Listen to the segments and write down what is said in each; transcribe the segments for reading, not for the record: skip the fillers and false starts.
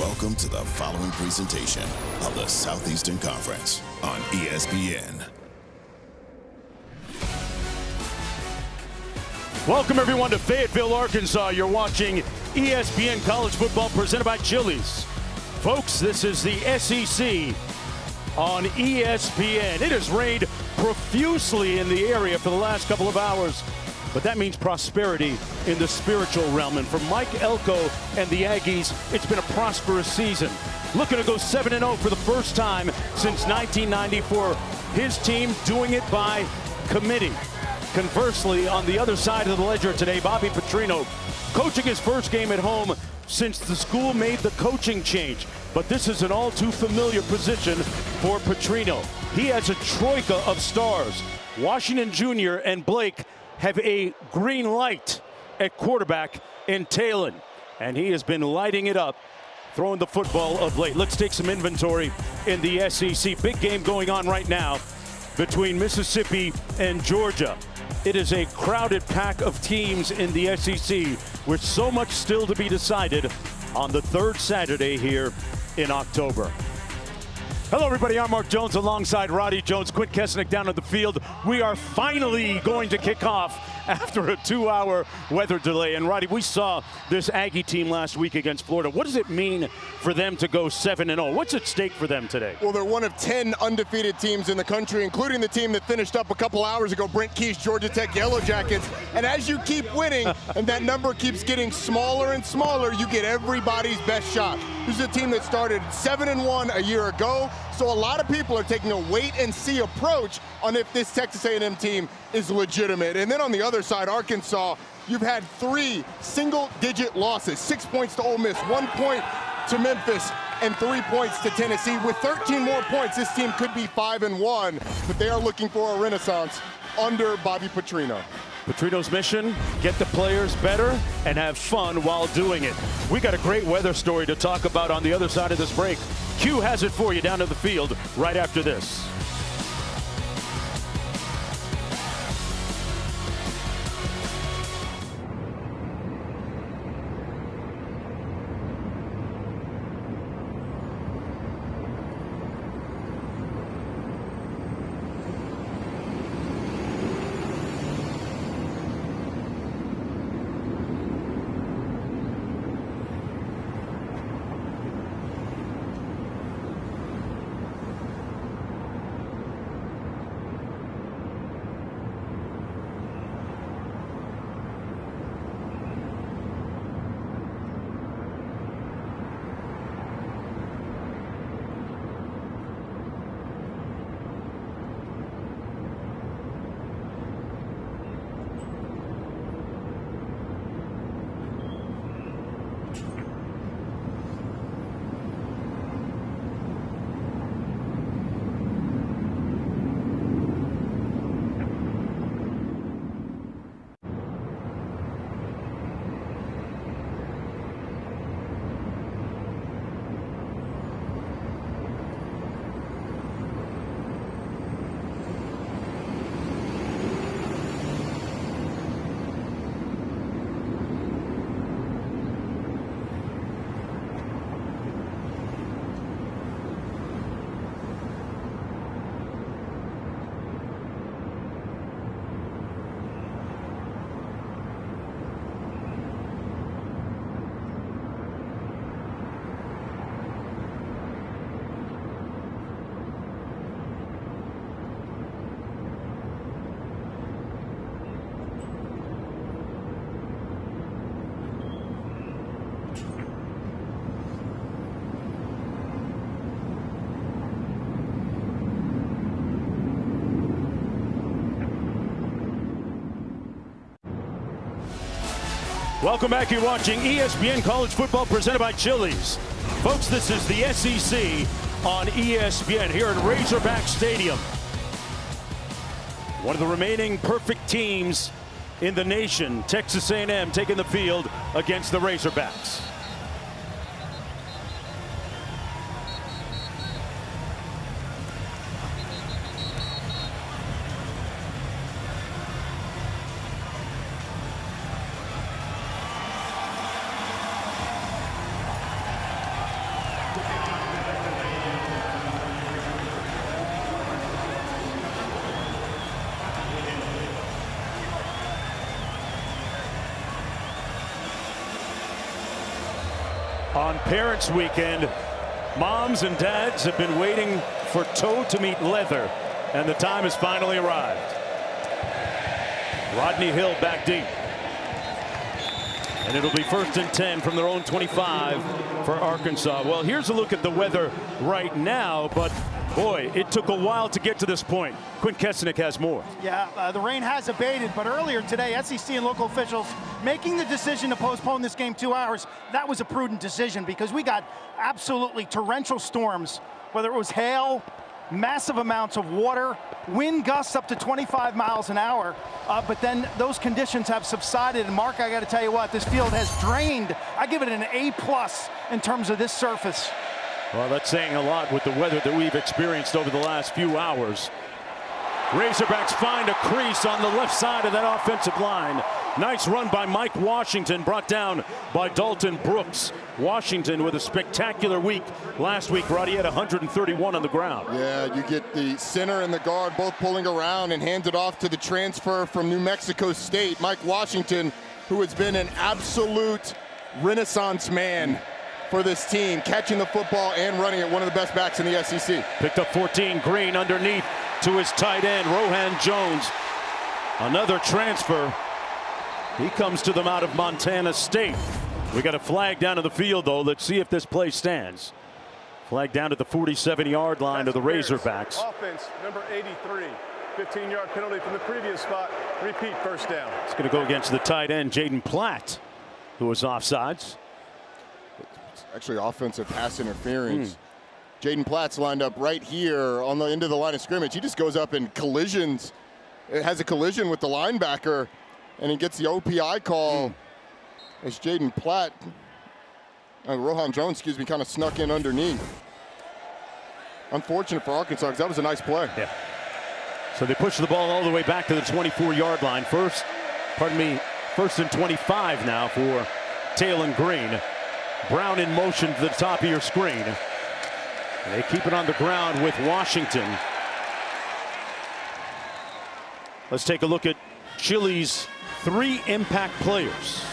Welcome to the following presentation of the Southeastern Conference on ESPN. Welcome everyone to Fayetteville, Arkansas. You're watching ESPN College Football presented by Chili's. Folks, this is the SEC on ESPN. It has rained profusely in the area for the last couple of hours, but that means prosperity in the spiritual realm. And for Mike Elko and the Aggies, it's been a prosperous season. Looking to go 7-0 for the first time since 1994. His team doing it by committee. Conversely, on the other side of the ledger today, Bobby Petrino coaching his first game at home since the school made the coaching change. But this is an all too familiar position for Petrino. He has a troika of stars. Washington Jr. and Blake have a green light at quarterback in Talon. And he has been lighting it up, throwing the football of late. Let's take some inventory in the SEC. Big game going on right now between Mississippi and Georgia. It is a crowded pack of teams in the SEC with so much still to be decided on the third Saturday here in October. Hello, everybody. I'm Mark Jones alongside Roddy Jones, Quint Kesnick down at the field. We are finally going to kick off after a 2-hour weather delay. And Roddy, we saw this Aggie team last week against Florida. What does it mean for them to go 7-0? What's at stake for them today? Well, they're one of 10 undefeated teams in the country, including the team that finished up a couple hours ago, Brent Key's Georgia Tech Yellow Jackets. And as you keep winning and that number keeps getting smaller and smaller, you get everybody's best shot. This is a team that started 7-1 a year ago. So a lot of people are taking a wait-and-see approach on if this Texas A&M team is legitimate. And then on the other side, Arkansas, you've had 3 single-digit losses, 6 points to Ole Miss, 1 point to Memphis, and 3 points to Tennessee. With 13 more points, this team could be 5-1, but they are looking for a renaissance under Bobby Petrino. Petrino's mission, get the players better and have fun while doing it. We got a great weather story to talk about on the other side of this break. Q has it for you down to the field right after this. Welcome back. You're watching ESPN College Football presented by Chili's. Folks, this is the SEC on ESPN here at Razorback Stadium. One of the remaining perfect teams in the nation, Texas A&M taking the field against the Razorbacks. On Parents' Weekend, moms and dads have been waiting for toe to meet leather, and the time has finally arrived. Rodney Hill back deep. And it'll be 1st and 10 from their own 25 for Arkansas. Well, here's a look at the weather right now, but boy, it took a while to get to this point. Quinn Kesenick has more. Yeah, the rain has abated, but earlier today, SEC and local officials making the decision to postpone this game 2 hours, that was a prudent decision because we got absolutely torrential storms, whether it was hail, massive amounts of water, wind gusts up to 25 miles an hour, but then those conditions have subsided. And Mark, I got to tell you what, this field has drained. I give it an A+ in terms of this surface. Well, that's saying a lot with the weather that we've experienced over the last few hours. Razorbacks find a crease on the left side of that offensive line. Nice run by Mike Washington, brought down by Dalton Brooks. Washington with a spectacular week last week. Roddy had 131 on the ground. Yeah, you get the center and the guard both pulling around and hand it off to the transfer from New Mexico State, Mike Washington, who has been an absolute renaissance man for this team, catching the football and running it, one of the best backs in the SEC. Picked up 14, Green underneath to his tight end, Rohan Jones. Another transfer. He comes to them out of Montana State. We got a flag down to the field, though. Let's see if this play stands. Flag down at the 47-yard line of the Razorbacks. Offense, number 83. 15-yard penalty from the previous spot. Repeat, first down. It's going to go against the tight end, Jaden Platt, who was offsides. It's actually offensive pass interference. Jaden Platt's lined up right here on the end of the line of scrimmage. He just goes up and collisions. It has a collision with the linebacker, and he gets the OPI call. As Jaden Platt, Rohan Jones, excuse me, kind of snuck in underneath. Unfortunate for Arkansas, because that was a nice play. Yeah. So they push the ball all the way back to the 24-yard line. First and 25 now for Taylon Green. Brown in motion to the top of your screen. They keep it on the ground with Washington. Let's take a look at Chili's 3 impact players.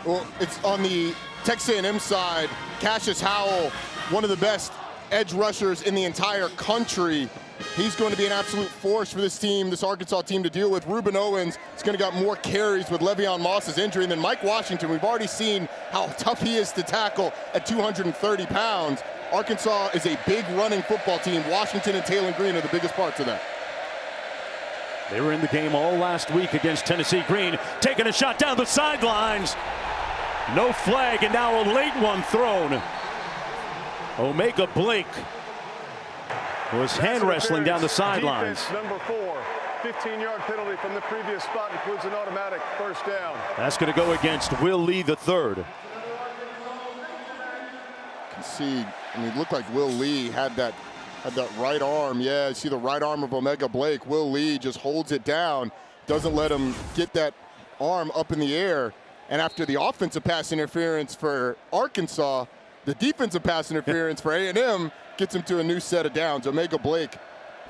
Well, it's on the Texas A&M side. Cassius Howell, one of the best edge rushers in the entire country. He's going to be an absolute force for this team, this Arkansas team, to deal with. Ruben Owens is going to get more carries with Le'Veon Moss's injury. And then Mike Washington, we've already seen how tough he is to tackle at 230 pounds. Arkansas is a big running football team. Washington and Taylon Green are the biggest parts of that. They were in the game all last week against Tennessee. Green taking a shot down the sidelines. No flag, and now a late one thrown. Omega Blake was hand wrestling down the sidelines. Number 4, 15-yard penalty from the previous spot, includes an automatic first down. That's going to go against Will Lee III. You can see, I mean, it looked like Will Lee had that right arm. Yeah, you see the right arm of Omega Blake. Will Lee just holds it down, doesn't let him get that arm up in the air. And after the offensive pass interference for Arkansas, the defensive pass interference for A&M gets him to a new set of downs. Omega Blake,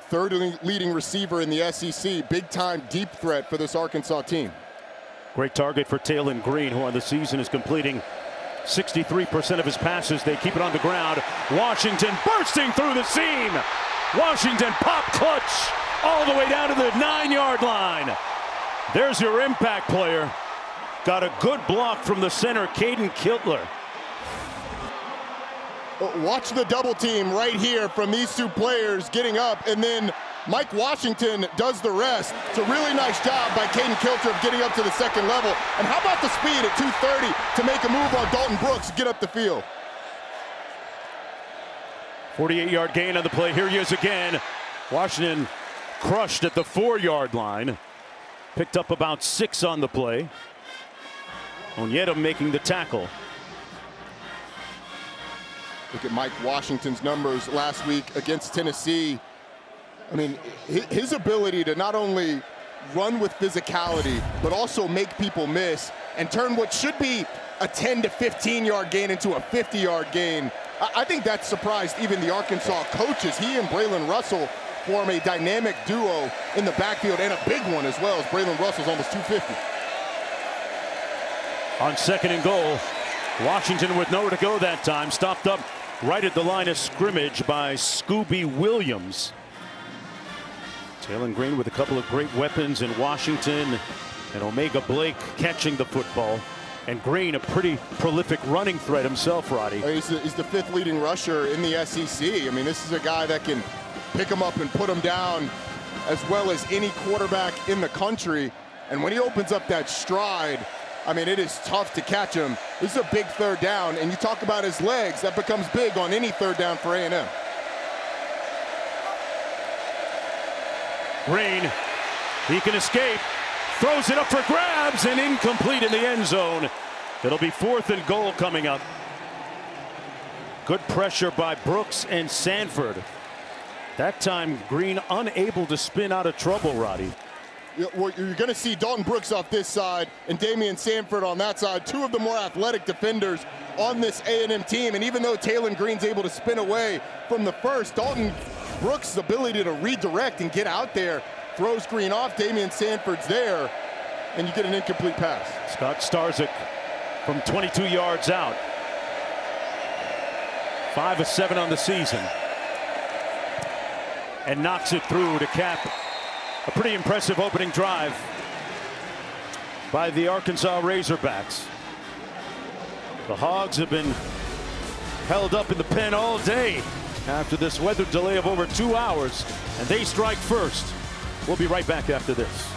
third leading receiver in the SEC, big-time deep threat for this Arkansas team. Great target for Taylon Green, who on the season is completing 63% of his passes. They keep it on the ground. Washington bursting through the seam. Washington pop clutch all the way down to the 9-yard line. There's your impact player. Got a good block from the center, Caden Kiltler. Watch the double team right here from these two players getting up, and then Mike Washington does the rest. It's a really nice job by Caden Kilter of getting up to the second level. And how about the speed at 230 to make a move on Dalton Brooks, get up the field. 48-yard gain on the play. Here he is again. Washington crushed at the 4-yard line. Picked up about 6 on the play. Onyeta making the tackle. Look at Mike Washington's numbers last week against Tennessee. I mean, his ability to not only run with physicality, but also make people miss and turn what should be a 10 to 15-yard gain into a 50-yard gain. I think that surprised even the Arkansas coaches. He and Braylon Russell form a dynamic duo in the backfield, and a big one as well, as Braylon Russell's almost 250. On 2nd and goal, Washington with nowhere to go that time. Stopped up right at the line of scrimmage by Scooby Williams. Taylor Green with a couple of great weapons in Washington, and Omega Blake catching the football. And Green, a pretty prolific running threat himself, Roddy. He's the fifth leading rusher in the SEC. I mean, this is a guy that can pick him up and put him down as well as any quarterback in the country. And when he opens up that stride, I mean, it is tough to catch him. This is a big third down, and you talk about his legs, that becomes big on any third down for A&M. Green, he can escape, throws it up for grabs, and incomplete in the end zone. It'll be 4th and goal coming up. Good pressure by Brooks and Sanford. That time, Green unable to spin out of trouble, Roddy. You're going to see Dalton Brooks off this side and Damian Sanford on that side, two of the more athletic defenders on this A&M team. And even though Taylor Green's able to spin away from the first, Dalton Brooks' ability to redirect and get out there throws Green off. Damian Sanford's there, and you get an incomplete pass. Scott Starzyk from 22 yards out. 5 of 7 on the season. And knocks it through to cap a pretty impressive opening drive by the Arkansas Razorbacks. The Hogs have been held up in the pen all day after this weather delay of over 2 hours, and they strike first. We'll be right back after this.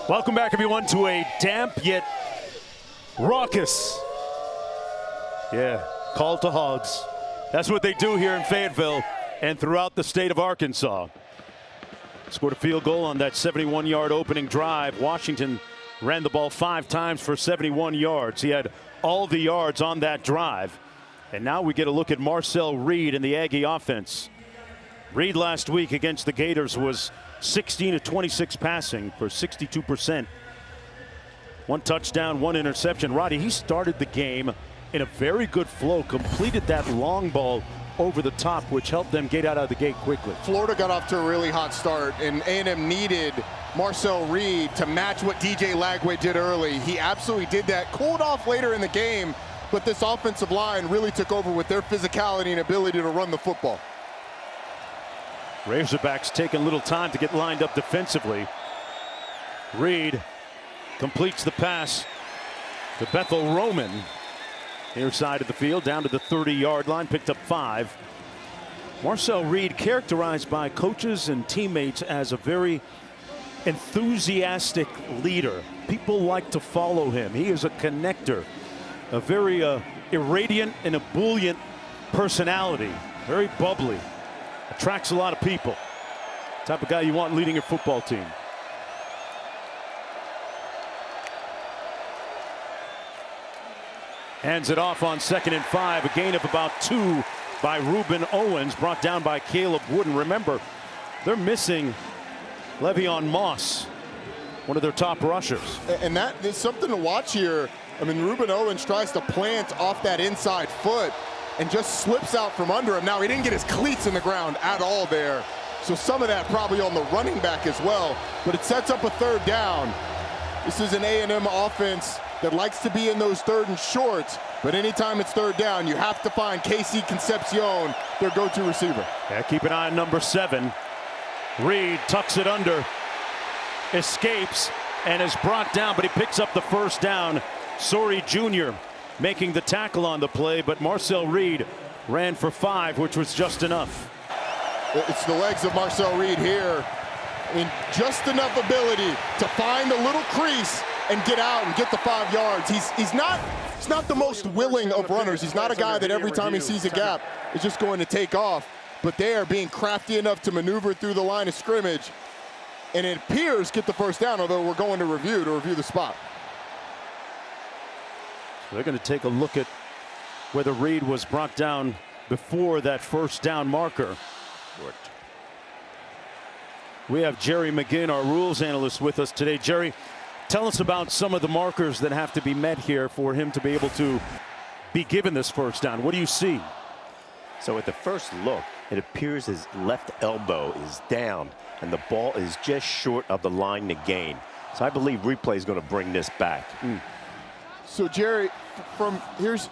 Welcome back, everyone, to a damp yet raucous, call to Hogs. That's what they do here in Fayetteville and throughout the state of Arkansas. Scored a field goal on that 71-yard opening drive. Washington ran the ball 5 times for 71 yards. He had all the yards on that drive. And now we get a look at Marcel Reed and the Aggie offense. Reed last week against the Gators was 16 of 26 passing for 62%. 1 touchdown, 1 interception. Roddy, he started the game in a very good flow, completed that long ball over the top, which helped them get out of the gate quickly. Florida got off to a really hot start, and A&M needed Marcel Reed to match what DJ Lagway did early. He absolutely did that. Cooled off later in the game, but this offensive line really took over with their physicality and ability to run the football. Razorbacks taking a little time to get lined up defensively. Reed completes the pass to Bethel Roman. Near side of the field, down to the 30-yard line, picked up 5. Marcel Reed, characterized by coaches and teammates as a very enthusiastic leader. People like to follow him. He is a connector, a very irradiant and ebullient personality, very bubbly, attracts a lot of people. Type of guy you want leading your football team. Hands it off on 2nd and 5. A gain of about 2 by Reuben Owens, brought down by Caleb Wooden. Remember, they're missing Le'Veon Moss, one of their top rushers. And that is something to watch here. I mean, Reuben Owens tries to plant off that inside foot and just slips out from under him. Now, he didn't get his cleats in the ground at all there. So some of that probably on the running back as well. But it sets up a 3rd down. This is an A&M offense that likes to be in those 3rd and shorts, but anytime it's 3rd down, you have to find Casey Concepcion, their go-to receiver. Yeah, keep an eye on number 7. Reed tucks it under, escapes, and is brought down, but he picks up the 1st down. Sori Jr. making the tackle on the play, but Marcel Reed ran for 5, which was just enough. It's the legs of Marcel Reed here. I mean, just enough ability to find a little crease and get out and get the 5 yards. He's not the most willing of runners. He's not a guy that every time he sees a gap is just going to take off. But they are being crafty enough to maneuver through the line of scrimmage, and it appears get the 1st down, although we're going to review the spot. They're going to take a look at whether Reed was brought down before that 1st down marker. We have Jerry McGinn, our rules analyst, with us today. Jerry, tell us about some of the markers that have to be met here for him to be able to be given this 1st down. What do you see? So at the first look, it appears his left elbow is down and the ball is just short of the line to gain. So I believe replay is going to bring this back. So Jerry, from here's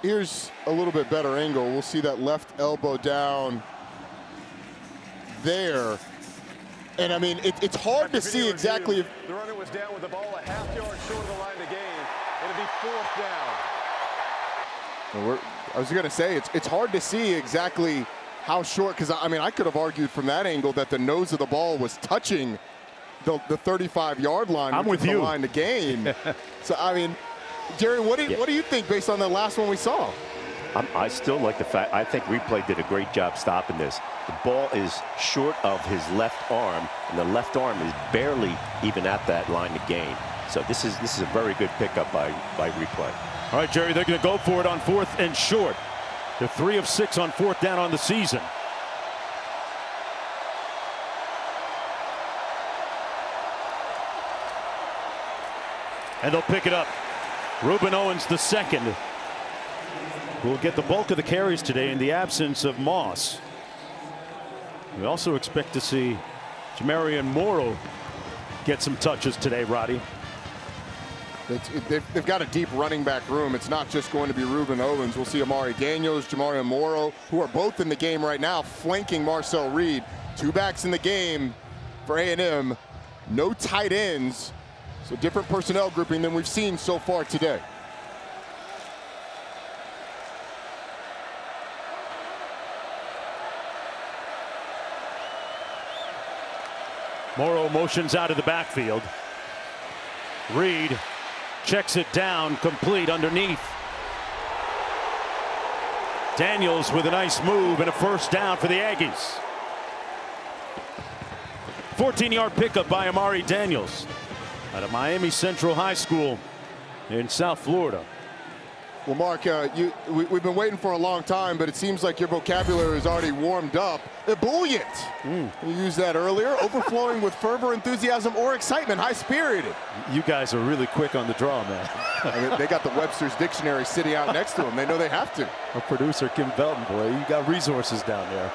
a little bit better angle. We'll see that left elbow down there. And I mean, it's hard to see exactly if the runner was down with the ball a half yard short of the line to gain. It'll be 4th down. I was going to say it's hard to see exactly how short, because I mean, I could have argued from that angle that the nose of the ball was touching the 35-yard line. I'm with you. The line to gain. So I mean, Jerry, what do you think based on the last one we saw? I still like the fact, I think replay did a great job stopping this. The ball is short of his left arm, and the left arm is barely even at that line to gain. So this is a very good pickup by replay. All right, Jerry, they're going to go for it on 4th and short. They're 3 of 6 on 4th down on the season. And they'll pick it up. Reuben Owens, the 2nd, will get the bulk of the carries today in the absence of Moss. We also expect to see Jamarian Morrow get some touches today, Roddy. They've got a deep running back room. It's not just going to be Reuben Owens. We'll see Amari Daniels, Jamarian Morrow, who are both in the game right now, flanking Marcel Reed. 2 backs in the game for A&M. No tight ends. So different personnel grouping than we've seen so far today. Morrow motions out of the backfield. Reed checks it down, complete underneath. Daniels with a nice move and a 1st down for the Aggies. 14-yard pickup by Amari Daniels out of Miami Central High School in South Florida. Well, Mark, we've been waiting for a long time, but it seems like your vocabulary is already warmed up. Ebullient. You used that earlier. Overflowing with fervor, enthusiasm, or excitement. High-spirited. You guys are really quick on the draw, man. I mean, they got the Webster's Dictionary sitting out next to them. They know they have to. Our producer, Kim Belton, boy, you got resources down there.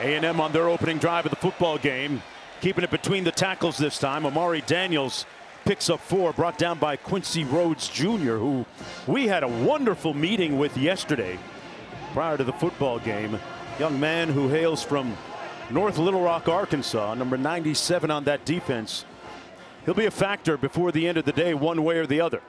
A&M on their opening drive of the football game, keeping it between the tackles this time. Amari Daniels picks up 4, brought down by Quincy Rhodes Jr., who we had a wonderful meeting with yesterday prior to the football game. Young man who hails from North Little Rock, Arkansas, number 97 on that defense. He'll be a factor before the end of the day, one way or the other.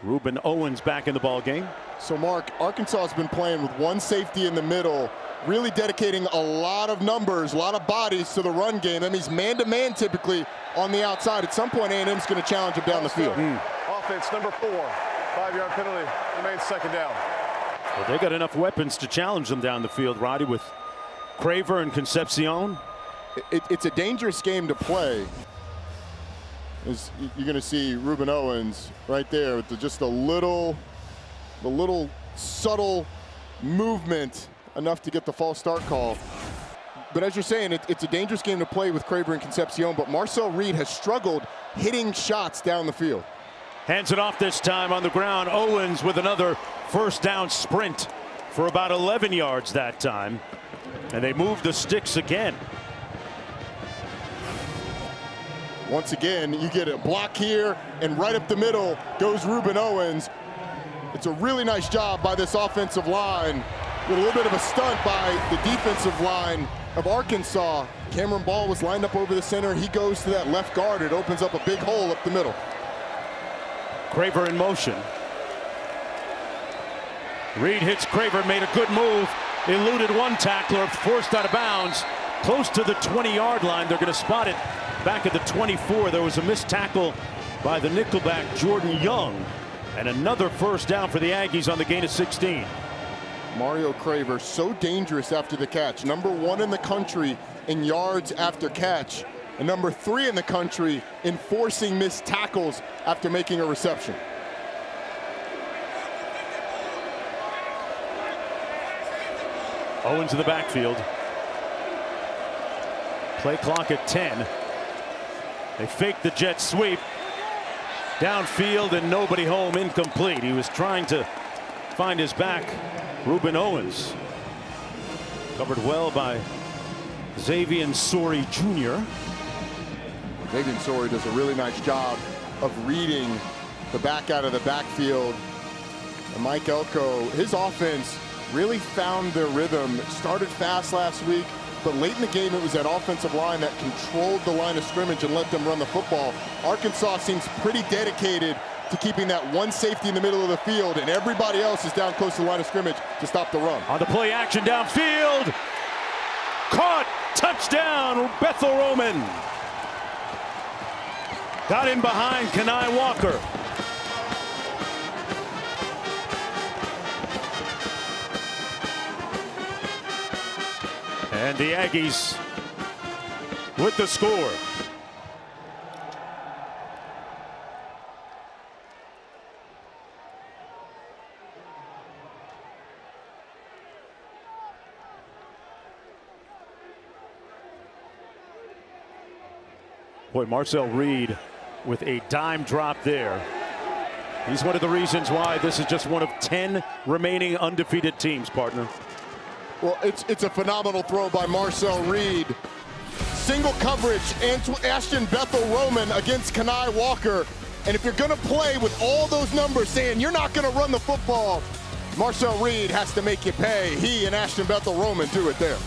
Ruben Owens back in the ball game. So, Mark, Arkansas has been playing with one safety in the middle, really dedicating a lot of numbers, a lot of bodies to the run game. That means man-to-man typically on the outside. At some point, A&M's going to challenge him down the field. Offense number 4, 5-yard penalty, remains second down. Well, they got enough weapons to challenge them down the field, Roddy, with Craver and Concepcion. It's a dangerous game to play. You're going to see Ruben Owens right there with just the little subtle movement enough to get the false start call. But as you're saying, it's a dangerous game to play with Craver and Concepcion, but Marcel Reed has struggled hitting shots down the field. Hands it off this time on the ground. Owens with another first down sprint for about 11 yards that time. And they move the sticks again. Once again, you get a block here, and right up the middle goes Ruben Owens. It's a really nice job by this offensive line. With a little bit of a stunt by the defensive line of Arkansas. Cameron Ball was lined up over the center. He goes to that left guard. It opens up a big hole up the middle. Craver in motion. Reed hits Craver, made a good move. Eluded one tackler, forced out of bounds. Close to the 20-yard line. They're going to spot it back at the 24. There was a missed tackle by the nickelback, Jordan Young. And another first down for the Aggies on the gain of 16. Mario Craver, so dangerous after the catch. Number 1 in the country in yards after catch. And number 3 in the country in forcing missed tackles after making a reception. Owens in the backfield. Play clock at 10. They fake the jet sweep. Downfield and nobody home, incomplete. He was trying to find his back. Ruben Owens. Covered well by Xavier Sori Jr. Xavier Sori does a really nice job of reading the back out of the backfield. And Mike Elko, his offense really found their rhythm. Started fast last week, but late in the game it was that offensive line that controlled the line of scrimmage and let them run the football. Arkansas seems pretty dedicated to keeping that one safety in the middle of the field, and everybody else is down close to the line of scrimmage to stop the run. On the play action downfield. Caught. Touchdown, Bethel Roman. Got in behind Kenai Walker. And the Aggies with the score. Boy, Marcel Reed with a dime drop there. He's one of the reasons why this is just one of 10 remaining undefeated teams, partner. Well, it's a phenomenal throw by Marcel Reed. Single coverage, Ashton Bethel Roman against Kenai Walker. And if you're going to play with all those numbers saying you're not going to run the football, Marcel Reed has to make you pay. He and Ashton Bethel Roman do it there.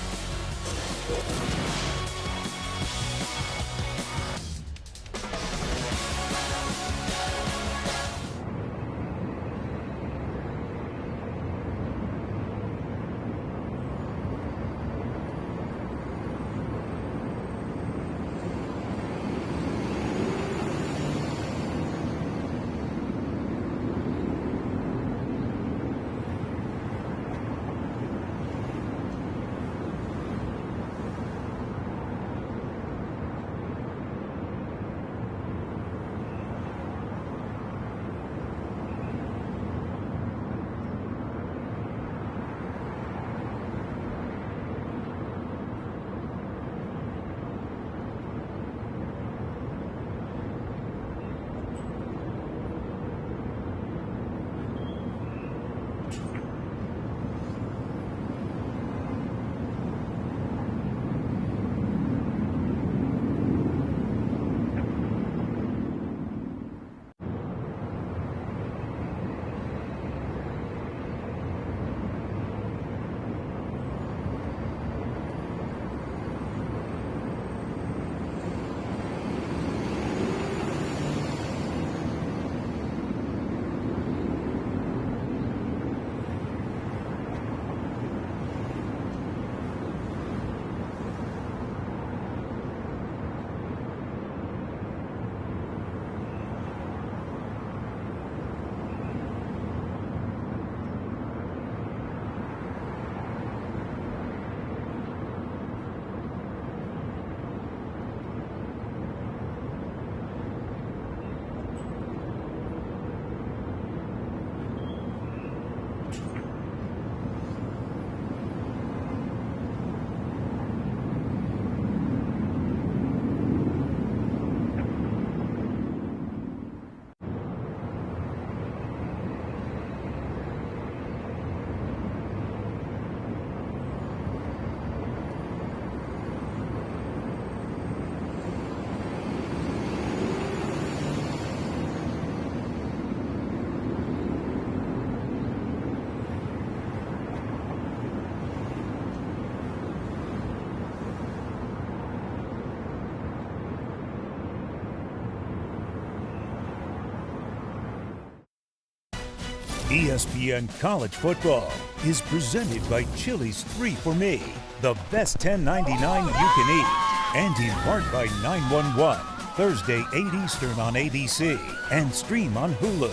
ESPN College Football is presented by Chili's 3 for Me, the best $10.99 you can eat, and in part by 911, Thursday 8 Eastern on ABC and stream on Hulu.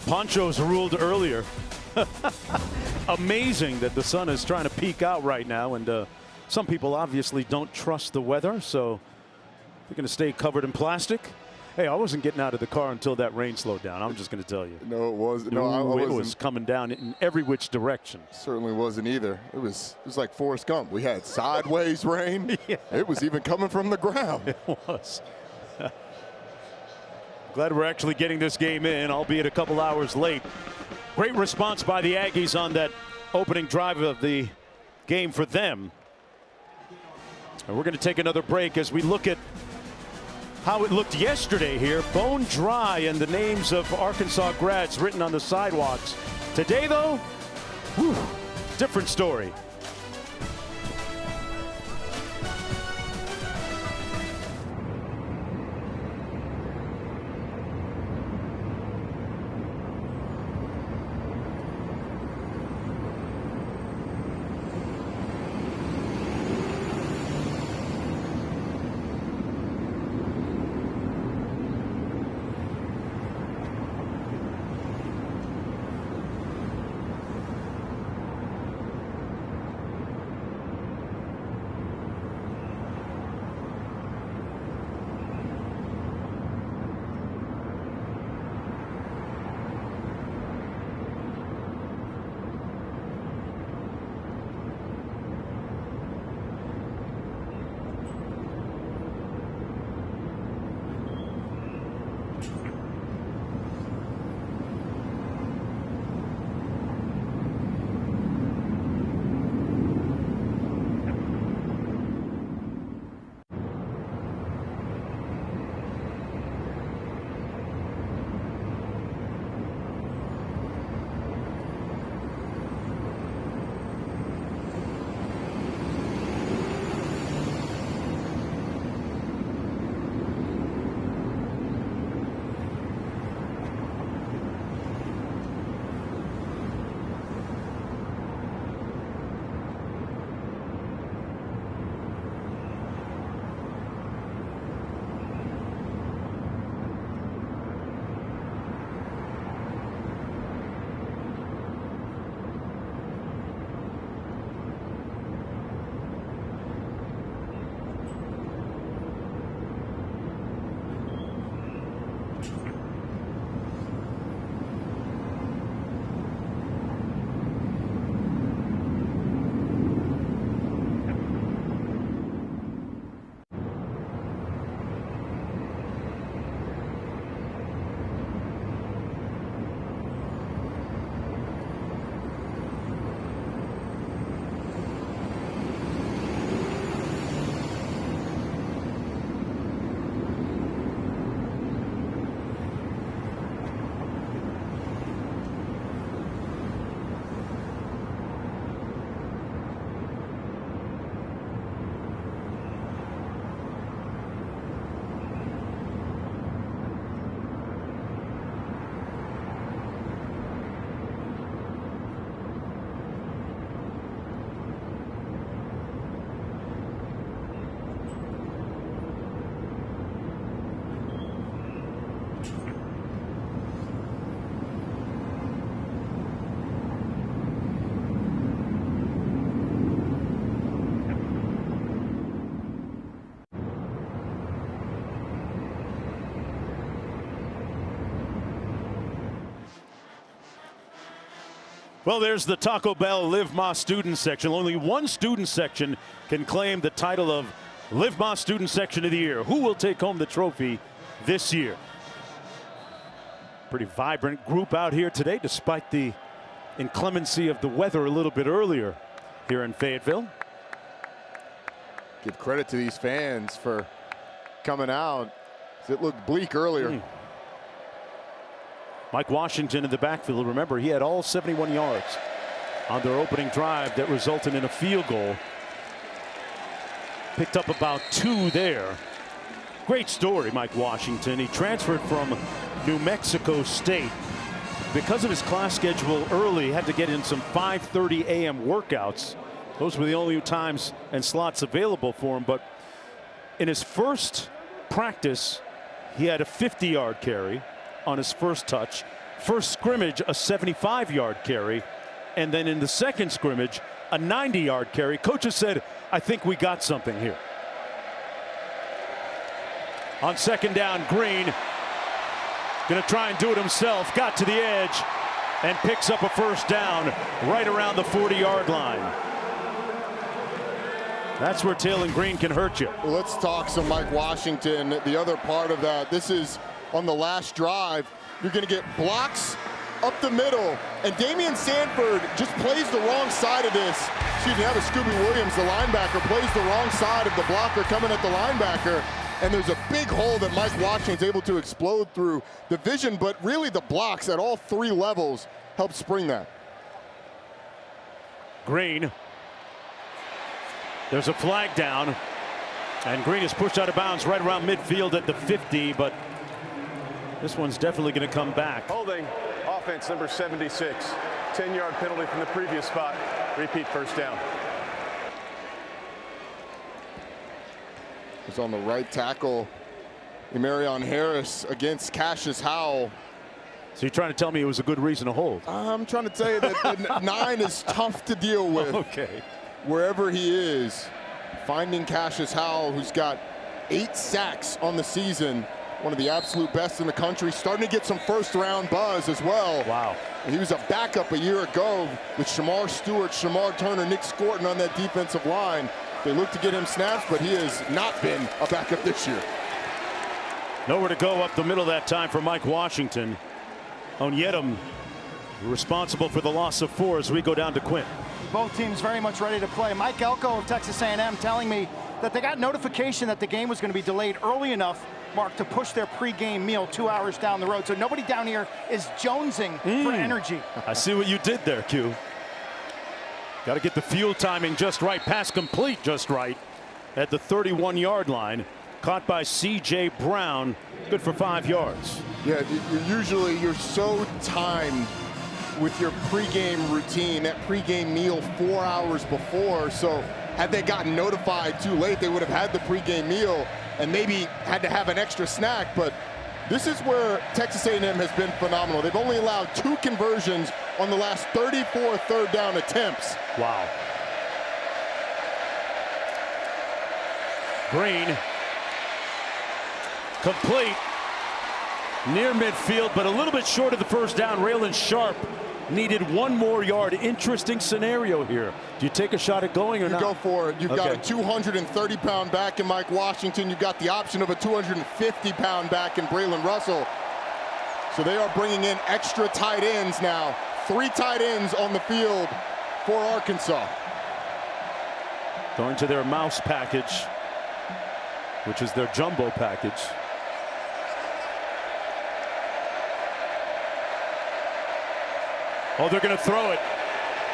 Ponchos ruled earlier. Amazing that the sun is trying to peek out right now, and some people obviously don't trust the weather, so they're going to stay covered in plastic. Hey, I wasn't getting out of the car until that rain slowed down. I'm just going to tell you. No, it was. It wasn't. was coming down in every which direction. Certainly wasn't either. It was like Forrest Gump. We had sideways rain. Yeah. It was even coming from the ground. It was. Glad we're actually getting this game in, albeit a couple hours late. Great response by the Aggies on that opening drive of the game for them. And we're going to take another break as we look at how it looked yesterday here. Bone dry, and the names of Arkansas grads written on the sidewalks. Today, though, whew, different story. Well, there's the Taco Bell Live Ma Student Section. Only one student section can claim the title of Live Ma Student Section of the Year. Who will take home the trophy this year? Pretty vibrant group out here today, despite the inclemency of the weather a little bit earlier here in Fayetteville. Give credit to these fans for coming out. It looked bleak earlier. Mike Washington in the backfield. Remember, he had all 71 yards on their opening drive that resulted in a field goal. Picked up about 2 there. Great story, Mike Washington. He transferred from New Mexico State. Because of his class schedule early, had to get in some 5:30 a.m. workouts. Those were the only times and slots available for him. But in his first practice, he had a 50-yard carry on his first touch. First scrimmage, a 75-yard carry. And then in the second scrimmage, a 90-yard carry. Coaches said, I think we got something here. On second down, Green going to try and do it himself. Got to the edge and picks up a first down right around the 40-yard line. That's where Taylon Green can hurt you. Well, let's talk some Mike Washington. The other part of that, this is on the last drive. You're going to get blocks up the middle, and Damian Sanford just plays the wrong side of this. Excuse me, that was Scooby Williams, the linebacker, plays the wrong side of the blocker coming at the linebacker. And there's a big hole that Mike Washington's able to explode through the vision, but really the blocks at all three levels help spring that. Green. There's a flag down, and Green is pushed out of bounds right around midfield at the 50, but this one's definitely going to come back. Holding, offense number 76. 10-yard penalty from the previous spot. Repeat first down. Is on the right tackle, Emarion Harris against Cassius Howell. So you're trying to tell me it was a good reason to hold? I'm trying to tell you that 9 is tough to deal with. Okay. Wherever he is, finding Cassius Howell, who's got 8 sacks on the season, one of the absolute best in the country, starting to get some first-round buzz as well. Wow. He was a backup a year ago with Shamar Stewart, Shamar Turner, Nick Scorton on that defensive line. They look to get him snaps, but he has not been a backup this year. Nowhere to go up the middle that time for Mike Washington. Onyedem responsible for the loss of 4 as we go down to Quinn. Both teams very much ready to play. Mike Elko of Texas A&M telling me that they got notification that the game was going to be delayed early enough, Mark, to push their pregame meal 2 hours down the road. So nobody down here is jonesing for energy. I see what you did there, Q. Got to get the fuel timing just right. Pass complete just right at the 31-yard line. Caught by C.J. Brown. Good for 5 yards. Yeah, you're so timed with your pregame routine, that pregame meal 4 hours before. So had they gotten notified too late, they would have had the pregame meal and maybe had to have an extra snack. But this is where Texas A&M has been phenomenal. They've only allowed 2 conversions on the last 34 third down attempts. Wow. Green. Complete. Near midfield, but a little bit short of the first down. Raylan Sharp needed 1 more yard. Interesting scenario here. Do you take a shot at going or not? You go for it. You've got a 230-pound back in Mike Washington. You've got the option of a 250-pound back in Braylon Russell. So they are bringing in extra tight ends now. 3 tight ends on the field for Arkansas. Going to their mouse package, which is their jumbo package. Oh, they're going to throw it.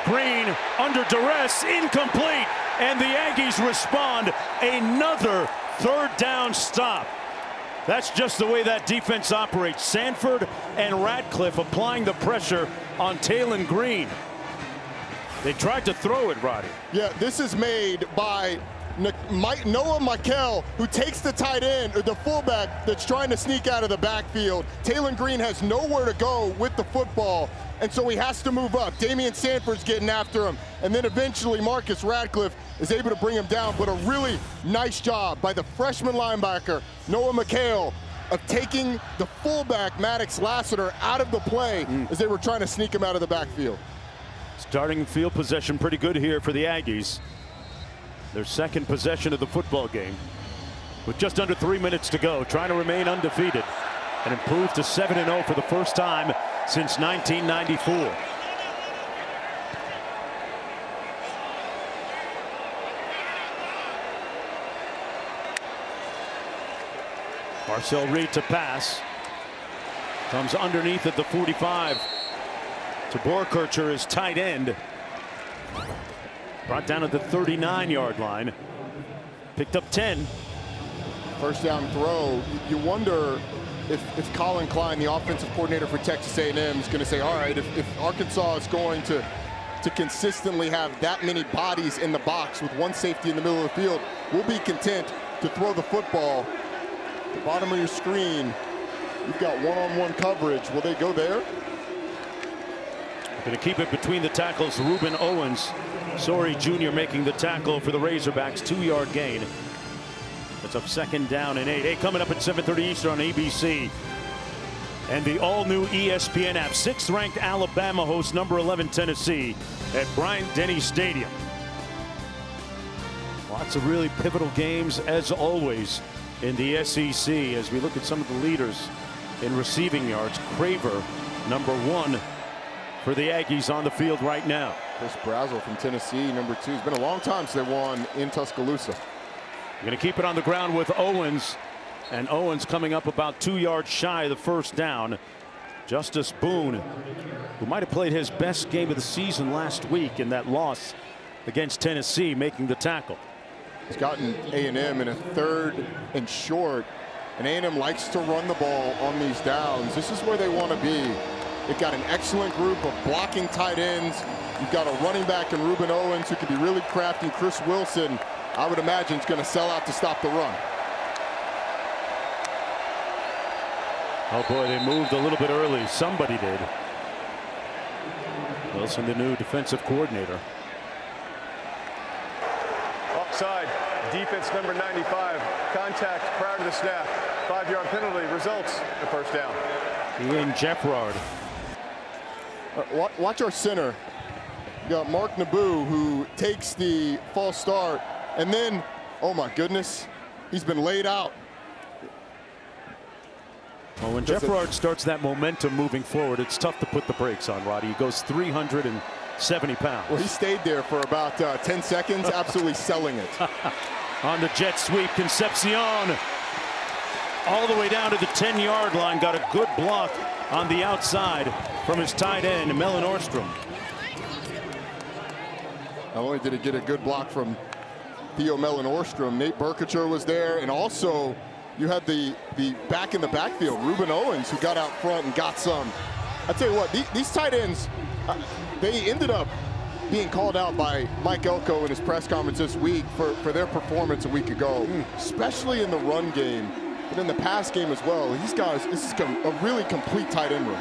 Green under duress, incomplete, and the Aggies respond. Another third down stop. That's just the way that defense operates. Sanford and Radcliffe applying the pressure on Taylon Green. They tried to throw it, Roddy. Yeah, this is made by Noah Mikel, who takes the tight end, or the fullback that's trying to sneak out of the backfield. Taylon Green has nowhere to go with the football, and so he has to move up. Damian Sanford's getting after him, and then eventually Marcus Radcliffe is able to bring him down. But a really nice job by the freshman linebacker, Noah Mikel, of taking the fullback, Maddox Lassiter, out of the play as they were trying to sneak him out of the backfield. Starting field possession pretty good here for the Aggies. Their second possession of the football game with just under 3 minutes to go, trying to remain undefeated and improve to 7-0 for the first time since 1994. Marcel Reed to pass. Comes underneath at the 45 to Borkercher, his tight end. Brought down at the 39-yard line. Picked up 10. First down throw. You wonder if Colin Klein, the offensive coordinator for Texas A&M, is going to say, all right, if Arkansas is going to consistently have that many bodies in the box with one safety in the middle of the field, we'll be content to throw the football. At the bottom of your screen, you've got one-on-one coverage. Will they go there? Going to keep it between the tackles. Reuben Owens, Sorey Jr. making the tackle for the Razorbacks, 2-yard gain. It's up 2nd down and 8. Hey, coming up at 7:30 Eastern on ABC. And the all-new ESPN app. 6th-ranked Alabama hosts number 11 Tennessee at Bryant-Denny Stadium. Lots of really pivotal games, as always, in the SEC. As we look at some of the leaders in receiving yards, Craver, number 1 for the Aggies on the field right now. Chris Brazzell from Tennessee, number 2. It's been a long time since they won in Tuscaloosa. Going to keep it on the ground with Owens. And Owens coming up about 2 yards shy of the 1st down. Justice Boone, who might have played his best game of the season last week in that loss against Tennessee, making the tackle. He's gotten A&M in a 3rd and short. And A&M likes to run the ball on these downs. This is where they want to be. They've got an excellent group of blocking tight ends. You've got a running back in Reuben Owens who can be really crafty. Chris Wilson, I would imagine, is going to sell out to stop the run. Oh boy, they moved a little bit early. Somebody did. Wilson, the new defensive coordinator. Offside, defense number 95. Contact prior to the snap. 5-yard penalty results in 1st down. Ian Jeffrard. Watch our center. You got Mark Naboo, who takes the false start, and then, oh my goodness, he's been laid out. Well, when Jeffrard starts that momentum moving forward, it's tough to put the brakes on, Roddy. He goes 370 pounds. Well, he stayed there for about 10 seconds, absolutely selling it. On the jet sweep, Concepcion all the way down to the 10-yard line. Got a good block on the outside from his tight end, Melon Orstrom. Not only did he get a good block from Theo Melon Orstrom, Nate Berkacher was there, and also you had the back in the backfield, Reuben Owens, who got out front and got some. I tell you what, these tight ends, they ended up being called out by Mike Elko in his press conference this week for their performance a week ago, especially in the run game, but in the pass game as well. These guys, this is a really complete tight end room.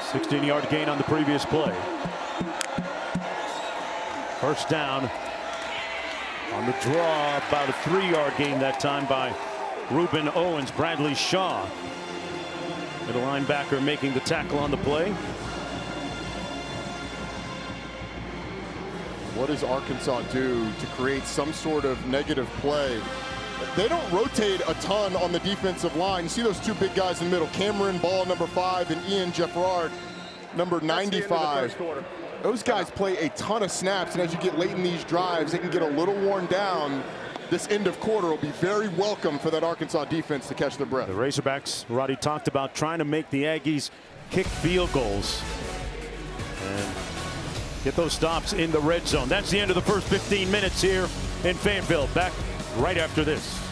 16-yard gain on the previous play. 1st down on the draw, about a 3-yard gain that time by Reuben Owens. Bradley Shaw, middle linebacker, making the tackle on the play. What does Arkansas do to create some sort of negative play? They don't rotate a ton on the defensive line. You see those 2 big guys in the middle, Cameron Ball, number 5, and Ian Jeffrard, number 95. Those guys play a ton of snaps, and as you get late in these drives, they can get a little worn down. This end of quarter will be very welcome for that Arkansas defense to catch their breath. The Razorbacks, Roddy talked about trying to make the Aggies kick field goals and get those stops in the red zone. That's the end of the first 15 minutes here in Fayetteville. Back right after this.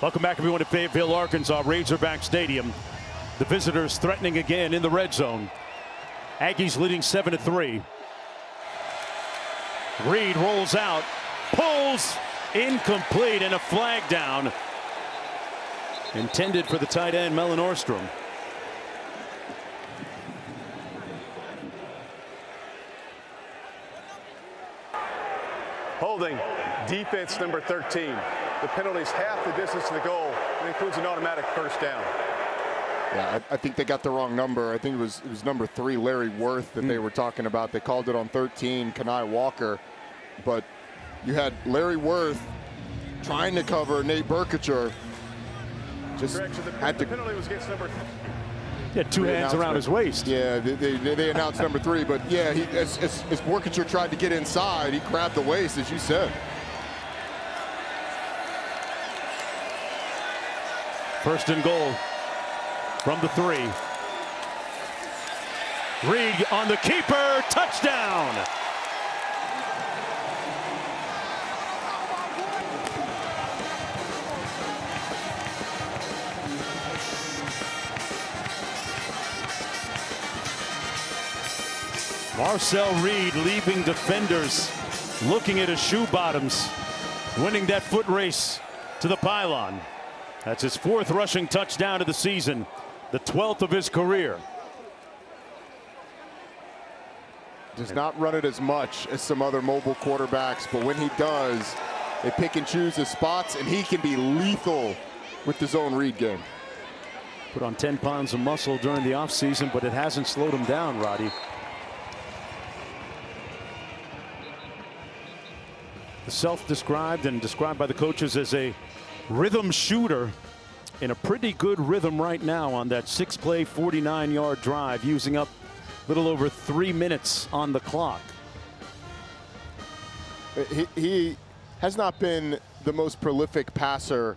Welcome back, everyone, to Fayetteville, Arkansas, Razorback Stadium. The visitors threatening again in the red zone. Aggies leading 7-3. Reed rolls out, pulls, incomplete, and a flag down. Intended for the tight end, Melon Orstrom. Holding, defense number 13. The penalty's half the distance to the goal and includes an automatic first down. Yeah, I think they got the wrong number. I think it was number 3, Larry Worth, that they were talking about. They called it on 13, Kenai Walker. But you had Larry Worth trying to cover Nate Berkacher. Just had the penalty was against number. He had 2 hands around his waist. Yeah, they announced number 3, but yeah, as Berkacher tried to get inside, he grabbed the waist, as you said. First and goal from the 3. Reed on the keeper, touchdown. Marcel Reed leaving defenders looking at his shoe bottoms, winning that foot race to the pylon. That's his 4th rushing touchdown of the season, the 12th of his career. Does not run it as much as some other mobile quarterbacks, but when he does, they pick and choose his spots, and he can be lethal with the zone read game. Put on 10 pounds of muscle during the offseason, but it hasn't slowed him down, Roddy. Self-described and described by the coaches as a rhythm shooter, in a pretty good rhythm right now on that 6-play, 49-yard drive, using up a little over 3 minutes on the clock. He has not been the most prolific passer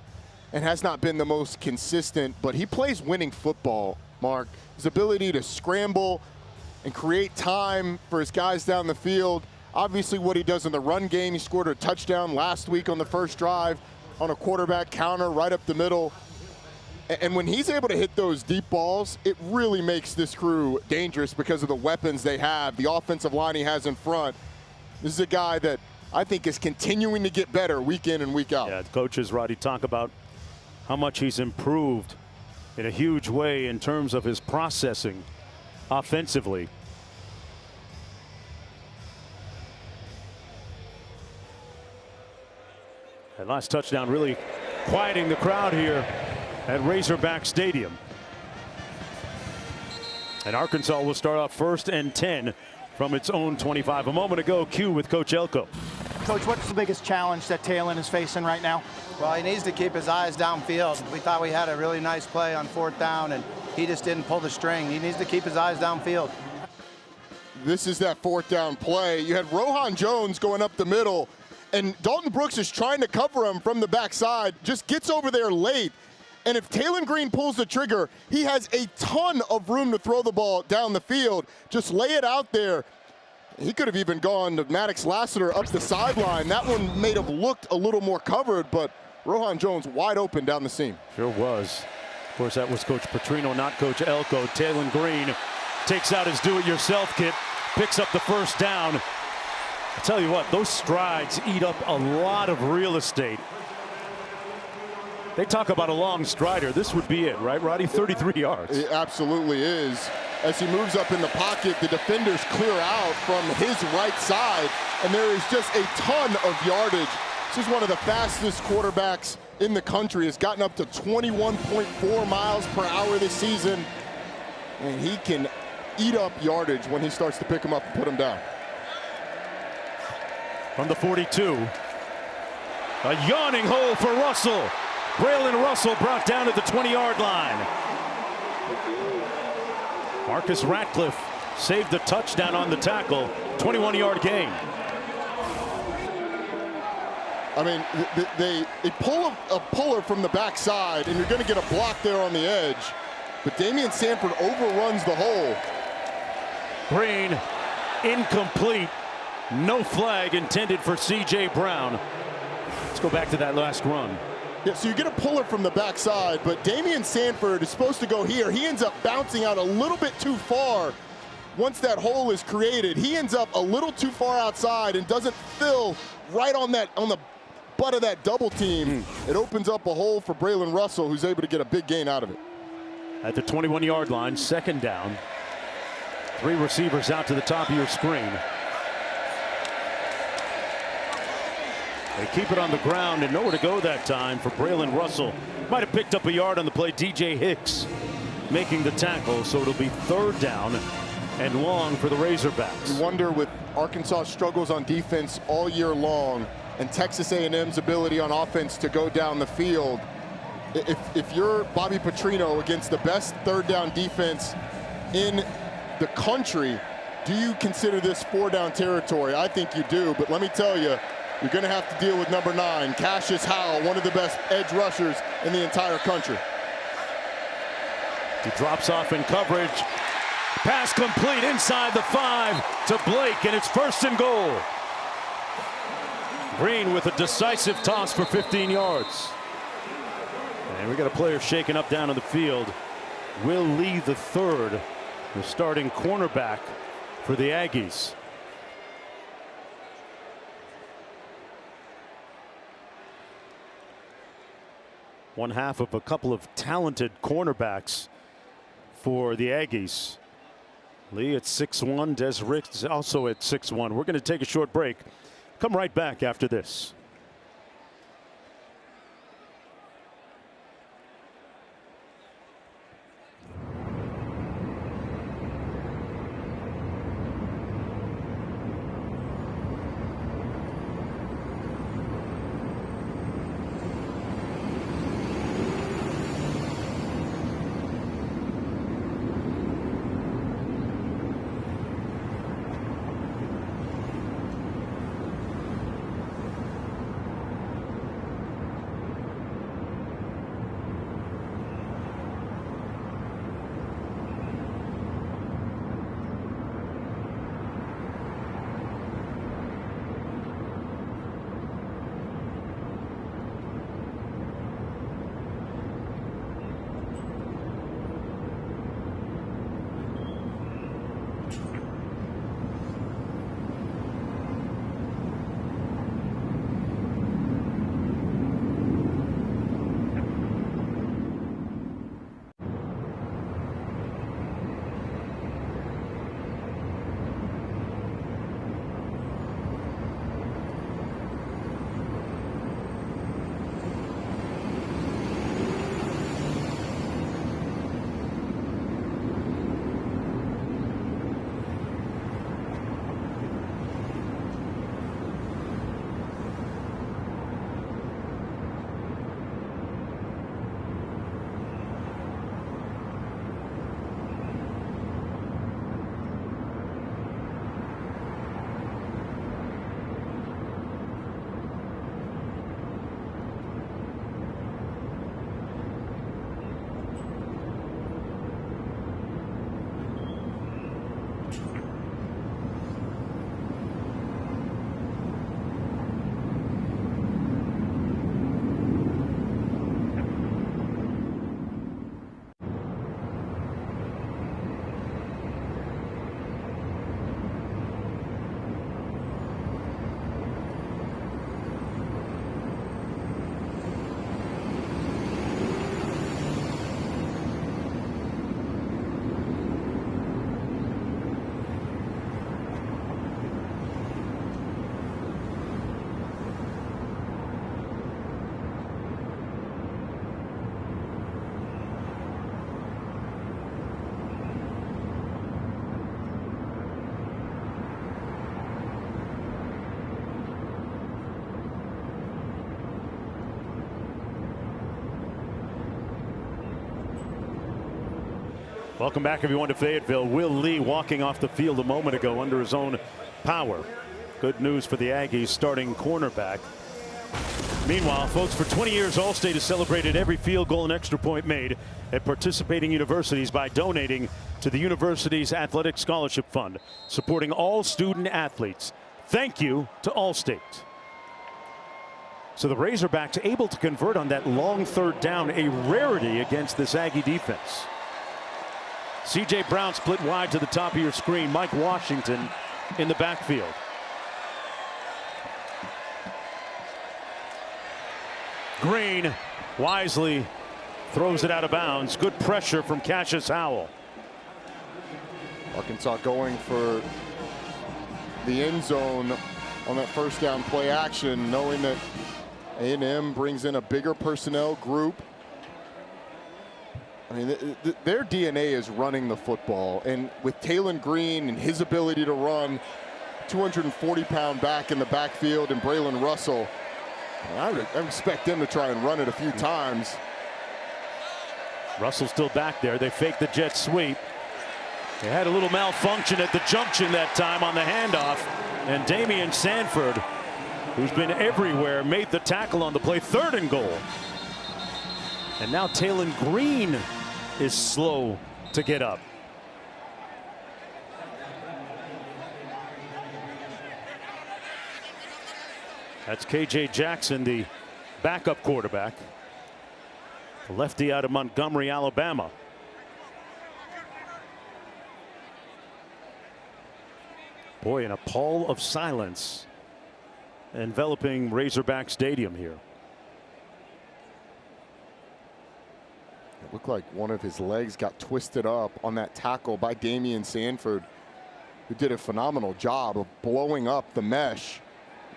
and has not been the most consistent, but he plays winning football, Mark. His ability to scramble and create time for his guys down the field. Obviously what he does in the run game, he scored a touchdown last week on the first drive on a quarterback counter right up the middle. And when he's able to hit those deep balls, it really makes this crew dangerous because of the weapons they have, the offensive line he has in front. This is a guy that I think is continuing to get better week in and week out. Yeah, coaches, Roddy, talk about how much he's improved in a huge way in terms of his processing offensively. That last touchdown really quieting the crowd here at Razorback Stadium. And Arkansas will start off 1st and 10 from its own 25. A moment ago, Q with Coach Elko. Coach, what's the biggest challenge that Talon is facing right now? Well, he needs to keep his eyes downfield. We thought we had a really nice play on 4th down, and he just didn't pull the string. He needs to keep his eyes downfield. This is that 4th down play. You had Rohan Jones going up the middle, and Dalton Brooks is trying to cover him from the backside, just gets over there late. And if Talon Green pulls the trigger, he has a ton of room to throw the ball down the field. Just lay it out there. He could have even gone to Maddox Lassiter up the sideline. That one may have looked a little more covered, but Rohan Jones wide open down the seam. Sure was. Of course, that was Coach Petrino, not Coach Elko. Talon Green takes out his do-it-yourself kit, picks up the first down. I tell you what, those strides eat up a lot of real estate. They talk about a long strider. This would be it, right, Roddy? 33 yards. It absolutely is. As he moves up in the pocket, the defenders clear out from his right side, and there is just a ton of yardage. This is one of the fastest quarterbacks in the country. Has gotten up to 21.4 miles per hour this season, and he can eat up yardage when he starts to pick him up and put him down. From the 42, a yawning hole for Russell. Braylon Russell brought down at the 20-yard line. Marcus Ratcliffe saved the touchdown on the tackle. 21-yard gain. I mean, they pull a puller from the backside, and you're going to get a block there on the edge. But Damian Sanford overruns the hole. Green, incomplete. No flag intended for C.J. Brown. Let's go back to that last run. Yeah, so you get a puller from the backside, but Damian Sanford is supposed to go here. He ends up bouncing out a little bit too far. Once that hole is created, he ends up a little too far outside and doesn't fill right on the butt of that double team. It opens up a hole for Braylon Russell, who's able to get a big gain out of it. At the 21-yard line, second down. 3 receivers out to the top of your screen. They keep it on the ground and nowhere to go that time for Braylon Russell. Might have picked up a yard on the play. DJ Hicks making the tackle, so it'll be third down and long for the Razorbacks. You wonder, with Arkansas struggles on defense all year long and Texas A&M's ability on offense to go down the field, if you're Bobby Petrino against the best third down defense in the country, do you consider this 4-down territory? I think you do, but let me tell you, you're going to have to deal with number 9, Cassius Howell, one of the best edge rushers in the entire country. He drops off in coverage. Pass complete inside the 5 to Blake, and it's 1st and goal. Green with a decisive toss for 15 yards. And we got a player shaken up down on the field. Will Lee III, the starting cornerback for the Aggies. One half of a couple of talented cornerbacks for the Aggies. Lee at 6'1", Des Ricks also at 6'1". We're going to take a short break. Come right back after this. Welcome back, everyone, to Fayetteville. Will Lee walking off the field a moment ago under his own power. Good news for the Aggies starting cornerback. Meanwhile, folks, for 20 years, Allstate has celebrated every field goal and extra point made at participating universities by donating to the university's athletic scholarship fund, supporting all student athletes. Thank you to Allstate. So the Razorbacks able to convert on that long third down, a rarity against this Aggie defense. C.J. Brown split wide to the top of your screen. Mike Washington in the backfield. Green wisely throws it out of bounds. Good pressure from Cassius Howell. Arkansas going for the end zone on that first down play action, knowing that A&M brings in a bigger personnel group. I mean, their DNA is running the football, and with Talon Green and his ability to run, 240-pound back in the backfield, and Braylon Russell, I expect them to try and run it a few times. Russell still back there. They fake the jet sweep. They had a little malfunction at the junction that time on the handoff, and Damian Sanford, who's been everywhere, made the tackle on the play. 3rd and goal. And now Talon Green is slow to get up. That's KJ Jackson, the backup quarterback. The lefty out of Montgomery, Alabama. Boy, in a pall of silence enveloping Razorback Stadium here. It looked like one of his legs got twisted up on that tackle by Damian Sanford, who did a phenomenal job of blowing up the mesh,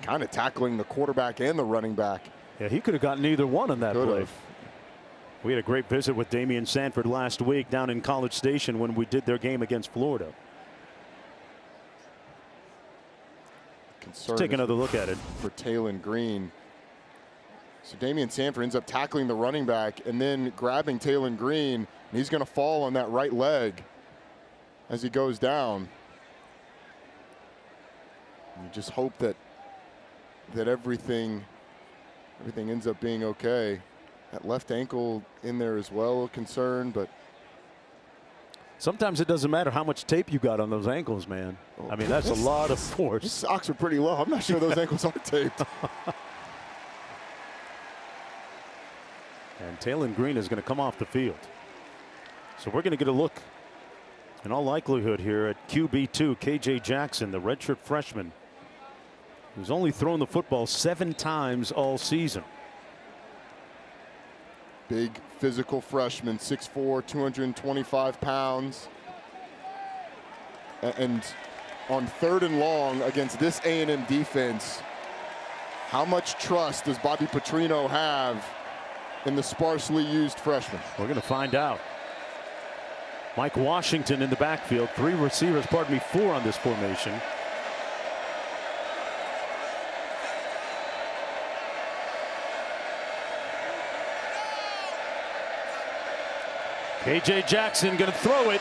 kind of tackling the quarterback and the running back. Yeah, he could have gotten either one on that play. We had a great visit with Damian Sanford last week down in College Station when we did their game against Florida. Let's take another look at it. For Talon Green. So Damian Sanford ends up tackling the running back and then grabbing Talon Green, and he's going to fall on that right leg as he goes down. And you just hope that everything ends up being okay. That left ankle in there as well, a concern, but sometimes it doesn't matter how much tape you got on those ankles, man. I mean, that's a lot of force. His socks are pretty low. I'm not sure those ankles are taped. And Talon Green is going to come off the field. So we're going to get a look, in all likelihood, here at QB2, KJ Jackson, the redshirt freshman, who's only thrown the football 7 times all season. Big physical freshman, 6'4", 225 pounds. And on 3rd and long against this A&M defense, how much trust does Bobby Petrino have in the sparsely used freshman? We're going to find out. Mike Washington in the backfield. 4 on this formation. KJ Jackson going to throw it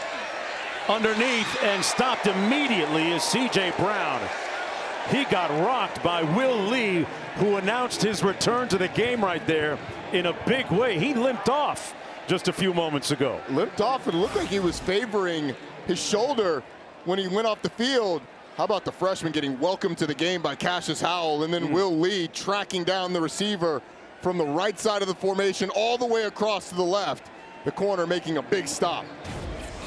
underneath, and stopped immediately is C.J. Brown. He got rocked by Will Lee, who announced his return to the game right there in a big way. He limped off just a few moments ago. Limped off, and it looked like he was favoring his shoulder when he went off the field. How about the freshman getting welcomed to the game by Cassius Howell, and then Will Lee tracking down the receiver from the right side of the formation all the way across to the left. The corner making a big stop.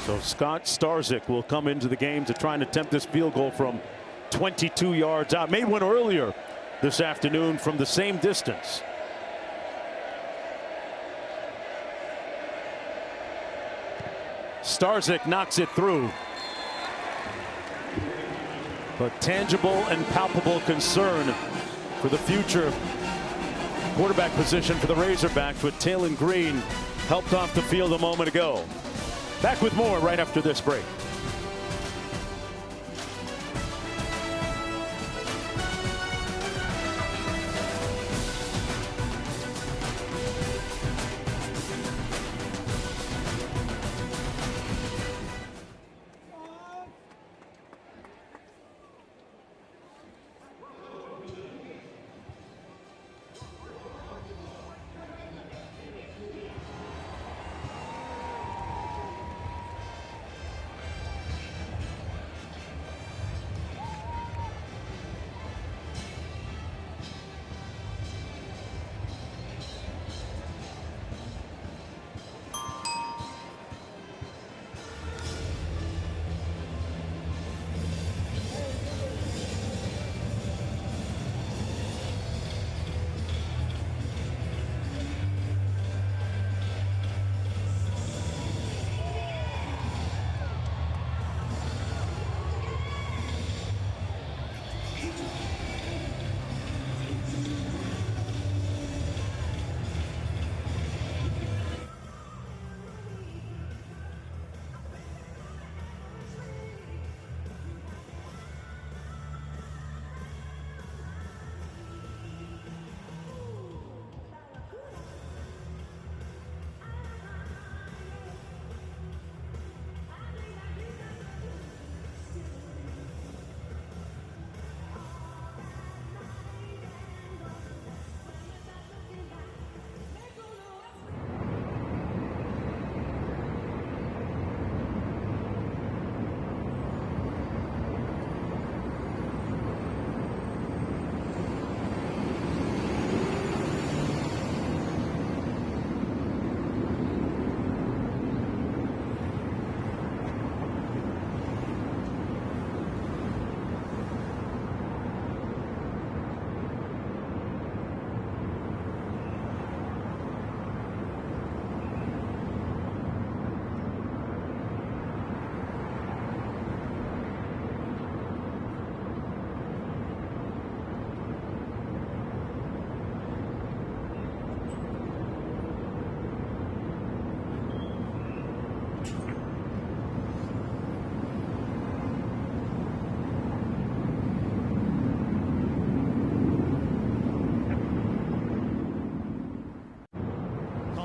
So Scott Starzyk will come into the game to try and attempt this field goal from 22 yards out. Made one earlier this afternoon from the same distance. Starzyk knocks it through. But tangible and palpable concern for the future quarterback position for the Razorbacks, with Talon Green helped off the field a moment ago. Back with more right after this break.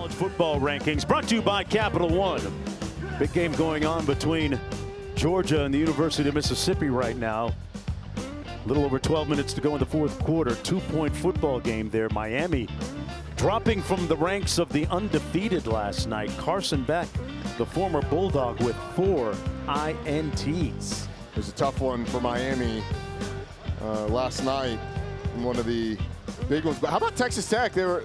College football rankings brought to you by Capital One. Big game going on between Georgia and the University of Mississippi right now. A little over 12 minutes to go in the fourth quarter. 2-point football game there. Miami dropping from the ranks of the undefeated last night. Carson Beck, the former Bulldog, with 4 INTs. It was a tough one for Miami last night, one of the big ones. But how about Texas Tech? They were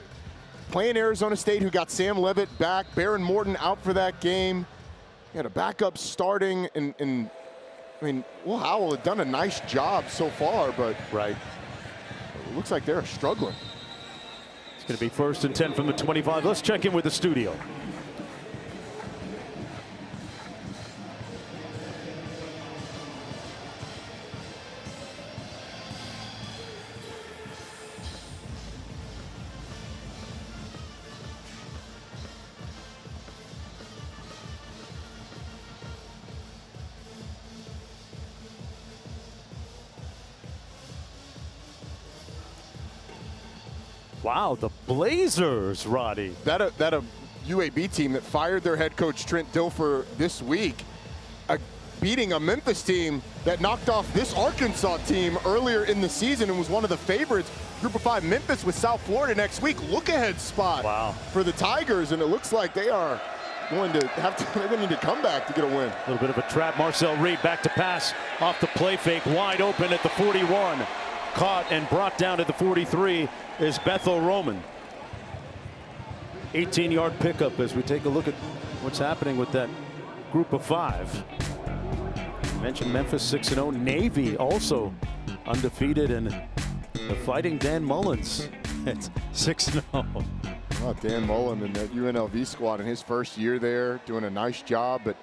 playing Arizona State, who got Sam Levitt back. Baron Morton out for that game. He had a backup starting, and I mean, Will Howell had done a nice job so far, but it looks like they're struggling. It's going to be 1st and 10 from the 25. Let's check in with the studio. Wow, the Blazers, Roddy. That a UAB team that fired their head coach Trent Dilfer this week, beating a Memphis team that knocked off this Arkansas team earlier in the season and was one of the favorites. Group of 5 Memphis with South Florida next week. Look ahead spot for the Tigers, and it looks like they are going to have to. They're going to need to come back to get a win. A little bit of a trap. Marcel Reed back to pass off the play fake, wide open at the 41. Caught and brought down at the 43 is Bethel Roman. 18-yard pickup as we take a look at what's happening with that group of 5. I mentioned Memphis 6-0. Navy also undefeated, and the Fighting Dan Mullins at 6-0. Oh, Dan Mullen and that UNLV squad in his first year there, doing a nice job. But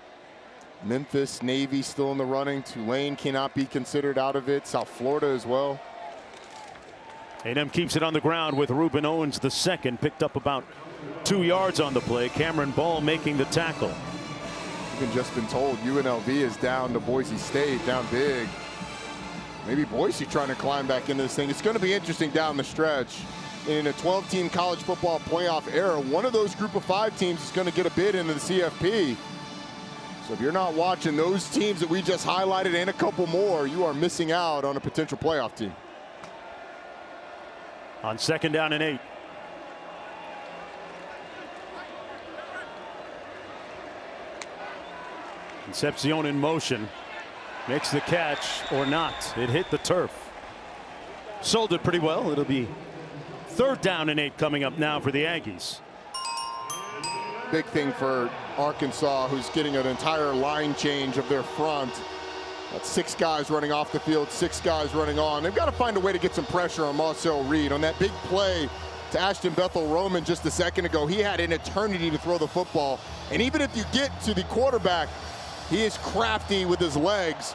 Memphis, Navy still in the running. Tulane cannot be considered out of it. South Florida as well. A&M keeps it on the ground with Reuben Owens the second, picked up about 2 yards on the play. Cameron Ball making the tackle. Even just been told UNLV is down to Boise State, down big. Maybe Boise trying to climb back into this thing. It's going to be interesting down the stretch. In a 12-team college football playoff era, one of those group of 5 teams is going to get a bid into the CFP. So if you're not watching those teams that we just highlighted and a couple more, you are missing out on a potential playoff team. On 2nd down and 8. Concepcion in motion. Makes the catch or not. It hit the turf. Sold it pretty well. It'll be 3rd down and 8 coming up now for the Aggies. Big thing for Arkansas, who's getting an entire line change of their front. That's 6 guys running off the field, 6 guys running on. They've got to find a way to get some pressure on Marcel Reed. On that big play to Ashton Bethel-Roman just a second ago, he had an eternity to throw the football. And even if you get to the quarterback, he is crafty with his legs.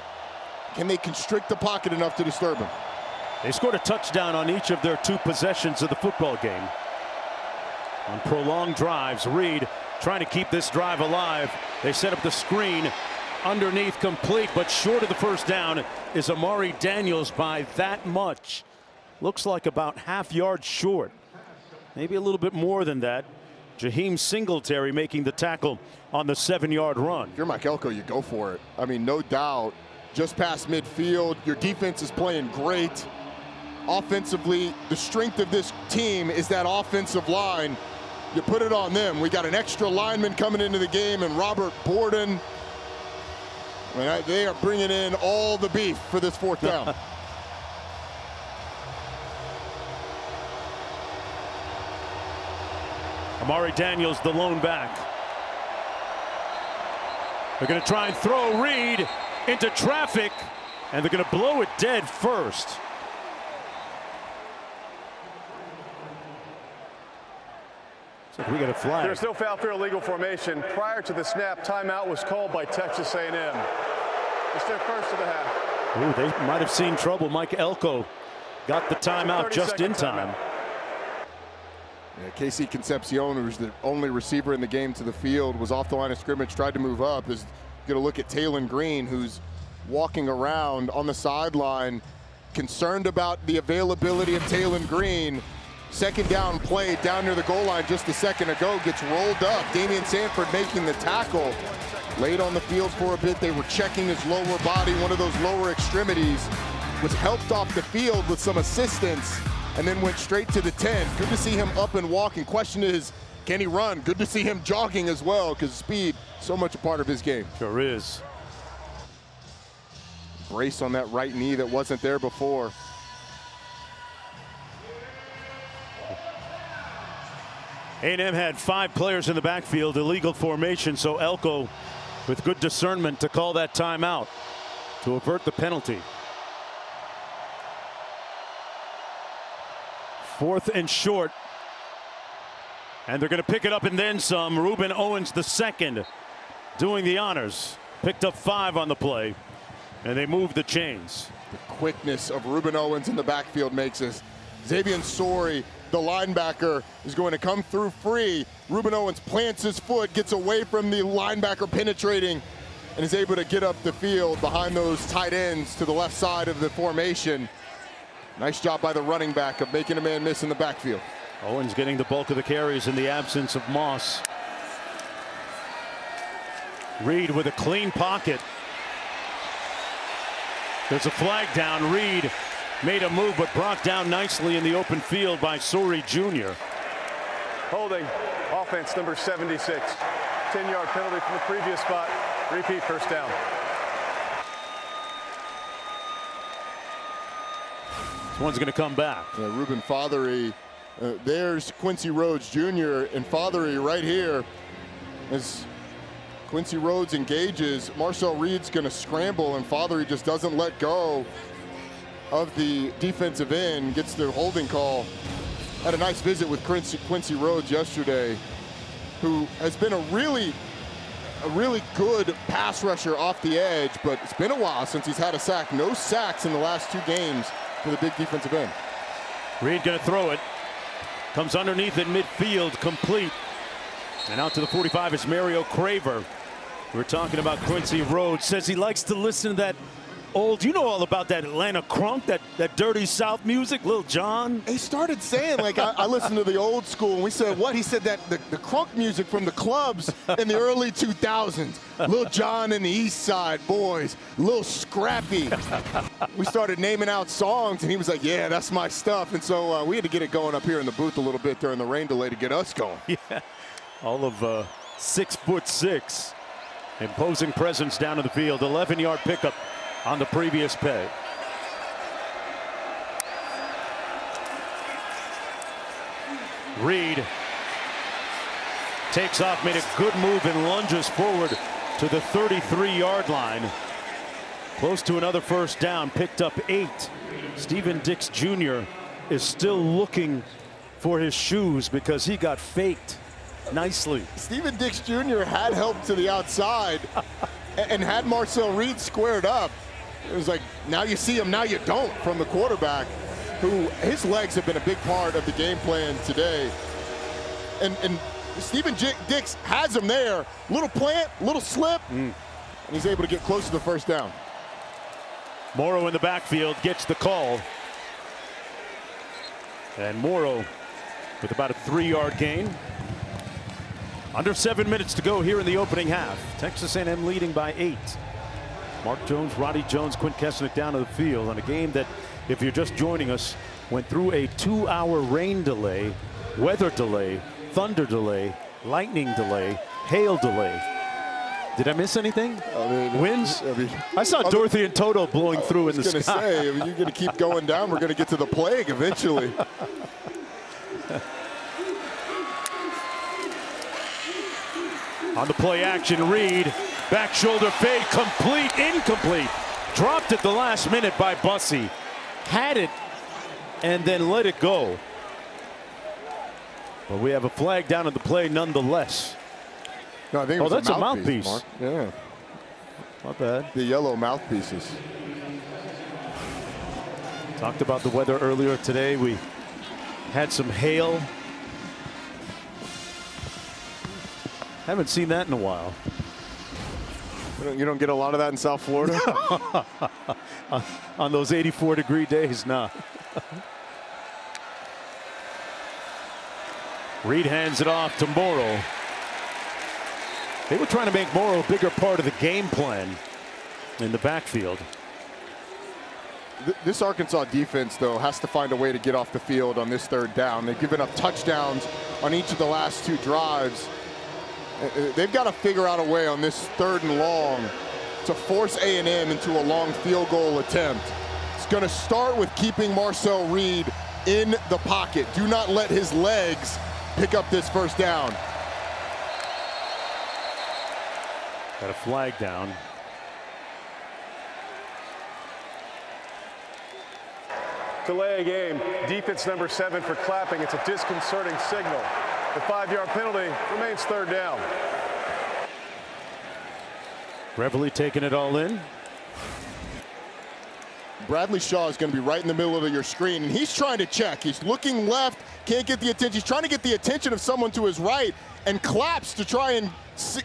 Can they constrict the pocket enough to disturb him? They scored a touchdown on each of their 2 possessions of the football game. On prolonged drives, Reed trying to keep this drive alive. They set up the screen. Underneath, complete, but short of the 1st down is Amari Daniels by that much. Looks like about ½ yard short. Maybe a little bit more than that. Jaheim Singletary making the tackle on the 7-yard run. If you're Mike Elko, you go for it. I mean, no doubt. Just past midfield. Your defense is playing great. Offensively, the strength of this team is that offensive line. You put it on them. We got an extra lineman coming into the game, and Robert Borden. I mean, they are bringing in all the beef for this 4th down. Amari Daniels, the lone back. They're going to try and throw Reed into traffic, and they're going to blow it dead first. So we got a flag. There's no foul for illegal formation. Prior to the snap, timeout was called by Texas A&M. It's their first of the half. Ooh, they might have seen trouble. Mike Elko got the timeout just in time. Yeah, Casey Concepcion, who's the only receiver in the game to the field, was off the line of scrimmage, tried to move up. Is going to look at Taylon Green, who's walking around on the sideline, concerned about the availability of Taylon Green. second down play down near the goal line just a second ago gets rolled up. Damian Sanford making the tackle. Laid on the field for a bit. They were checking his lower body. One of those lower extremities was helped off the field with some assistance and then went straight to the 10. Good to see him up and walking. Question is, can he run? Good to see him jogging as well, because speed, so much a part of his game. Sure is. Brace on that right knee that wasn't there before. A&M had 5 players in the backfield, illegal formation, so Elko with good discernment to call that timeout to avert the penalty. 4th and short. And they're going to pick it up and then some. Reuben Owens II doing the honors. Picked up 5 on the play. And they move the chains. The quickness of Reuben Owens in the backfield makes us. Xavier Sori, the linebacker, is going to come through free. Reuben Owens plants his foot, gets away from the linebacker penetrating, and is able to get up the field behind those tight ends to the left side of the formation. Nice job by the running back of making a man miss in the backfield. Owens getting the bulk of the carries in the absence of Moss. Reed with a clean pocket. There's a flag down. Reed made a move, but brought down nicely in the open field by Sori Jr. Holding, offense number 76. 10-yard penalty from the previous spot. Repeat first down. This one's going to come back. Ruben Fothery. There's Quincy Rhodes Jr. and Fothery right here. As Quincy Rhodes engages, Marcel Reed's going to scramble, and Fothery just doesn't let go of the defensive end, gets the holding call. Had a nice visit with Quincy Rhodes yesterday, who has been a really good pass rusher off the edge, but it's been a while since he's had a sack. No sacks in the last 2 games for the big defensive end. Reed going to throw it. Comes underneath at midfield, complete. And out to the 45 is Mario Craver. We're talking about Quincy Rhodes. Says he likes to listen to that old, you know all about that Atlanta crunk, that dirty South music, Lil Jon. He started saying, like, I listened to the old school, and we said, what? He said that the crunk music from the clubs in the early 2000s. Lil Jon and the East Side Boys, Lil Scrappy. We started naming out songs, and he was like, yeah, that's my stuff. And so we had to get it going up here in the booth a little bit during the rain delay to get us going. Yeah, all of 6'6". Imposing presence down in the field. 11-yard pickup on the previous play. Reed takes off, made a good move and lunges forward to the 33-yard line. Close to another first down, picked up 8. Steven Dix Jr. is still looking for his shoes because he got faked nicely. Steven Dix Jr. had help to the outside and had Marcel Reed squared up. It was like, now you see him, now you don't, from the quarterback, who his legs have been a big part of the game plan today. And Steven Dix has him there. Little plant, little slip, and he's able to get close to the first down. Morrow in the backfield gets the call. And Morrow with about a 3-yard gain. Under 7 minutes to go here in the opening half. Texas A&M leading by 8. Mark Jones, Roddy Jones, Quint Kesnick down to the field on a game that, if you're just joining us, went through a 2-hour rain delay, weather delay, thunder delay, lightning delay, hail delay. Did I miss anything? Winds? I saw Dorothy and Toto blowing through in the sky. I was going to say, you're going to keep going down, we're going to get to the plague eventually. On the play action, Reed, back shoulder fade, complete, incomplete. Dropped at the last minute by Bussey. Had it and then let it go. But we have a flag down at the play nonetheless. No, I think it was that's a mouthpiece. Mark. Yeah. Not bad. The yellow mouthpieces. Talked about the weather earlier today. We had some hail. Haven't seen that in a while. You don't get a lot of that in South Florida? On those 84-degree days, nah. Reed hands it off to Morrow. They were trying to make Morrow a bigger part of the game plan in the backfield. This Arkansas defense, though, has to find a way to get off the field on this third down. They've given up touchdowns on each of the last 2 drives. They've got to figure out a way on this 3rd and long to force A&M into a long field goal attempt. It's going to start with keeping Marcel Reed in the pocket. Do not let his legs pick up this first down. Got a flag down. Delay a game. Defense number 7 for clapping. It's a disconcerting signal. The 5-yard penalty remains 3rd down. Reveille taking it all in. Bradley Shaw is going to be right in the middle of your screen, and he's trying to check. He's looking left, can't get the attention. He's trying to get the attention of someone to his right and claps to try and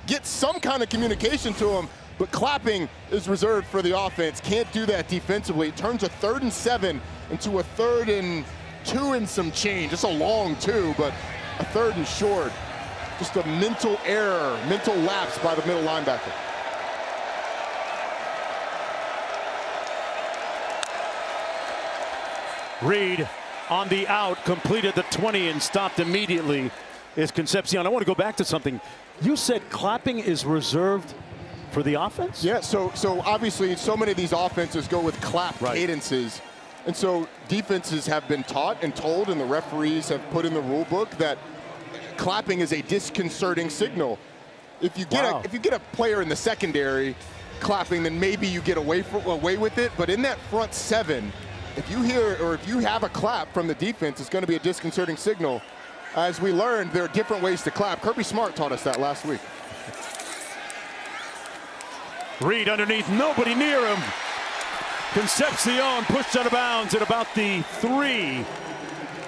get some kind of communication to him. But clapping is reserved for the offense. Can't do that defensively. It turns a 3rd and 7 into a 3rd and 2 and some change. It's a long 2, but a 3rd and short. Just a mental error, mental lapse by the middle linebacker. Reed on the out, completed the 20 and stopped immediately is Concepcion. I want to go back to something. You said clapping is reserved for the offense? Yeah, so obviously so many of these offenses go with clap cadences. And so defenses have been taught and told, and the referees have put in the rule book that clapping is a disconcerting signal. If you get a player in the secondary clapping, then maybe you get away with it. But in that front 7, if you hear or if you have a clap from the defense, it's going to be a disconcerting signal. As we learned, there are different ways to clap. Kirby Smart taught us that last week. Reed underneath, nobody near him. Concepcion pushed out of bounds at about the 3.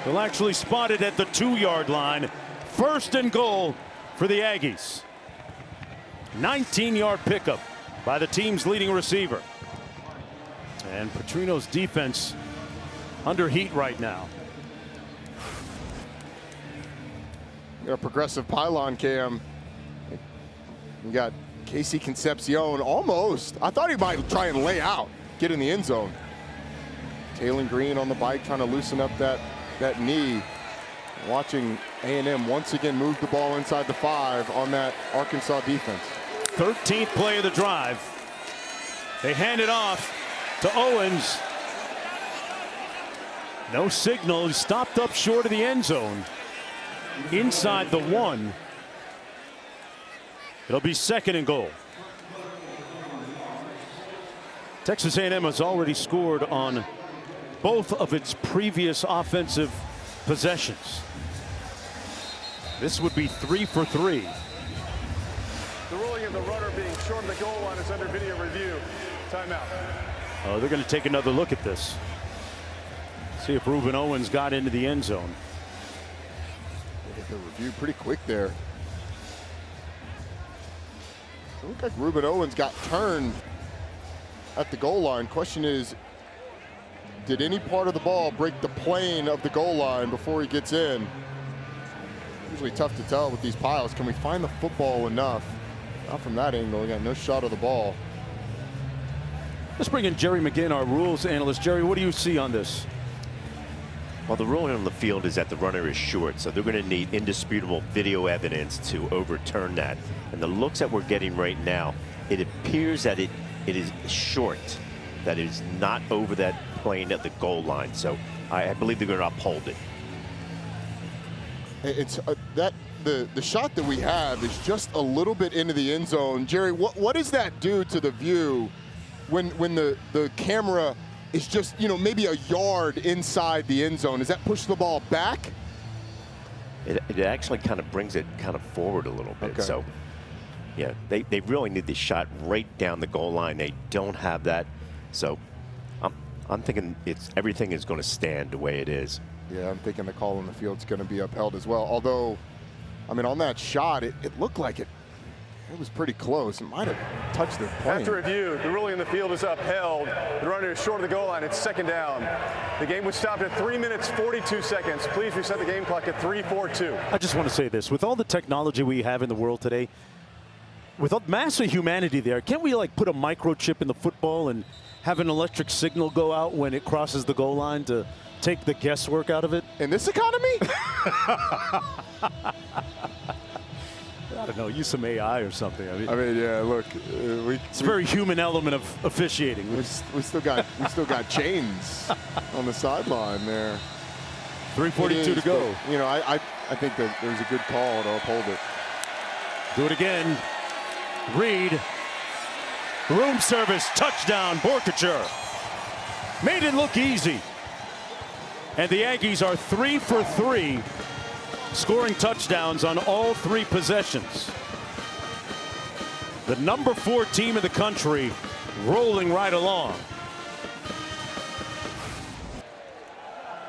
They'll actually spot it at the 2-yard line. 1st and goal for the Aggies. 19-yard pickup by the team's leading receiver. And Petrino's defense under heat right now. A progressive pylon cam. You got Casey Concepcion almost. I thought he might try and lay out, get in the end zone. Taylon Green on the bike trying to loosen up that knee. Watching A&M once again move the ball inside the 5 on that Arkansas defense. 13th play of the drive. They hand it off to Owens. No signal. He stopped up short of the end zone. Inside the 1. It'll be 2nd and goal. Texas A&M has already scored on both of its previous offensive possessions. This would be 3 for 3. The ruling of the runner being short of the goal line is under video review. Timeout. Oh, they're going to take another look at this. See if Reuben Owens got into the end zone. They get the review pretty quick there. It looked like Reuben Owens got turned at the goal line. Question is, did any part of the ball break the plane of the goal line before he gets in? Usually tough to tell with these piles. Can we find the football enough? Not from that angle. We got no shot of the ball. Let's bring in Jerry McGinn, our rules analyst. Jerry, what do you see on this? Well, the ruling on the field is that the runner is short, so they're going to need indisputable video evidence to overturn that. And the looks that we're getting right now, it appears that it is short, that it is not over that plane at the goal line. So I believe they're going to uphold it. It's the shot that we have is just a little bit into the end zone. Jerry, what does that do to the view when the camera is just, maybe a yard inside the end zone? Does that push the ball back? It actually kind of brings it kind of forward a little bit. Okay. So, yeah, they really need the shot right down the goal line. They don't have that. So I'm thinking everything is going to stand the way it is. Yeah, I'm thinking the call on the field is going to be upheld as well. Although, I mean, on that shot, it looked like it It was pretty close. It might have touched the plane. After review, the ruling in the field is upheld. The runner is short of the goal line. It's second down. The game was stopped at 3 minutes, 42 seconds. Please reset the game clock at 3:42. I just want to say this. With all the technology we have in the world today, with all massive humanity there, can't we like put a microchip in the football and have an electric signal go out when it crosses the goal line to take the guesswork out of it? In this economy? I don't know, use some AI or something. I mean Yeah. Look, it's a very human element of officiating. we still got chains on the sideline there. 3:42 to go. But, you know, I think that there's a good call to uphold it. Do it again. Reed. Room service, touchdown, Borkature. Made it look easy. And the Yankees are 3 for 3, scoring touchdowns on all 3 possessions. The number 4 team in the country rolling right along.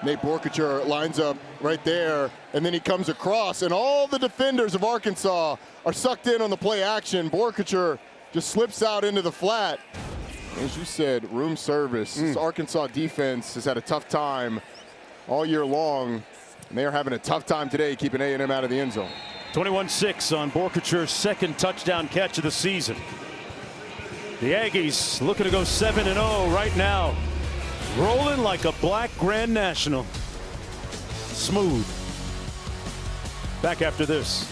Nate Borkature lines up right there, and then he comes across, and all the defenders of Arkansas are sucked in on the play action. Borkature just slips out into the flat. As you said, room service. This Arkansas defense has had a tough time all year long, and they are having a tough time today keeping A&M out of the end zone. 21-6 on Borkachure's second touchdown catch of the season. The Aggies looking to go 7-0 right now. Rolling like a black Grand National. Smooth. Back after this.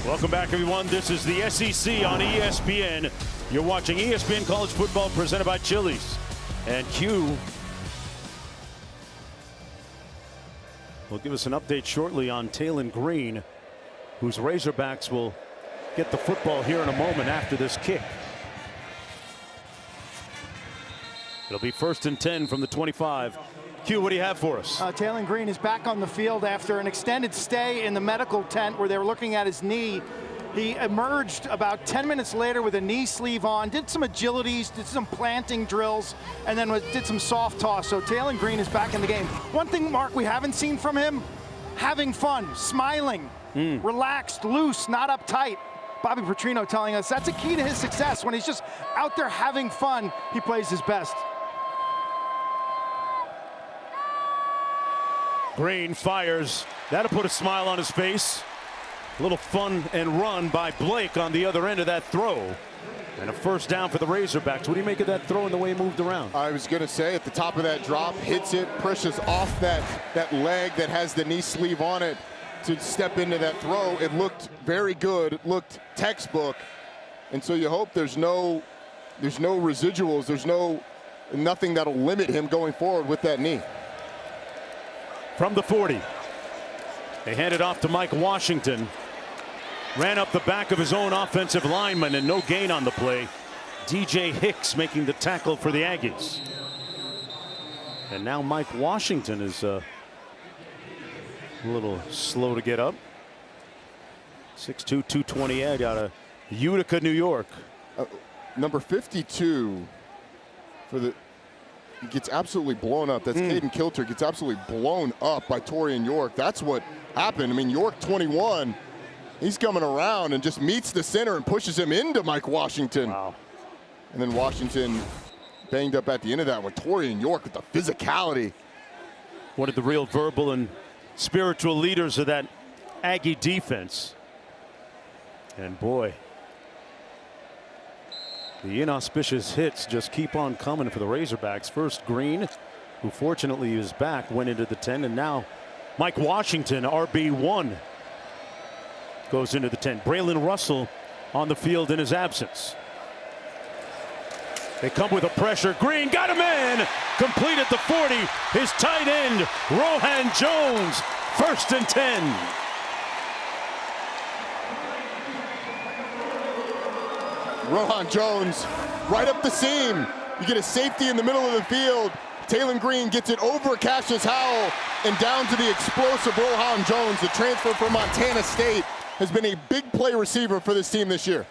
Welcome back, everyone. This is the SEC on ESPN. You're watching ESPN College Football presented by Chili's. And Q will give us an update shortly on Talon Green, whose Razorbacks will get the football here in a moment after this kick. It'll be 1st and 10 from the 25. Q, what do you have for us? Taylor Green is back on the field after an extended stay in the medical tent where they were looking at his knee. He emerged about 10 minutes later with a knee sleeve on, did some agilities, did some planting drills, and then did some soft toss. So Taylor Green is back in the game. One thing, Mark, we haven't seen from him, having fun, smiling, relaxed, loose, not uptight. Bobby Petrino telling us that's a key to his success. When he's just out there having fun, he plays his best. Green fires. That'll put a smile on his face. A little fun and run by Blake on the other end of that throw. And a first down for the Razorbacks. What do you make of that throw and the way he moved around? I was going to say, at the top of that drop, hits it, pushes off that leg that has the knee sleeve on it to step into that throw. It looked very good. It looked textbook. And so you hope there's no residuals. There's nothing that'll limit him going forward with that knee. From the 40. They hand it off to Mike Washington. Ran up the back of his own offensive lineman and no gain on the play. DJ Hicks making the tackle for the Aggies. And now Mike Washington is a little slow to get up. 6'2", 228 out of Utica, New York. Number 52 for the gets absolutely blown up. That's Caden Kilter, gets absolutely blown up by Torian York. That's what happened. I mean, York 21, he's coming around and just meets the center and pushes him into Mike Washington. Wow. And then Washington banged up at the end of that one. Torian York with the physicality. One of the real verbal and spiritual leaders of that Aggie defense. And boy, the inauspicious hits just keep on coming for the Razorbacks. First Green, who fortunately is back, went into the 10, and now Mike Washington, RB1, goes into the 10. Braylon Russell on the field in his absence. They come with a pressure. Green got him in. Complete at the 40. His tight end, Rohan Jones. 1st and 10. Rohan Jones right up the seam. You get a safety in the middle of the field. Taylor Green gets it over Cassius Howell and down to the explosive Rohan Jones. The transfer from Montana State has been a big play receiver for this team this year.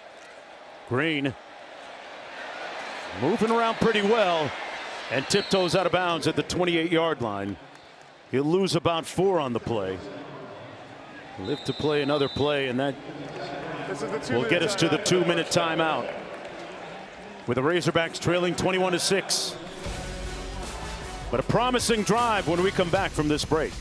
Green moving around pretty well and tiptoes out of bounds at the 28-yard line. He'll lose about 4 on the play. Live to play another play, and that will get us to the 2-minute timeout. With the Razorbacks trailing 21-6. But a promising drive when we come back from this break.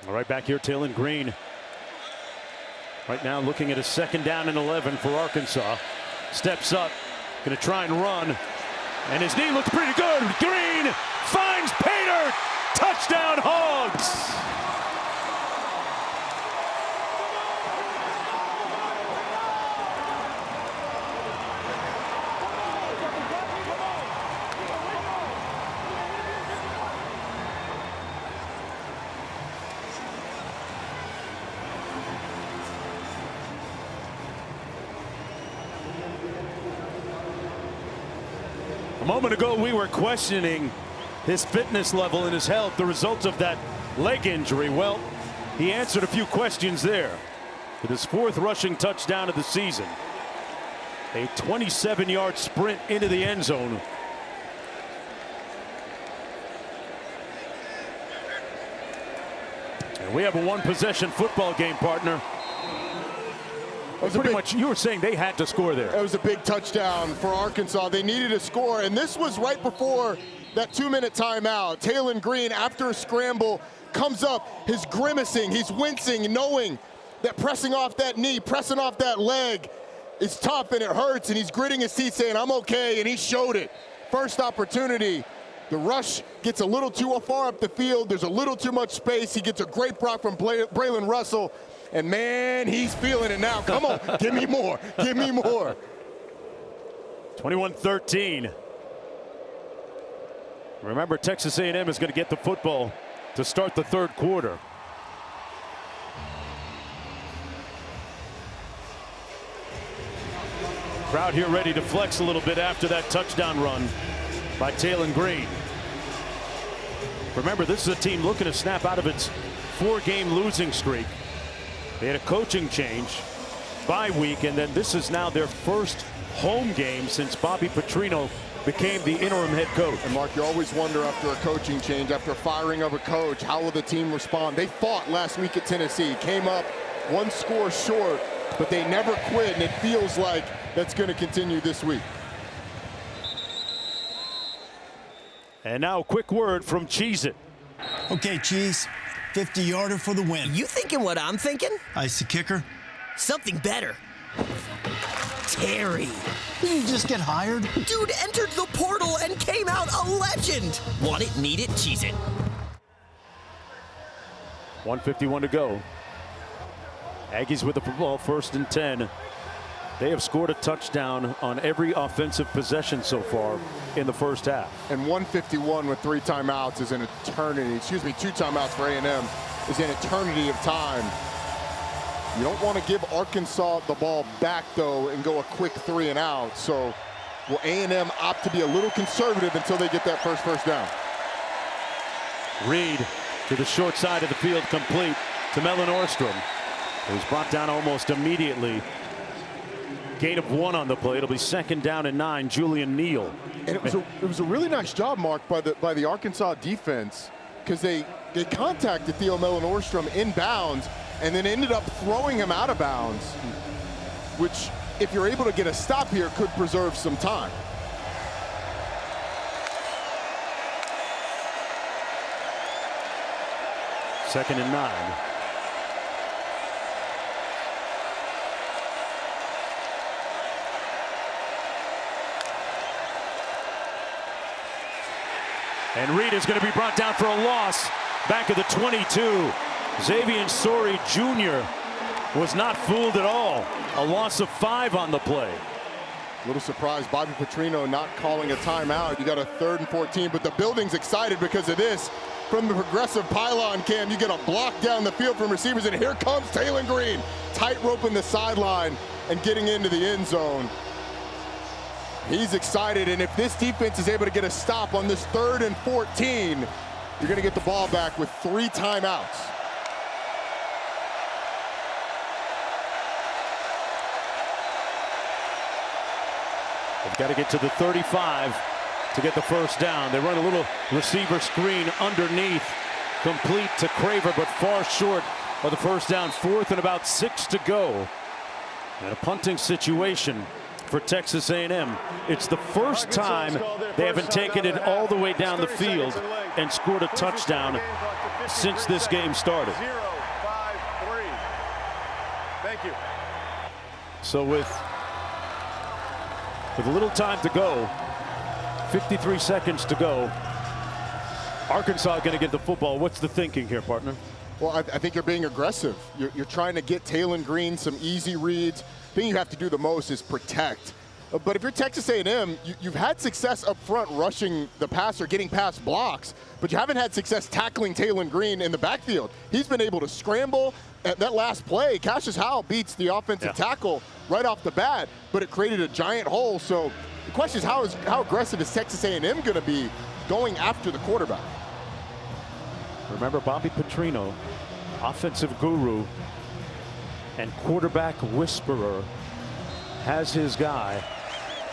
All right, back here, Taylon Green. Right now looking at a 2nd down and 11 for Arkansas. Steps up, gonna try and run. And his knee looks pretty good. Green finds Pater. Touchdown Hogs. A moment ago, we were questioning his fitness level and his health, the result of that leg injury. Well, he answered a few questions there with his 4th rushing touchdown of the season. A 27-yard sprint into the end zone. And we have a 1-possession football game, partner. Pretty much, you were saying they had to score there. It was a big touchdown for Arkansas. They needed a score, and this was right before that 2-minute timeout. Taylon Green, after a scramble, comes up. He's grimacing, he's wincing, knowing that pressing off that knee, pressing off that leg is tough and it hurts, and he's gritting his teeth saying, I'm okay, and he showed it. First opportunity. The rush gets a little too far up the field. There's a little too much space. He gets a great block from Braylon Russell. And man, he's feeling it now. Come on, give me more, give me more. 21-13. Remember, Texas A&M is going to get the football to start the 3rd quarter. Crowd here ready to flex a little bit after that touchdown run by Taylon Green. Remember, this is a team looking to snap out of its 4-game losing streak. They had a coaching change, bye week, and then this is now their first home game since Bobby Petrino became the interim head coach. And Mark, you always wonder after a coaching change, after firing of a coach, how will the team respond? They fought last week at Tennessee, came up 1 score short, but they never quit, and it feels like that's going to continue this week. And now a quick word from Cheez-It. Okay, Cheese. 50-yarder for the win. You thinking what I'm thinking? Ice the kicker. Something better. Terry. Did you just get hired? Dude entered the portal and came out a legend. Want it, need it, cheese it. 1:51 to go. Aggies with the football, 1st and 10. They have scored a touchdown on every offensive possession so far in the 1st half. And 1:51 with 3 timeouts is an eternity. Excuse me, 2 timeouts for A&M is an eternity of time. You don't want to give Arkansas the ball back, though, and go a quick 3 and out. So will A&M opt to be a little conservative until they get that first down? Reed to the short side of the field, complete to Mellon Orstrom, who's brought down almost immediately. Gain of 1 on the play. It'll be 2nd down and 9. Julian Neal. And it was a really nice job, Mark, by the Arkansas defense, because they contacted Theo Mellon Orstrom inbounds and then ended up throwing him out of bounds, which, if you're able to get a stop here, could preserve some time. Second and 9. And Reed is going to be brought down for a loss back at the 22. Xavier Sori Jr. was not fooled at all. A loss of 5 on the play. A little surprised, Bobby Petrino not calling a timeout. You got a 3rd and 14, but the building's excited because of this. From the progressive pylon cam, you get a block down the field from receivers, and here comes Taylon Green, tight roping the sideline and getting into the end zone. He's excited, and if this defense is able to get a stop on this 3rd and 14, you're going to get the ball back with 3 timeouts. They've got to get to the 35 to get the 1st down. They run a little receiver screen underneath, complete to Craver, but far short of the 1st down. 4th and about 6 to go. And a punting situation for Texas A&M. It's the first time they haven't taken it all the way down the field and scored a touchdown since this game started. 0-5-3. Thank you. So with a little time to go, 53 seconds to go, Arkansas going to get the football. What's the thinking here, partner? Well, I think you're being aggressive. You're trying to get Talon Green some easy reads. The thing you have to do the most is protect. But if you're Texas A&M, you've had success up front rushing the passer, getting past blocks, but you haven't had success tackling Talon Green in the backfield. He's been able to scramble. At that last play, Cassius Howell beats the offensive tackle right off the bat, but it created a giant hole. So the question is, how aggressive is Texas A&M going to be going after the quarterback? Remember, Bobby Petrino, offensive guru and quarterback whisperer, has his guy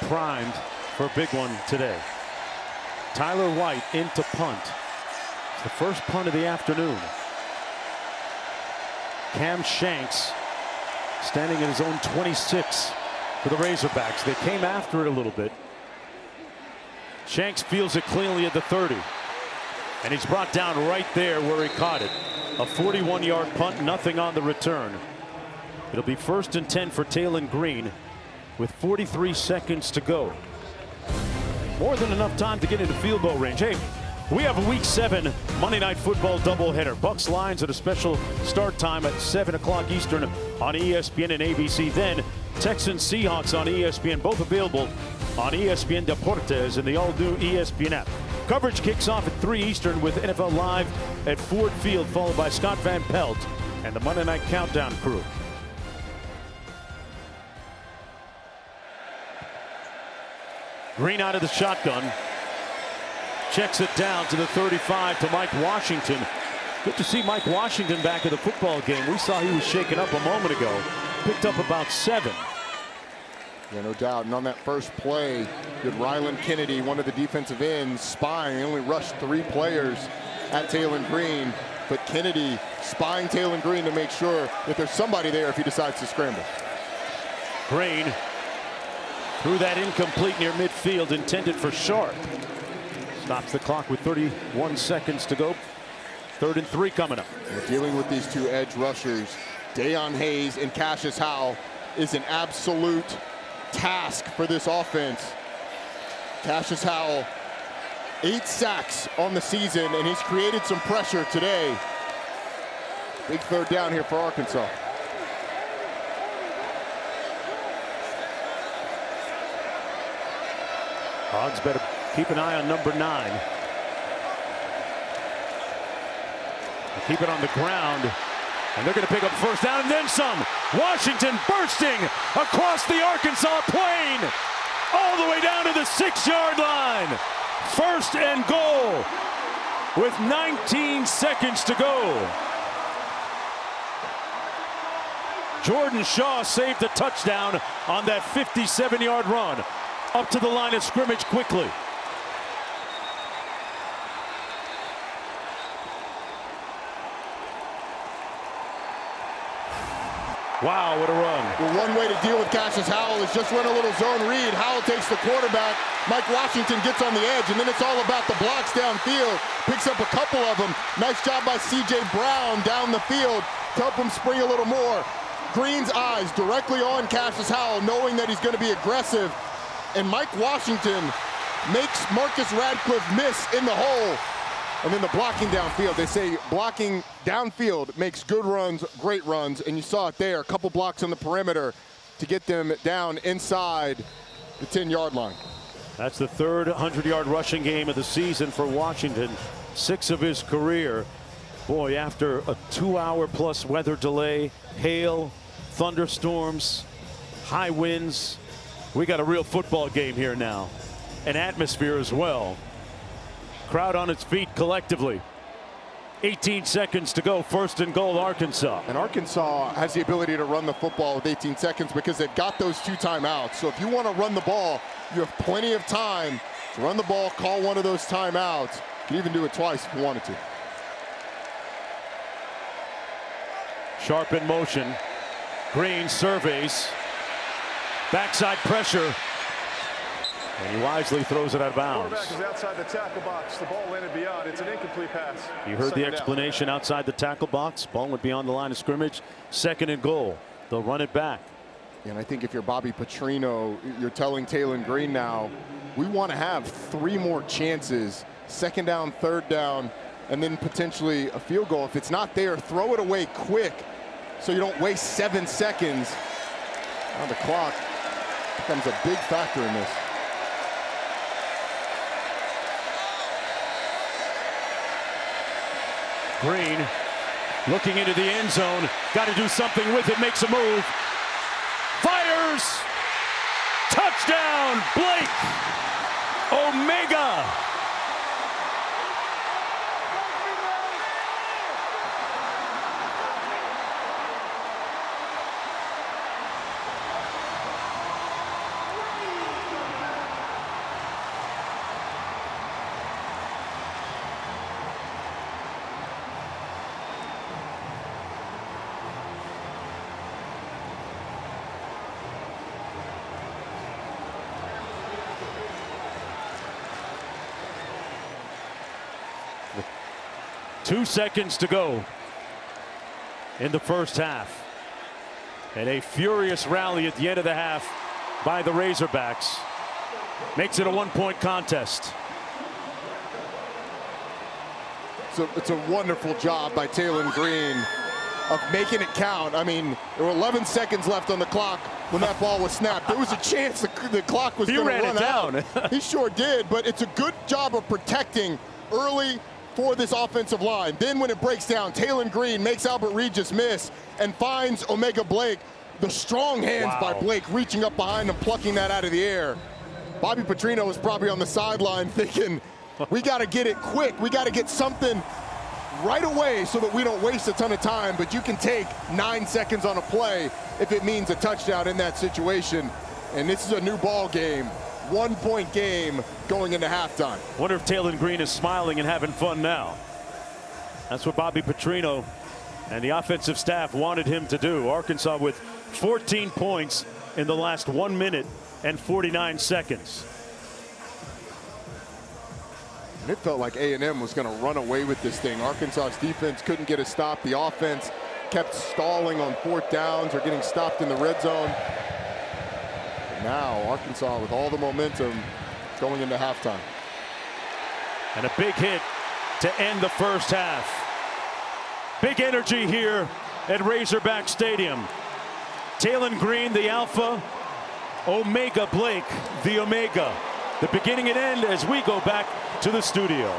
primed for a big one today. Tyler White into punt. It's the first punt of the afternoon. Cam Shanks standing at his own 26 for the Razorbacks. They came after it a little bit. Shanks fields it cleanly at the 30. And he's brought down right there where he caught it. A 41-yard punt, nothing on the return. It'll be 1st and 10 for Talon Green with 43 seconds to go. More than enough time to get into field goal range. Hey, we have a Week 7 Monday Night Football doubleheader. Bucks Lions at a special start time at 7 o'clock Eastern on ESPN and ABC. Then Texans Seahawks on ESPN, both available on ESPN Deportes and the all-new ESPN app. Coverage kicks off at 3 Eastern with NFL Live at Ford Field, followed by Scott Van Pelt and the Monday Night Countdown crew. Green out of the shotgun. Checks it down to the 35 to Mike Washington. Good to see Mike Washington back in the football game. We saw he was shaken up a moment ago. Picked up about 7. Yeah, no doubt. And on that first play, did Ryland Kennedy, one of the defensive ends, spying. He only rushed 3 players at Talon Green, but Kennedy spying Talon Green to make sure that there's somebody there if he decides to scramble. Green threw that incomplete near midfield, intended for Sharp. Stops the clock with 31 seconds to go. 3rd and 3 coming up. We're dealing with these 2 edge rushers, Deion Hayes and Cassius Howell, is an absolute task for this offense. Cassius Howell, 8 sacks on the season, and he's created some pressure today. Big 3rd down here for Arkansas. Hogs better keep an eye on number 9. They keep it on the ground, and they're going to pick up 1st down and then some. Washington bursting across the Arkansas plain, all the way down to the 6-yard line. 1st and goal with 19 seconds to go. Jordan Shaw saved a touchdown on that 57-yard run. Up to the line of scrimmage quickly. Wow, what a run. Well, one way to deal with Cassius Howell is just run a little zone read. Howell takes the quarterback. Mike Washington gets on the edge, and then it's all about the blocks downfield. Picks up a couple of them. Nice job by C.J. Brown down the field to help him spring a little more. Green's eyes directly on Cassius Howell, knowing that he's going to be aggressive. And Mike Washington makes Marcus Radcliffe miss in the hole. And then the blocking downfield. They say blocking downfield makes good runs, great runs. And you saw it there, a couple blocks on the perimeter to get them down inside the 10-yard line. That's the 3rd 100-yard rushing game of the season for Washington. 6 of his career. Boy, after a 2-hour-plus weather delay, hail, thunderstorms, high winds, we got a real football game here now. An atmosphere as well. Crowd on its feet collectively. 18 seconds to go, 1st and goal, Arkansas. And Arkansas has the ability to run the football with 18 seconds because they've got those 2 timeouts. So if you want to run the ball, you have plenty of time to run the ball, call one of those timeouts. You can even do it twice if you wanted to. Sharp in motion. Green surveys. Backside pressure. And he wisely throws it out of bounds. Quarterback is outside the tackle box. The ball landed beyond. It's an incomplete pass. You heard the Second explanation down. outside the tackle box. Ball went beyond the line of scrimmage. 2nd and goal. They'll run it back. And I think if you're Bobby Petrino, you're telling Taylon Green now, we want to have 3 more chances. 2nd down, 3rd down, and then potentially a field goal. If it's not there, throw it away quick so you don't waste 7 seconds. Now the clock becomes a big factor in this. Green looking into the end zone. Got to do something with it. Makes a move. Fires. Touchdown, Blake Omega. Two seconds to go in the first half. And a furious rally at the end of the half by the Razorbacks. Makes it a 1-point contest. So it's a wonderful job by Taylon Green of making it count. I mean, there were 11 seconds left on the clock when that ball was snapped. There was a chance the clock was going to run out. He sure did, but it's a good job of protecting early for this offensive line. Then when it breaks down, Taylon Green makes Albert Regis miss and finds Omega Blake. The strong hands by Blake reaching up behind him, plucking that out of the air. Bobby Petrino was probably on the sideline thinking, we got to get it quick. We got to get something right away so that we don't waste a ton of time. But you can take 9 seconds on a play if it means a touchdown in that situation. And this is a new ball game. 1-point game going into halftime. Wonder if Taylon Green is smiling and having fun now. That's what Bobby Petrino and the offensive staff wanted him to do. Arkansas with 14 points in the last 1 minute and 49 seconds. And it felt like A&M was going to run away with this thing. Arkansas's defense couldn't get a stop. The offense kept stalling on 4th downs or getting stopped in the red zone. Now Arkansas with all the momentum going into halftime. And a big hit to end the first half. Big energy here at Razorback Stadium. Taylon Green, the alpha. Omega Blake, the omega. The beginning and end as we go back to the studio.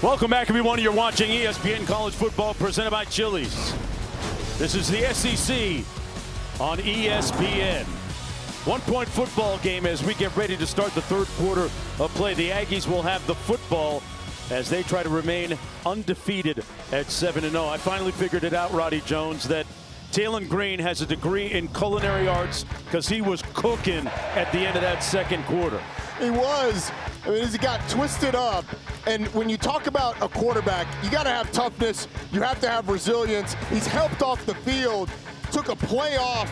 Welcome back, everyone. You're watching ESPN College Football presented by Chili's. This is the SEC on ESPN. 1-point football game as we get ready to start the third quarter of play. The Aggies will have the football as they try to remain undefeated at 7-0. I finally figured it out, Roddy Jones, that Talon Green has a degree in culinary arts because he was cooking at the end of that second quarter. He was. I mean, as he got twisted up. And when you talk about a quarterback, you got to have toughness. You have to have resilience. He's helped off the field, took a play off.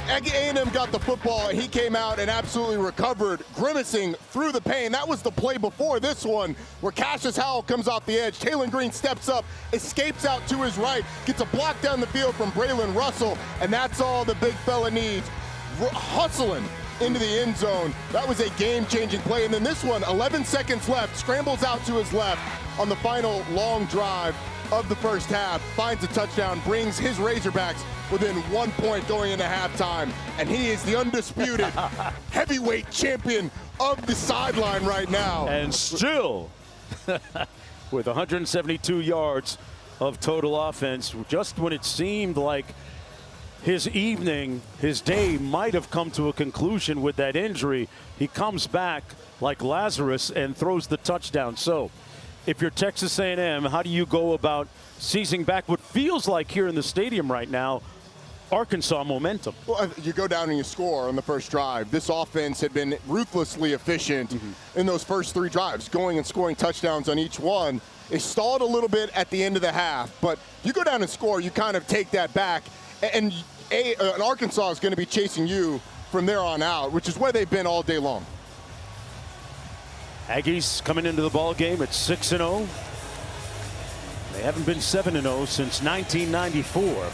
A&M got the football, and he came out and absolutely recovered, grimacing through the pain. That was the play before this one, where Cassius Howell comes off the edge. Talon Green steps up, escapes out to his right, gets a block down the field from Braylon Russell, and that's all the big fella needs. Hustling into the end zone. That was a game-changing play. And then this one, 11 seconds left, scrambles out to his left on the final long drive of the first half, finds a touchdown, brings his Razorbacks within 1 point going into halftime, and he is the undisputed heavyweight champion of the sideline right now. And still, with 172 yards of total offense, just when it seemed like his evening, his day might have come to a conclusion with that injury, he comes back like Lazarus and throws the touchdown. So, if you're Texas A&M, how do you go about seizing back what feels like here in the stadium right now, Arkansas momentum? Well, you go down and you score on the first drive. This offense had been ruthlessly efficient in those first three drives, going and scoring touchdowns on each one. It stalled a little bit at the end of the half, but you go down and score, you kind of take that back, and Arkansas is going to be chasing you from there on out, which is where they've been all day long. Aggies coming into the ball game at 6-0. They haven't been 7-0 since 1994.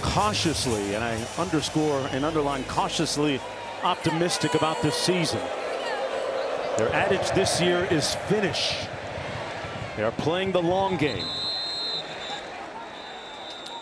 Cautiously, and I underscore and underline cautiously optimistic about this season. Their adage this year is finish. They are playing the long game.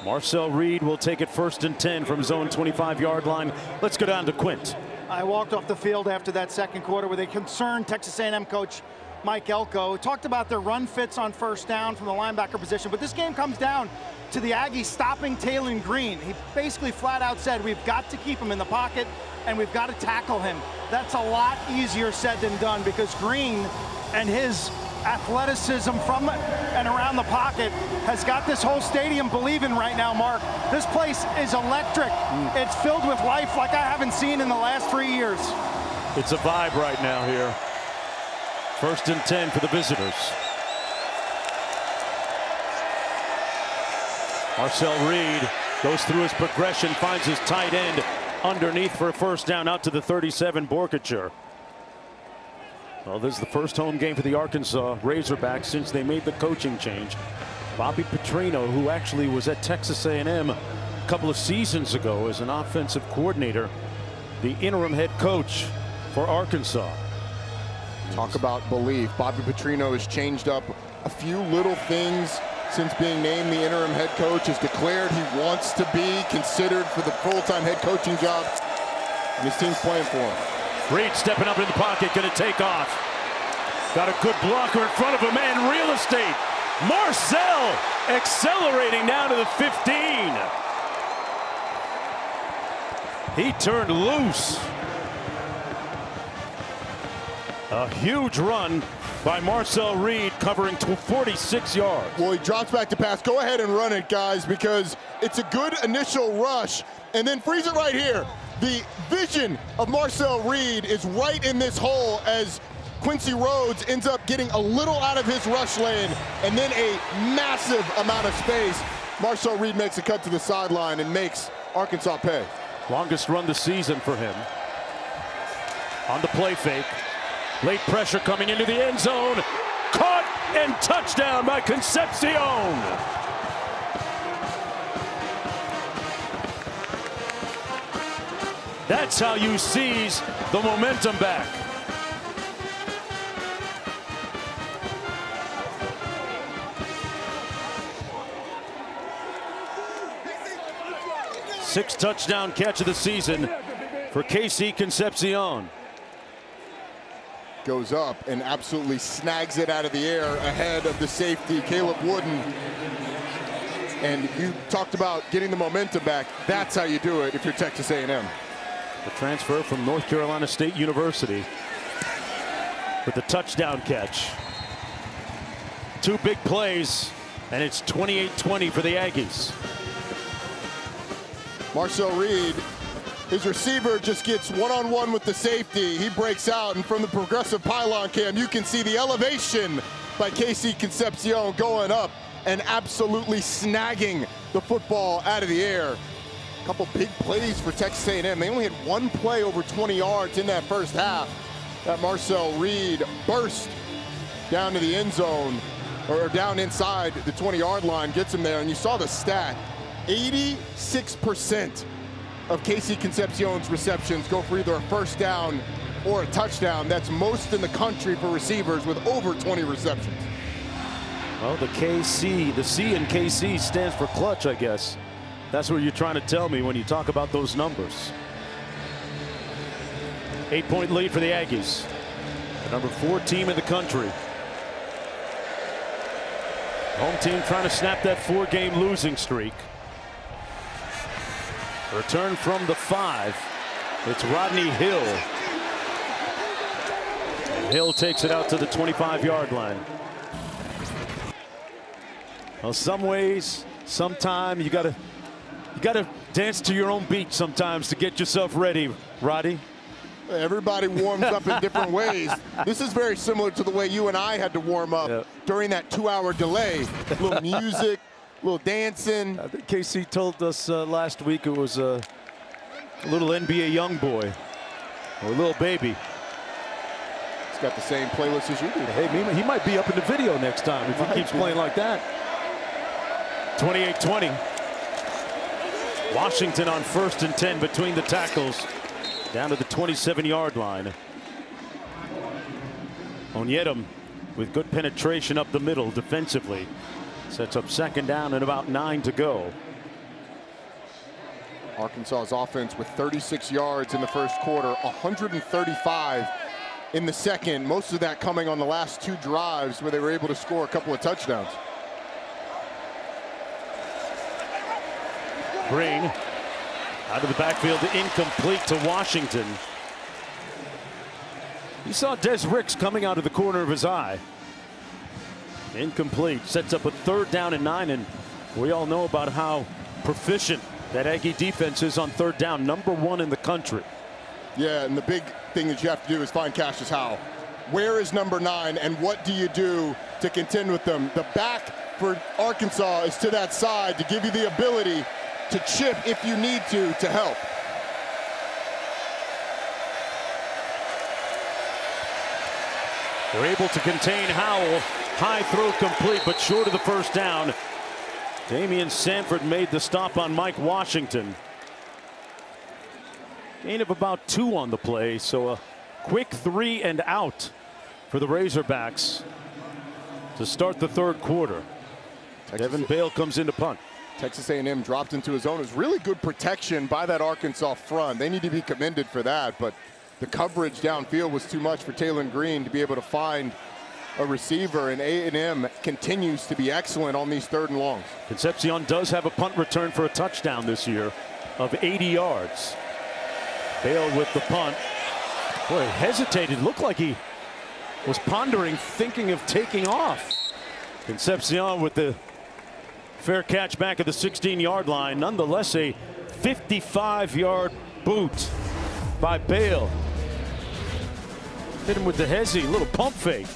Marcel Reed will take it 1st and 10 from zone 25-yard line. Let's go down to Quint. I walked off the field after that second quarter with a concerned Texas A&M coach Mike Elko. Talked about their run fits on first down from the linebacker position, but this game comes down to the Aggies stopping Talon Green. He basically flat out said, we've got to keep him in the pocket and we've got to tackle him. That's a lot easier said than done because Green and his athleticism from and around the pocket has got this whole stadium believing right now, Mark. This place is electric. It's filled with life like I haven't seen in the last 3 years. It's a vibe right now here. 1st and 10 for the visitors. Marcel Reed goes through his progression, finds his tight end underneath for a first down out to the 37, Borkature. Well, this is the first home game for the Arkansas Razorbacks since they made the coaching change. Bobby Petrino, who actually was at Texas A&M a couple of seasons ago as an offensive coordinator, the interim head coach for Arkansas. Talk about belief. Bobby Petrino has changed up a few little things since being named the interim head coach, has declared he wants to be considered for the full-time head coaching job, and his team's playing for him. Reed stepping up in the pocket, going to take off. Got a good blocker in front of him, and real estate. Marcel accelerating down to the 15. He turned loose. A huge run by Marcel Reed covering 46 yards. Well, he drops back to pass. Go ahead and run it, guys, because it's a good initial rush. And then freeze it right here. The vision of Marcel Reed is right in this hole as Quincy Rhodes ends up getting a little out of his rush lane and then a massive amount of space. Marcel Reed makes a cut to the sideline and makes Arkansas pay. Longest run this season for him. On the play fake. Late pressure coming into the end zone. Caught and touchdown by Concepcion. That's how you seize the momentum back. Sixth touchdown catch of the season for KC Concepcion. goes up and absolutely snags it out of the air ahead of the safety, Caleb Wooden. And you talked about getting the momentum back. That's how you do it if you're Texas A&M. The transfer from North Carolina State University with the touchdown catch. 2 big plays, and it's 28-20 for the Aggies. Marcel Reed, his receiver just gets one-on-one with the safety. He breaks out, and from the progressive pylon cam, you can see the elevation by Casey Concepcion going up and absolutely snagging the football out of the air. A couple big plays for Texas A&M. They only had 1 play over 20 yards in that first half. That Marcel Reed burst down to the end zone, or down inside the 20-yard line, gets him there, and you saw the stat. 86% of Casey Concepcion's receptions go for either a first down or a touchdown. That's most in the country for receivers with over 20 receptions. Well, the KC, the C in KC stands for clutch, I guess. That's what you're trying to tell me when you talk about those numbers. 8-point lead for the Aggies. The number 4 team in the country. Home team trying to snap that 4-game losing streak. Return from the 5. It's Rodney Hill. And Hill takes it out to the 25-yard line. Well, some ways, sometime you gotta dance to your own beat sometimes to get yourself ready, Roddy. Everybody warms up in different ways. This is very similar to the way you and I had to warm up during that 2-hour delay. A little music, a little dancing. I think KC told us last week it was a little NBA young boy, or a little baby. He's got the same playlist as you do. Hey, he might be up in the video next time if he keeps playing like that. 28-20. Washington on 1st and 10 between the tackles, down to the 27-yard line. Onyedum with good penetration up the middle defensively. Sets up 2nd down and about 9 to go. Arkansas's offense with 36 yards in the first quarter, 135 in the second. Most of that coming on the last 2 drives where they were able to score a couple of touchdowns. Green out of the backfield, incomplete to Washington. You saw Des Ricks coming out of the corner of his eye. Incomplete. Sets up a 3rd down and 9, and we all know about how proficient that Aggie defense is on 3rd down. Number 1 in the country. Yeah, and the big thing that you have to do is find Cassius Howell. Where is number 9, and what do you do to contend with them? The back for Arkansas is to that side to give you the ability to chip if you need to help. They're able to contain Howell. High throw complete, but short of the first down. Damian Sanford made the stop on Mike Washington. Gain of about 2 on the play, so a quick 3 and out for the Razorbacks to start the 3rd quarter. Devin Bale comes in to punt. Texas A&M dropped into his own. It was really good protection by that Arkansas front. They need to be commended for that, but the coverage downfield was too much for Taylor Green to be able to find a receiver, and A&M continues to be excellent on these 3rd and longs. Concepcion does have a punt return for a touchdown this year of 80 yards. Bale with the punt. Boy, hesitated. Looked like he was pondering, thinking of taking off. Concepcion with the fair catch back at the 16-yard line. Nonetheless, a 55-yard boot by Bale. Hit him with the hezzy, little pump fake.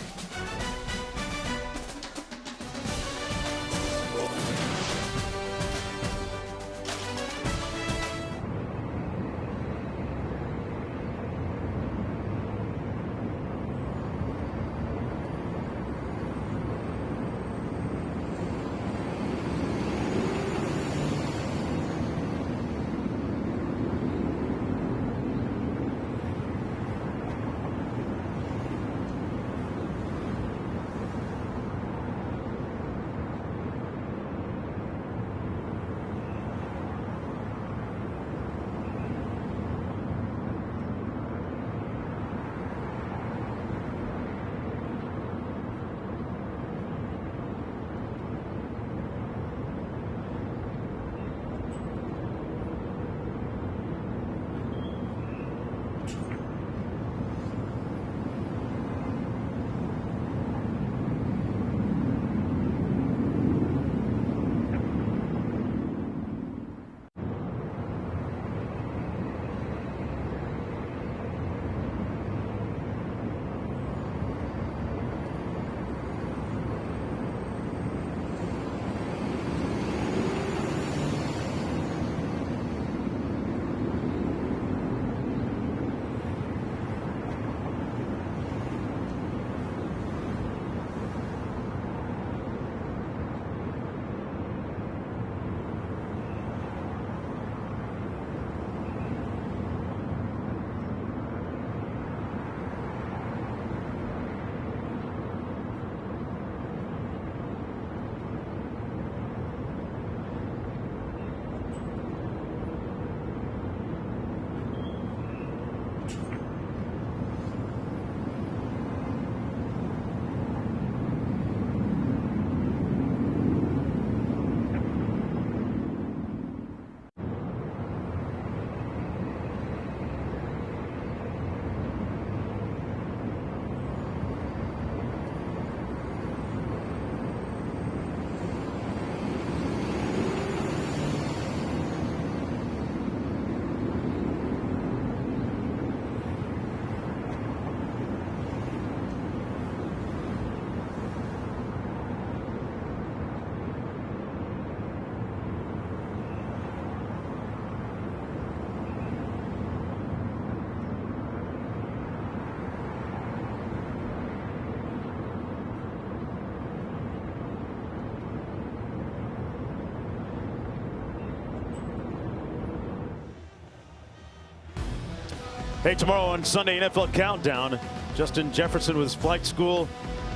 Hey, tomorrow on Sunday NFL Countdown, Justin Jefferson with his flight school.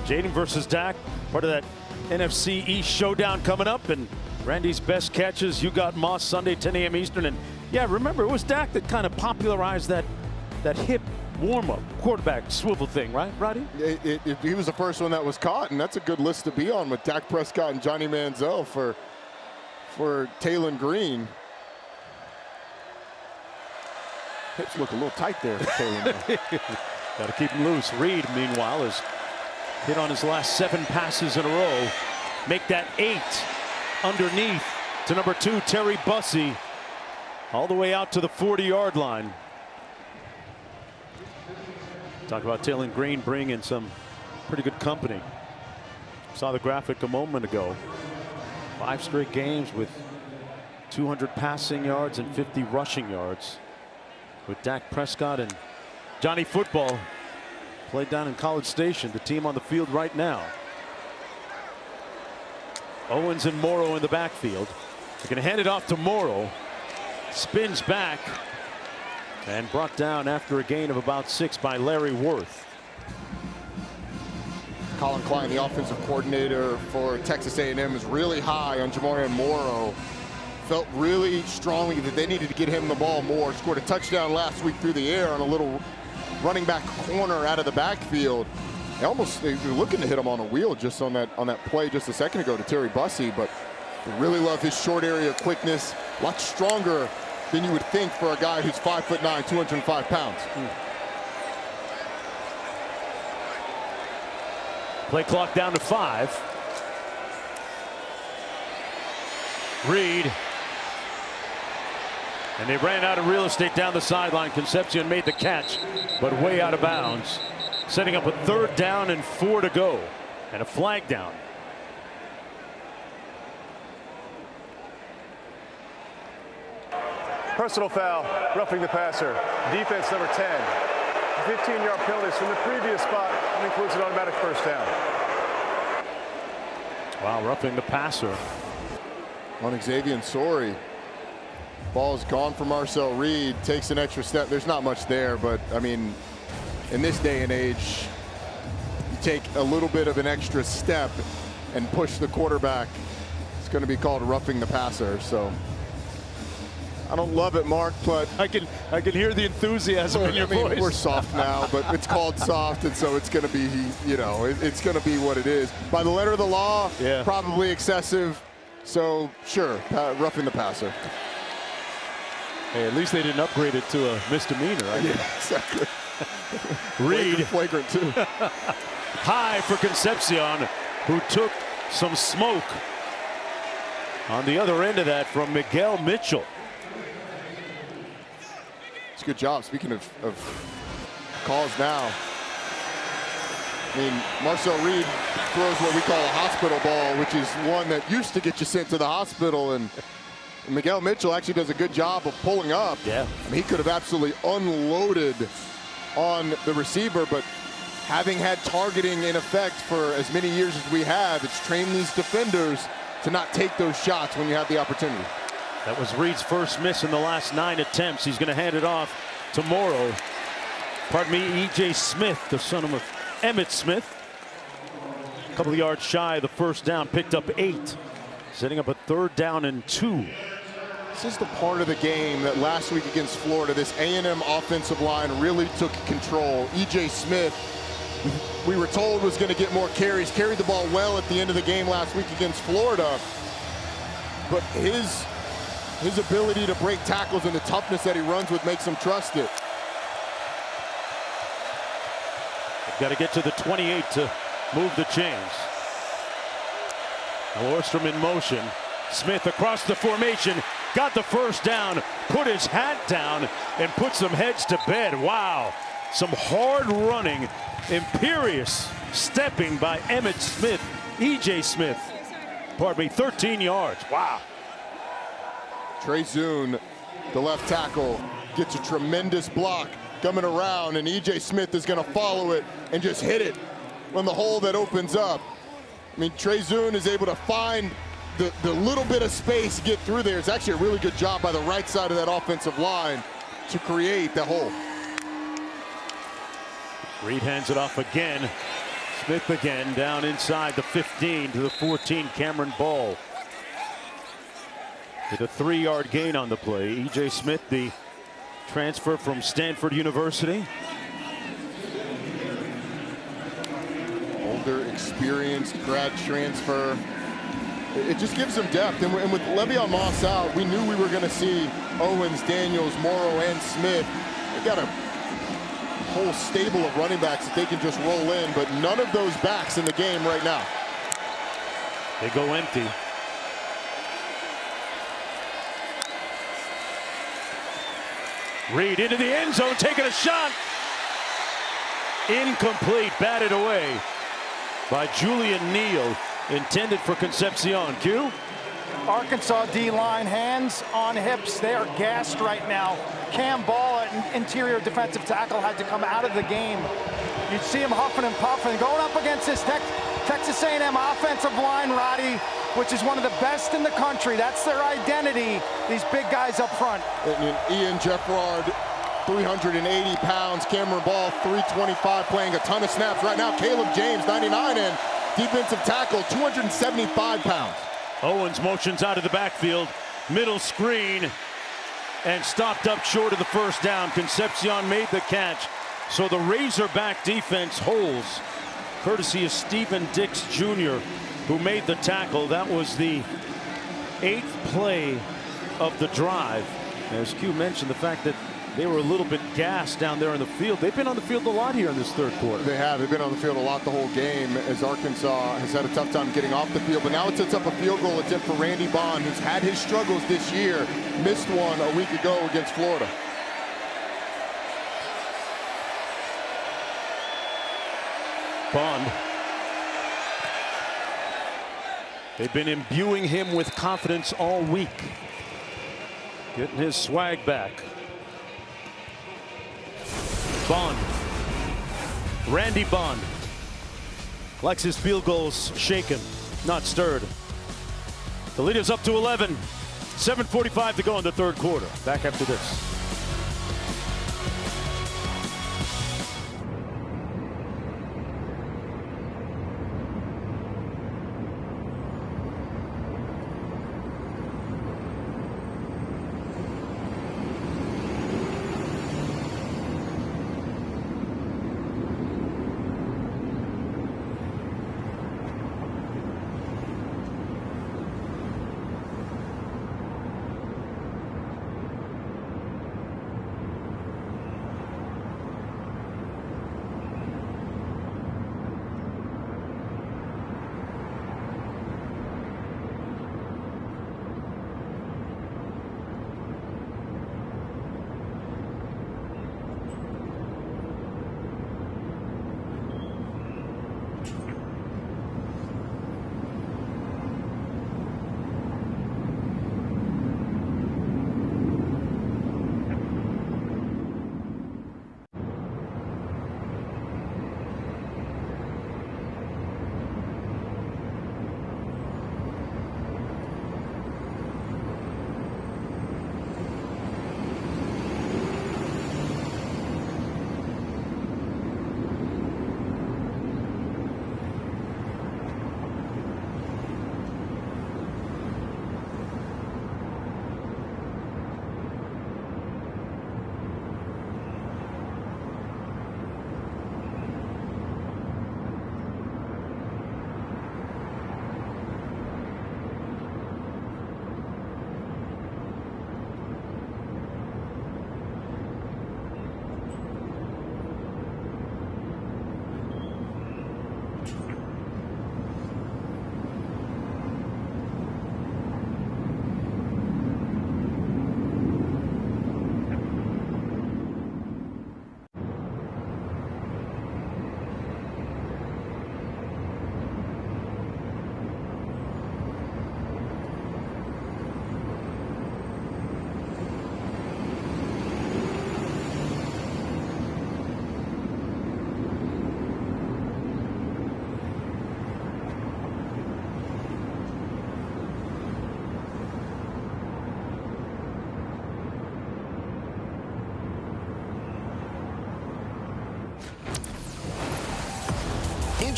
Jaden versus Dak, part of that NFC East showdown coming up. And Randy's best catches. You got Moss Sunday, 10 a.m. Eastern. And yeah, remember, it was Dak that kind of popularized that hip warm-up quarterback swivel thing, right, Roddy? He was the first one that was caught, and that's a good list to be on with Dak Prescott and Johnny Manziel for Taylon Green. Hips look a little tight there for Taylon. Got to keep him loose. Reed, meanwhile, has hit on his last 7 passes in a row. Make that 8 underneath to number 2, Terry Bussey, all the way out to the 40-yard line. Talk about Taylon Green bringing some pretty good company. Saw the graphic a moment ago. 5 straight games with 200 passing yards and 50 rushing yards. With Dak Prescott and Johnny Football played down in College Station, the team on the field right now. Owens and Morrow in the backfield. They're going to hand it off to Morrow. Spins back and brought down after a gain of about 6 by Larry Worth. Colin Klein, the offensive coordinator for Texas A&M, is really high on Jamarian Morrow. Felt really strongly that they needed to get him the ball more. Scored a touchdown last week through the air on a little running back corner out of the backfield. They were looking to hit him on a wheel just on that play just a second ago to Terry Bussey, but they really love his short area quickness. A lot stronger than you would think for a guy who's 5'9", 205 pounds. Play clock down to 5. Reed. And they ran out of real estate down the sideline. Concepcion made the catch, but way out of bounds. Setting up a 3rd down and 4 to go. And a flag down. Personal foul, roughing the passer. Defense number 10. 15-yard penalties from the previous spot and includes an automatic 1st down. Wow, roughing the passer. On Xavier Sorey. Ball's gone for Marcel Reed, takes an extra step. There's not much there, but I mean, in this day and age, you take a little bit of an extra step and push the quarterback. It's going to be called roughing the passer. So I don't love it, Mark, but I can hear the enthusiasm in your voice. We're soft now, but it's called soft, and so it's going to be, you know, it's going to be what it is. By the letter of the law, yeah, probably excessive. So sure, roughing the passer. Hey, at least they didn't upgrade it to a misdemeanor. Yeah, exactly. Reed. Flagrant too. High for Concepcion, who took some smoke on the other end of that from Miguel Mitchell. It's a good job. Speaking of calls now, I mean, Marcel Reed throws what we call a hospital ball, which is one that used to get you sent to the hospital, and Miguel Mitchell actually does a good job of pulling up. Yeah. I mean, he could have absolutely unloaded on the receiver, but having had targeting in effect for as many years as we have, it's trained these defenders to not take those shots when you have the opportunity. That was Reed's first miss in the last 9 attempts. He's going to hand it off to Morrow. Pardon me, E.J. Smith, the son of Emmitt Smith. A couple of yards shy of the 1st down, picked up 8. Setting up a 3rd down and 2. This is the part of the game that last week against Florida, this A&M offensive line really took control. E.J. Smith, we were told, was going to get more carries, carried the ball well at the end of the game last week against Florida. But his ability to break tackles and the toughness that he runs with makes him trust it. Got to get to the 28 to move the chains. Now Orstrom in motion. Smith across the formation, got the 1st down, put his hat down, and put some heads to bed. Wow. Some hard running, imperious stepping by Emmitt Smith, E.J. Smith. Pardon me, 13 yards. Wow. Trey Zune, the left tackle, gets a tremendous block coming around, and E.J. Smith is going to follow it and just hit it on the hole that opens up. I mean, Trey Zune is able to find the little bit of space to get through there. It's actually a really good job by the right side of that offensive line to create the hole. Reed hands it off again. Smith again down inside the 15 to the 14. Cameron Ball with a 3-yard gain on the play. E.J. Smith, the transfer from Stanford University. Older, experienced grad transfer. It just gives them depth. And with Le'Veon Moss out, we knew we were going to see Owens, Daniels, Morrow, and Smith. They got a whole stable of running backs that they can just roll in, but none of those backs in the game right now. They go empty. Reed into the end zone, taking a shot. Incomplete, batted away by Julian Neal, intended for Concepcion. Q. Arkansas D-line, hands on hips. They are gassed right now. Cam Ball, an interior defensive tackle, had to come out of the game. You'd see him huffing and puffing, going up against this Texas A&M offensive line, Roddy, which is one of the best in the country. That's their identity, these big guys up front. And Ian Jeffrard, 380 pounds. Cameron Ball, 325, playing a ton of snaps right now. Caleb James, 99, and defensive tackle, 275 pounds. Owens motions out of the backfield, middle screen, and stopped up short of the first down. Concepcion made the catch. So the Razorback defense holds, courtesy of Stephen Dix Jr., who made the tackle. That was the 8th play of the drive. As Q mentioned, the fact that they were a little bit gassed down there in the field. They've been on the field a lot here in this third quarter. They have. They've been on the field a lot the whole game, as Arkansas has had a tough time getting off the field. But now it sets up a field goal attempt for Randy Bond, who's had his struggles this year. Missed one a week ago against Florida. Bond. They've been imbuing him with confidence all week. Getting his swag back. Bond. Randy Bond. Likes his field goals shaken, not stirred. The lead is up to 11. 7:45 to go in the third quarter. Back after this.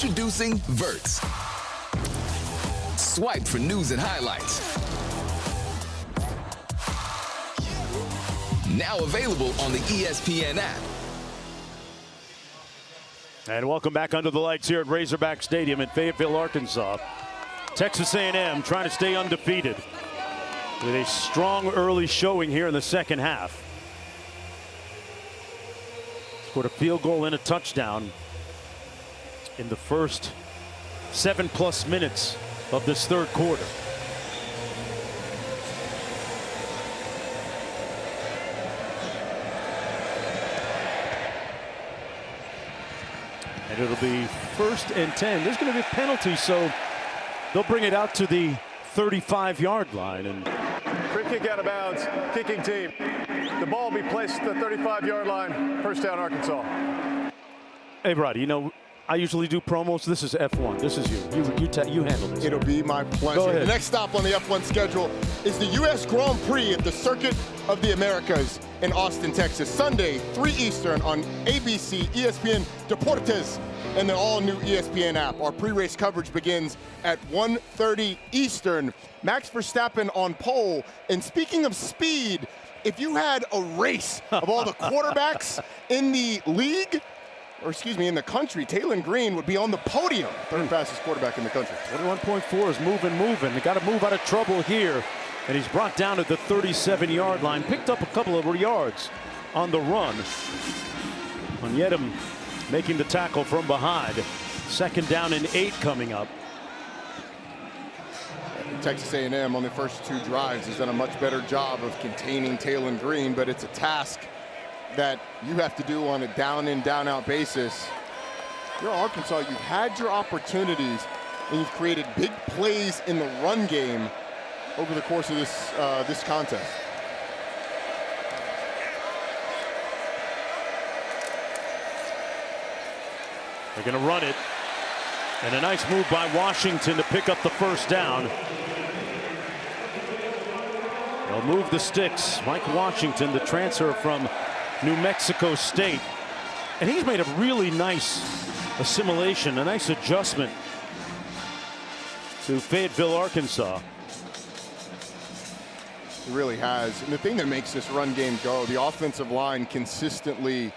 Introducing Verts. Swipe for news and highlights. Now available on the ESPN app. And welcome back under the lights here at Razorback Stadium in Fayetteville, Arkansas. Texas A&M trying to stay undefeated with a strong early showing here in the second half. Scored a field goal and a touchdown in the first 7+ minutes of this third quarter. And it'll be 1st and 10. There's going to be a penalty, so they'll bring it out to the 35-yard line. And free kick out of bounds, kicking team. The ball will be placed at the 35-yard line. First down, Arkansas. Hey, Roddy, you know, I usually do promos. This is F1. This is you. You handle this. It'll be my pleasure. The next stop on the F1 schedule is the U.S. Grand Prix at the Circuit of the Americas in Austin, Texas. Sunday, 3 Eastern on ABC, ESPN Deportes, and the all-new ESPN app. Our pre-race coverage begins at 1:30 Eastern. Max Verstappen on pole. And speaking of speed, if you had a race of all the quarterbacks in the league, or excuse me, in the country, Taylon Green would be on the podium. 3rd fastest quarterback in the country. 21.4 is moving. They got to move out of trouble here. And he's brought down at the 37-yard line. Picked up a couple of yards on the run. Onyedem making the tackle from behind. 2nd down and 8 coming up. Texas A&M on the first 2 drives has done a much better job of containing Taylon Green, but it's a task that you have to do on a down-in, down-out basis. You're Arkansas, you've had your opportunities, and you've created big plays in the run game over the course of this contest. They're going to run it. And a nice move by Washington to pick up the 1st down. They'll move the sticks. Mike Washington, the transfer from New Mexico State. And he's made a really nice assimilation, a nice adjustment to Fayetteville, Arkansas. He really has. And the thing that makes this run game go, the offensive line consistently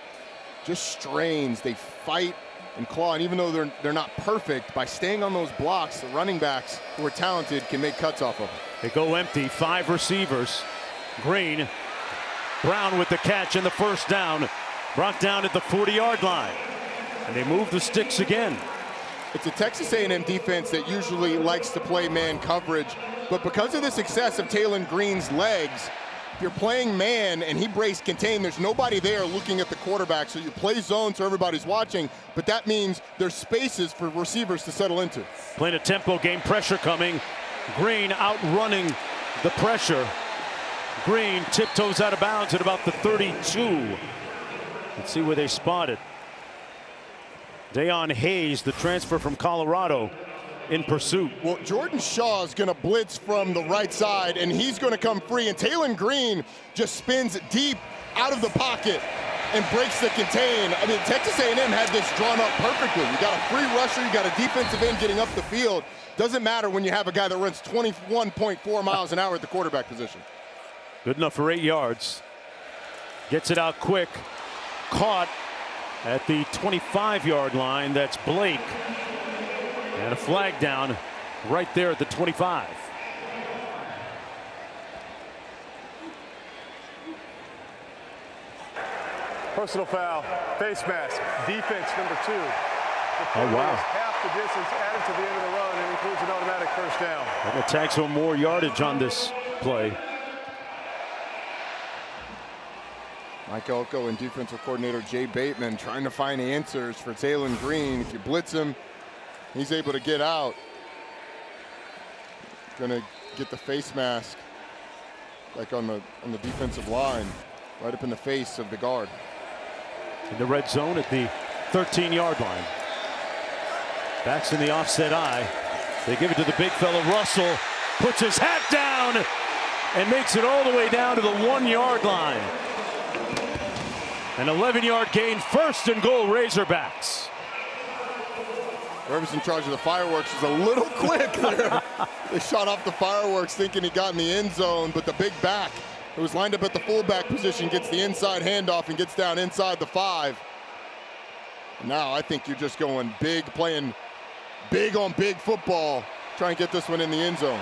just strains. They fight and claw, and even though they're not perfect, by staying on those blocks, the running backs who are talented can make cuts off of them. They go empty, 5 receivers. Green, Brown with the catch and the 1st down, brought down at the 40-yard line. And they move the sticks again. It's a Texas A&M defense that usually likes to play man coverage, but because of the success of Taylon Green's legs, if you're playing man and he breaks contain, there's nobody there looking at the quarterback, so you play zone so everybody's watching, but that means there's spaces for receivers to settle into. Playing a tempo game, pressure coming. Green outrunning the pressure. Green tiptoes out of bounds at about the 32. Let's see where they spot it. Deion Hayes, the transfer from Colorado, in pursuit. Well, Jordan Shaw is going to blitz from the right side, and he's going to come free. And Taylon Green just spins deep out of the pocket and breaks the contain. I mean, Texas A&M had this drawn up perfectly. You got a free rusher, you got a defensive end getting up the field. Doesn't matter when you have a guy that runs 21.4 miles an hour at the quarterback position. Good enough for 8 yards. Gets it out quick. Caught at the 25-yard line. That's Blake. And a flag down right there at the 25. Personal foul, face mask, defense number 2. Oh, wow. Half the distance added to the end of the run and includes an automatic 1st down. That attacks on more yardage on this play. Mike Elko and defensive coordinator Jay Bateman trying to find answers for Taylon Green. If you blitz him, he's able to get out. Gonna get the face mask like on the defensive line, right up in the face of the guard. In the red zone at the 13-yard line. Backs in the offset eye. They give it to the big fella. Russell puts his hat down and makes it all the way down to the 1-yard line. An 11-yard gain, 1st and goal, Razorbacks. Whoever's in charge of the fireworks was a little quick there. They shot off the fireworks thinking he got in the end zone, but the big back who was lined up at the fullback position gets the inside handoff and gets down inside the 5. Now I think you're just going big, playing big on big football, trying to get this one in the end zone.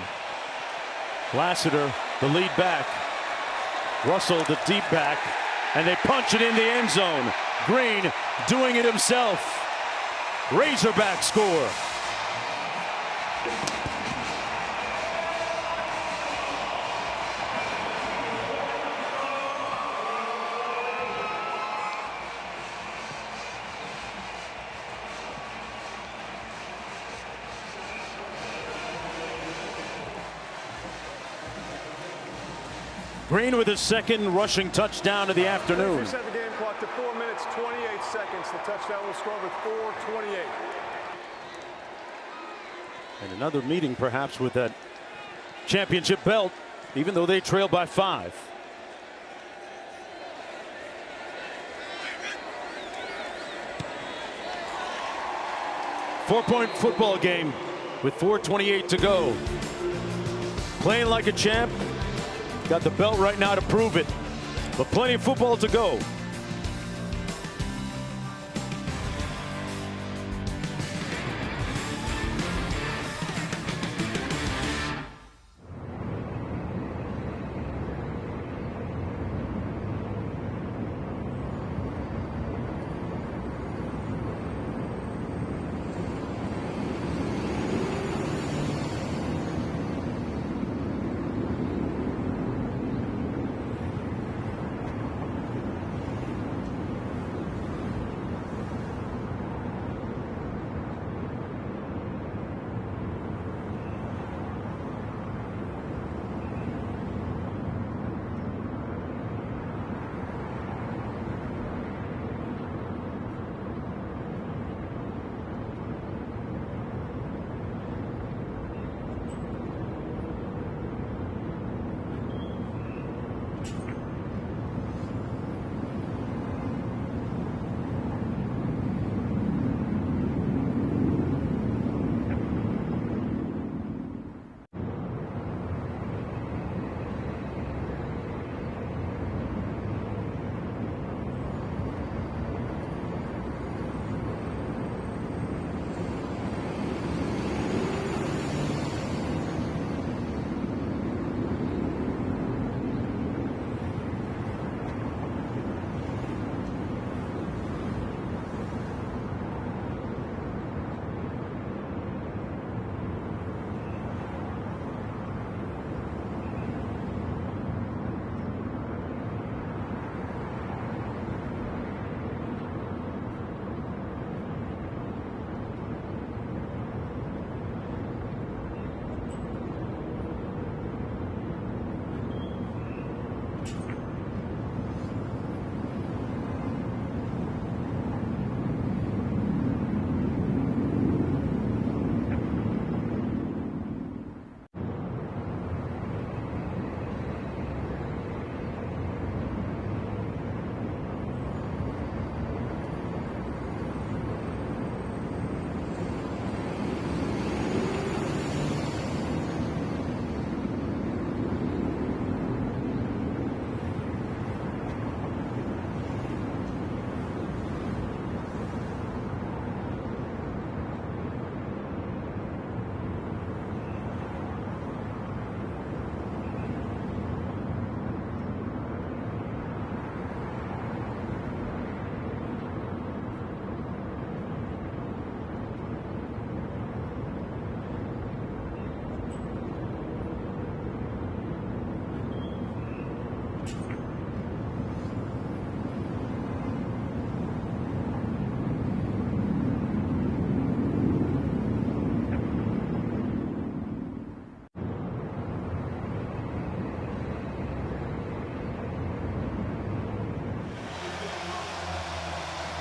Lassiter, the lead back. Russell, the deep back, and they punch it in the end zone. Green doing it himself. Razorback score. Green with his second rushing touchdown of the afternoon. Reset the game clock to 4 minutes, 28 seconds. The touchdown was scored with 4:28. And another meeting perhaps with that championship belt, even though they trail by 5. Four-point football game with 4:28 to go. Playing like a champ. Got the belt right now to prove it, but plenty of football to go.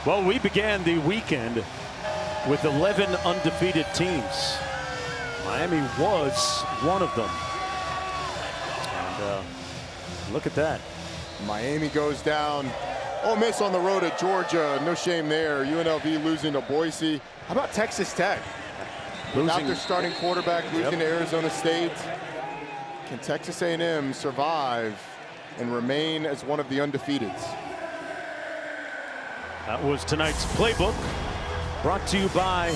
Well, we began the weekend with 11 undefeated teams. Miami was one of them. And look at that. Miami goes down. Ole Miss on the road at Georgia. No shame there. UNLV losing to Boise. How about Texas Tech? Without their starting quarterback, losing to Arizona State, can Texas A&M survive and remain as one of the undefeateds? That was tonight's playbook, brought to you by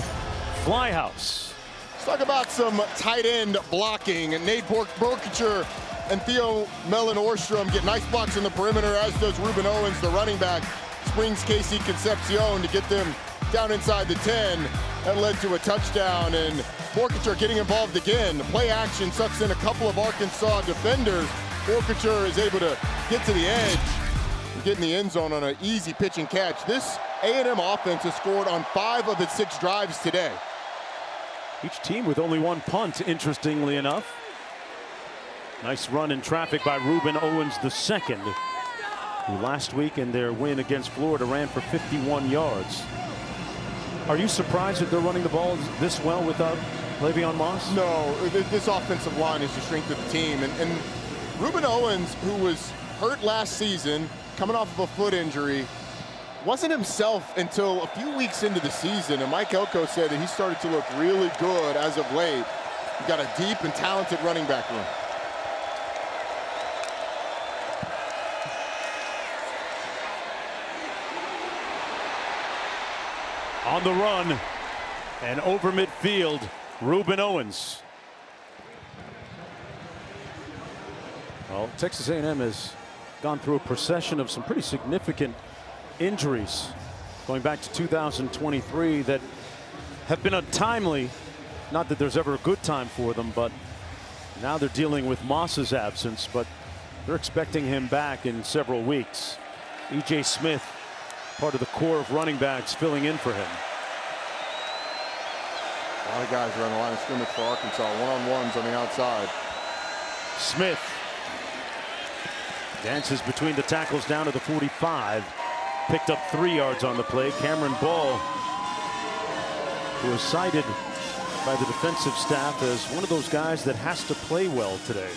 Flyhouse. Let's talk about some tight end blocking. And Nate Borkacher and Theo Mellon-Orstrom get nice blocks in the perimeter, as does Ruben Owens, the running back. Springs Casey Concepcion to get them down inside the 10. That led to a touchdown, and Borkacher getting involved again. The play action sucks in a couple of Arkansas defenders. Borkacher is able to get to the edge and get in the end zone on an easy pitch and catch. This A&M offense has scored on 5 of its 6 drives today. Each team with only 1 punt, interestingly enough. Nice run in traffic by Ruben Owens II, who last week in their win against Florida ran for 51 yards. Are you surprised that they're running the ball this well without Le'Veon Moss? No, this offensive line is the strength of the team. And Ruben Owens, who was hurt last season, coming off of a foot injury, wasn't himself until a few weeks into the season. And Mike Elko said that he started to look really good as of late. He's got a deep and talented running back room. On the run and over midfield, Ruben Owens. Well, Texas A&M has gone through a procession of some pretty significant injuries going back to 2023 that have been untimely. Not that there's ever a good time for them, but now they're dealing with Moss's absence, but they're expecting him back in several weeks. E.J. Smith, part of the core of running backs, filling in for him. A lot of guys around the line of scrimmage for Arkansas. One-on-ones on the outside. Smith dances between the tackles down to the 45. Picked up 3 yards on the play. Cameron Ball, who was cited by the defensive staff as one of those guys that has to play well today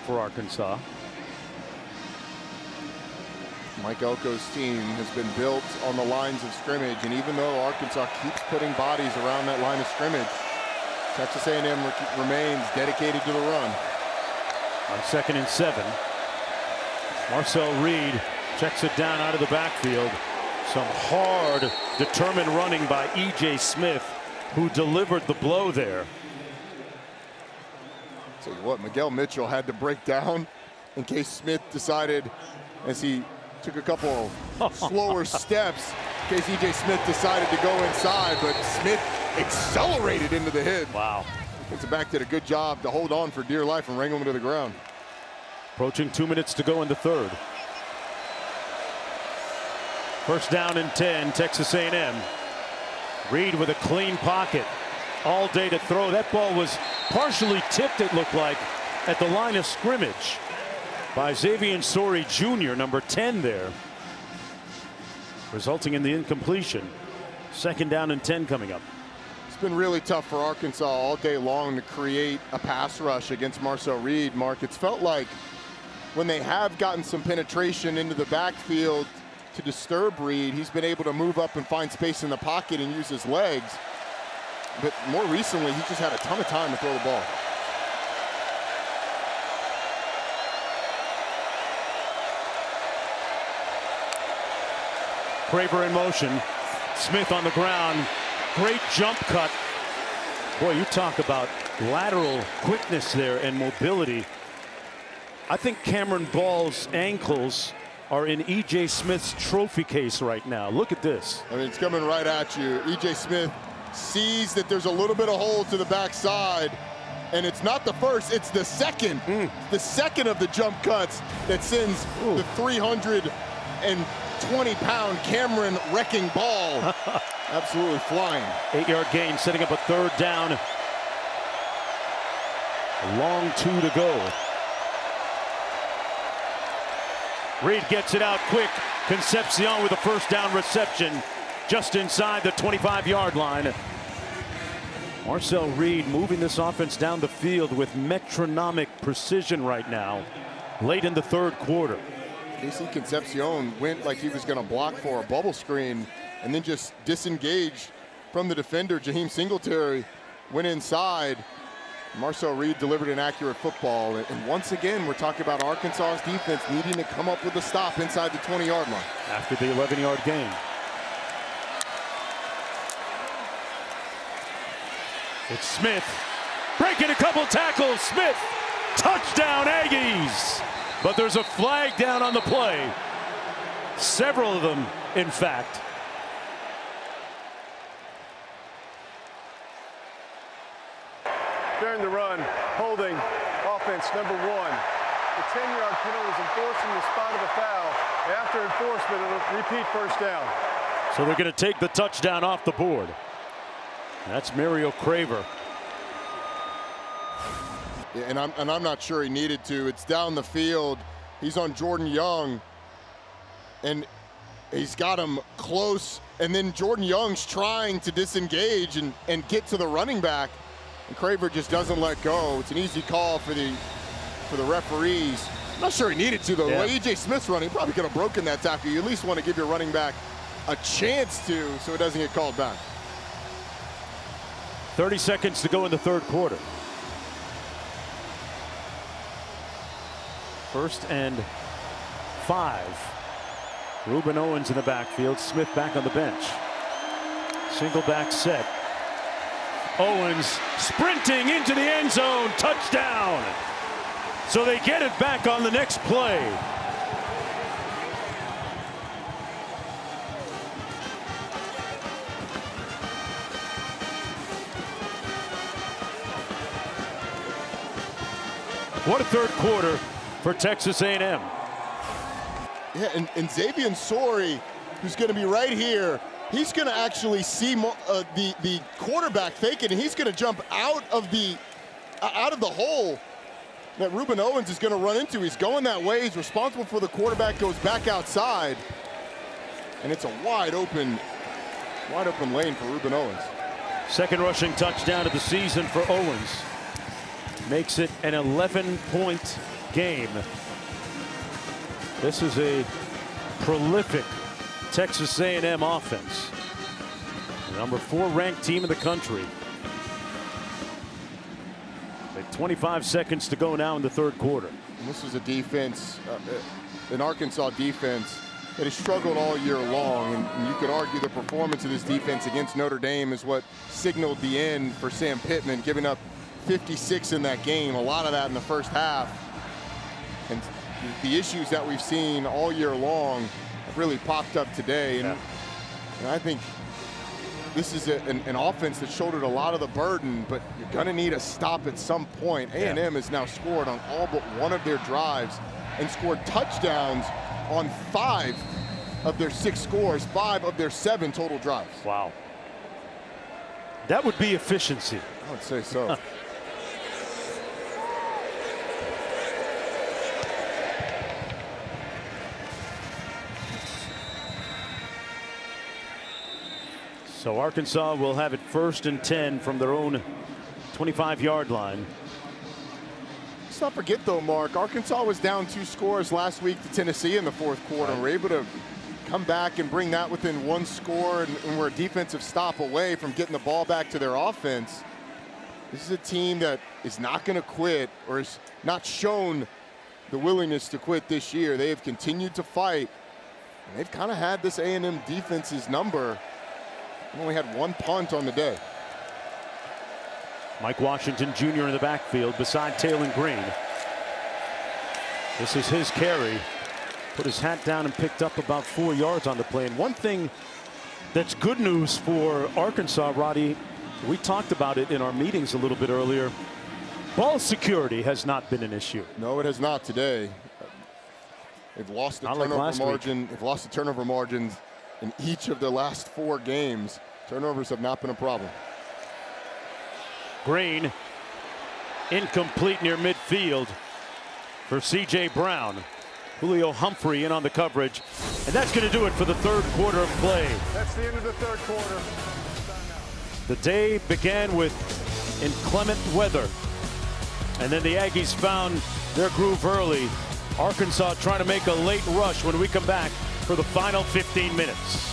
for Arkansas. Mike Elko's team has been built on the lines of scrimmage, and even though Arkansas keeps putting bodies around that line of scrimmage, Texas A&M remains dedicated to the run. On 2nd and 7, Marcel Reed checks it down out of the backfield. Some hard, determined running by E.J. Smith, who delivered the blow there. Tell you what, Miguel Mitchell had to break down in case Smith decided, as he took a couple of slower steps, in case E.J. Smith decided to go inside, but Smith accelerated into the hit. Wow. Gets it back, did a good job to hold on for dear life and wrangle him to the ground. Approaching 2 minutes to go in the third. First down and 10, Texas A&M. Reed with a clean pocket. All day to throw. That ball was partially tipped, it looked like, at the line of scrimmage by Xavier Sori Jr., number 10 there, resulting in the incompletion. 2nd down and 10 coming up. It's been really tough for Arkansas all day long to create a pass rush against Marcel Reed, Mark. It's felt like when they have gotten some penetration into the backfield to disturb Reed, he's been able to move up and find space in the pocket and use his legs. But more recently, he just had a ton of time to throw the ball. Craver in motion. Smith on the ground. Great jump cut. Boy, you talk about lateral quickness there and mobility. I think Cameron Ball's ankles are in E.J. Smith's trophy case right now. Look at this. I mean, it's coming right at you. E.J. Smith sees that there's a little bit of hole to the backside, and it's not the first, it's the second. The second of the jump cuts that sends the 320-pound Cameron wrecking Ball absolutely flying. 8-yard gain, setting up a 3rd down. A long 2 to go. Reed gets it out quick. Concepcion with a 1st down reception just inside the 25-yard line. Marcel Reed moving this offense down the field with metronomic precision right now, late in the 3rd quarter. Casey Concepcion went like he was going to block for a bubble screen and then just disengaged from the defender. Jaheim Singletary went inside. Marcel Reed delivered an accurate football. And once again, we're talking about Arkansas's defense needing to come up with a stop inside the 20-yard line. After the 11-yard gain. It's Smith breaking a couple tackles. Smith, touchdown Aggies. But there's a flag down on the play. Several of them, in fact. During the run, holding offense number 1. The 10-yard penalty is enforced from the spot of the foul. After enforcement, it'll repeat first down. So they're going to take the touchdown off the board. That's Mario Craver. Yeah, and I'm not sure he needed to. It's down the field. He's on Jordan Young, and he's got him close. And then Jordan Young's trying to disengage and get to the running back, and Craver just doesn't let go. It's an easy call for the referees. I'm not sure he needed to, though. Yeah. The way E.J. Smith's running, probably could have broken that tackle. You at least want to give your running back a chance to, so it doesn't get called back. 30 seconds to go in the third quarter. First and 5. Reuben Owens in the backfield. Smith back on the bench. Single back set. Owens sprinting into the end zone. Touchdown. So they get it back on the next play. What a third quarter for Texas A&M. Yeah, and Xavier Sori, who's going to be right here, he's going to actually see the quarterback fake it, and he's going to jump out of the hole that Reuben Owens is going to run into. He's going that way. He's responsible for the quarterback, goes back outside, and it's a wide open lane for Reuben Owens. Second rushing touchdown of the season for Owens. Makes it an 11-point game. This is a prolific Texas A&M offense. The number 4 ranked team in the country. With 25 seconds to go now in the third quarter. And this is a defense, an Arkansas defense that has struggled all year long, and you could argue the performance of this defense against Notre Dame is what signaled the end for Sam Pittman, giving up 56 in that game, a lot of that in the first half. And the issues that we've seen all year long have really popped up today. And I think this is an offense that shouldered a lot of the burden, but you're going to need a stop at some point. A&M has now scored on all but one of their drives and scored touchdowns on 5 of their 6 scores, 5 of their 7 total drives. Wow. That would be efficiency. I would say so. So Arkansas will have it 1st and 10 from their own 25-yard line. Let's not forget, though, Mark, Arkansas was down 2 scores last week to Tennessee in the 4th quarter. We're able to come back and bring that within 1 score, and we're a defensive stop away from getting the ball back to their offense. This is a team that is not going to quit, or has not shown the willingness to quit this year. They have continued to fight, and they've kind of had this A&M defense's number. They only had 1 punt on the day. Mike Washington Jr. in the backfield beside Taylon Green. This is his carry. Put his hat down and picked up about 4 yards on the play. And one thing that's good news for Arkansas, Roddy, we talked about it in our meetings a little bit earlier. Ball security has not been an issue. No, it has not today. They've lost the turnover margin. They've lost the turnover margins in each of the last 4 games. Turnovers have not been a problem. Green, incomplete near midfield for C.J. Brown. Julio Humphrey in on the coverage. And that's going to do it for the third quarter of play. That's the end of the third quarter. The day began with inclement weather. And then the Aggies found their groove early. Arkansas trying to make a late rush when we come back for the final 15 minutes.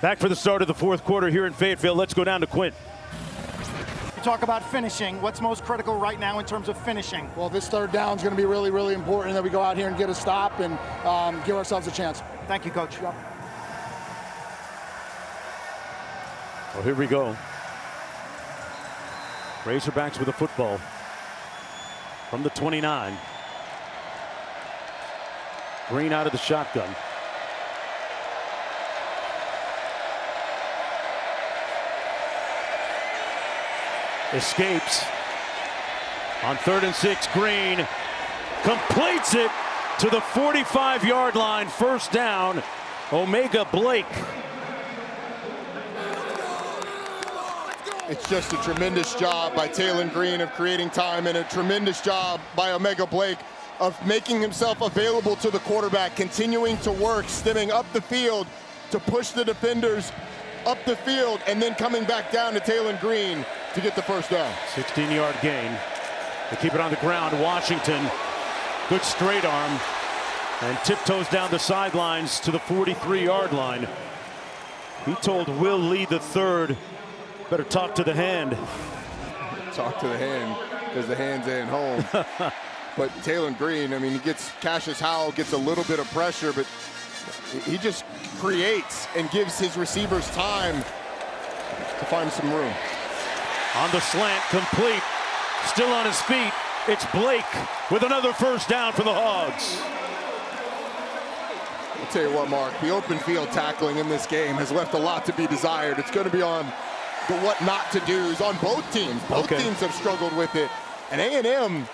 Back for the start of the fourth quarter here in Fayetteville. Let's go down to Quint. You talk about finishing. What's most critical right now in terms of finishing? Well, this third down is going to be really, really important that we go out here and get a stop and give ourselves a chance. Thank you, Coach. Yep. Well, here we go. Razorbacks with the football from the 29. Green out of the shotgun. Escapes on 3rd and 6. Green completes it to the 45-yard line. First down. Omega Blake. It's just a tremendous job by Taylon Green of creating time, and a tremendous job by Omega Blake of making himself available to the quarterback, continuing to work, stemming up the field to push the defenders up the field, and then coming back down to Taylon Green to get the first down. 16-yard gain. They keep it on the ground. Washington, good straight arm, and tiptoes down the sidelines to the 43-yard line. He told Will Lee III, better talk to the hand. Talk to the hand, because the hands ain't home. But Taylon Green, I mean, he gets, Cassius Howell gets a little bit of pressure, but he just creates and gives his receivers time to find some room. On the slant, complete, still on his feet. It's Blake with another first down for the Hogs. I'll tell you what, Mark, the open field tackling in this game has left a lot to be desired. It's going to be on the what not to do's on both teams. Both teams have struggled with it. And A&M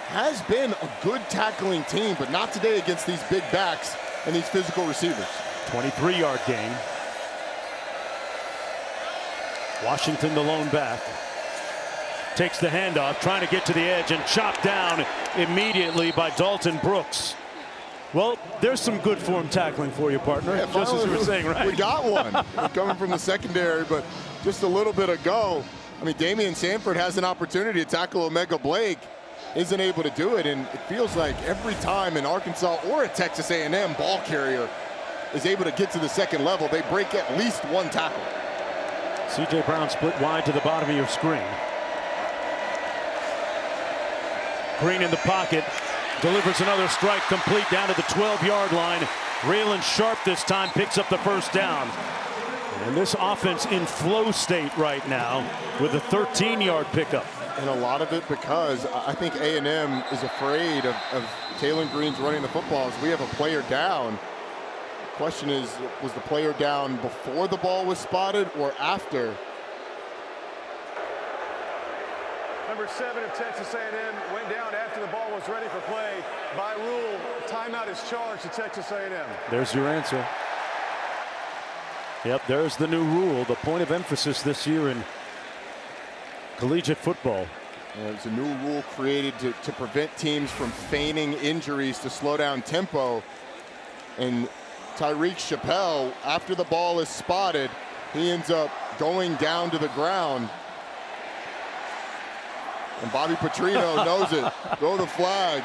has been a good tackling team, but not today against these big backs and these physical receivers. 23-yard gain. Washington, the lone back, takes the handoff, trying to get to the edge, and chopped down immediately by Dalton Brooks. Well, there's some good form tackling for you, partner. Yeah, just as you were saying, right? We got one. Coming from the secondary, but just a little bit ago, I mean, Damian Sanford has an opportunity to tackle Omega Blake, isn't able to do it, and it feels like every time an Arkansas or a Texas A&M ball carrier is able to get to the second level, they break at least one tackle. C.J. Brown split wide to the bottom of your screen. Green in the pocket, delivers another strike, complete down to the 12-yard line. Raylan Sharp this time picks up the first down. And this offense in flow state right now with a 13-yard pickup. And a lot of it because I think A&M is afraid of Taylon Green's running the football. As we have a player down. The question is, was the player down before the ball was spotted or after? Number 7 of Texas A&M went down after the ball was ready for play. By rule, timeout is charged to Texas A&M. There's your answer. Yep, there's the new rule, the point of emphasis this year in collegiate football. There's a new rule created to prevent teams from feigning injuries to slow down tempo. And Tyreek Chappelle, after the ball is spotted, he ends up going down to the ground. And Bobby Petrino knows it. Throw the flag.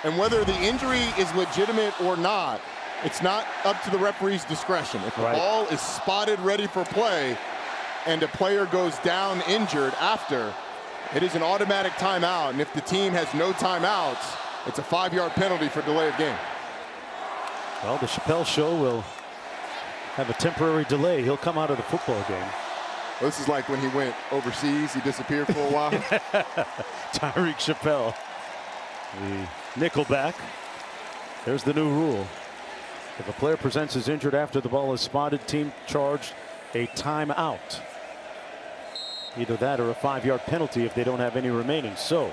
And whether the injury is legitimate or not, it's not up to the referee's discretion. If the ball is spotted ready for play and a player goes down injured after, it is an automatic timeout. And if the team has no timeouts, it's a 5-yard penalty for delay of game. Well, the Chappelle Show will have a temporary delay. He'll come out of the football game. Well, this is like when he went overseas. He disappeared for a while. Tyreek Chappelle, the nickelback. There's the new rule. If a player presents as injured after the ball is spotted, team charged a timeout. Either that or a 5-yard penalty if they don't have any remaining. So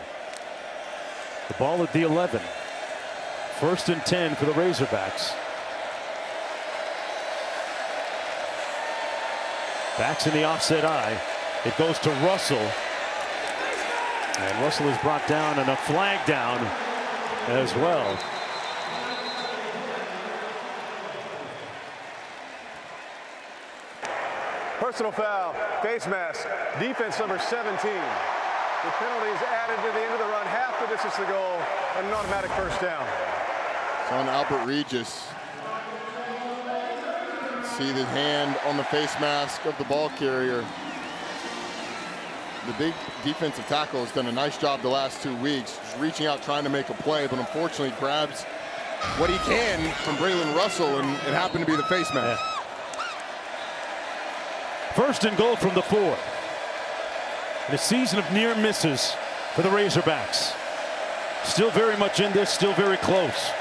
the ball at the 11. 1st and 10 for the Razorbacks. Backs in the offset eye. It goes to Russell. And Russell is brought down and a flag down as well. Personal foul, face mask, defense number 17. The penalty is added to the end of the run, half the distance to goal, and an automatic first down. It's on Albert Regis. See the hand on the face mask of the ball carrier. The big defensive tackle has done a nice job the last 2 weeks, just reaching out, trying to make a play, but unfortunately grabs what he can from Braylon Russell, and it happened to be the face mask. Yeah. First and goal from the 4. In a season of near misses for the Razorbacks. Still very much in this, still very close.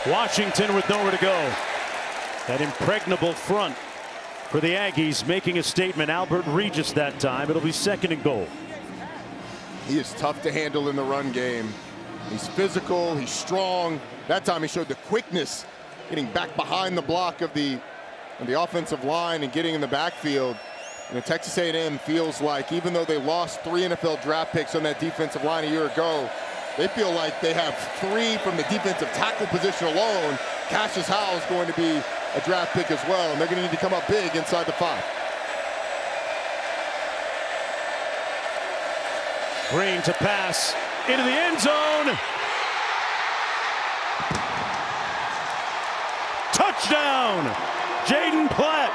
Washington with nowhere to go. That impregnable front for the Aggies making a statement. Albert Regis that time. It'll be second and goal. He is tough to handle in the run game. He's physical, he's strong. That time he showed the quickness, getting back behind the block of the offensive line and getting in the backfield. And Texas A&M feels like, even though they lost 3 NFL draft picks on that defensive line a year ago, they feel like they have 3 from the defensive tackle position alone. Cassius Howe is going to be a draft pick as well, and they're going to need to come up big inside the 5. Green to pass into the end zone. Touchdown, Jaden Platt.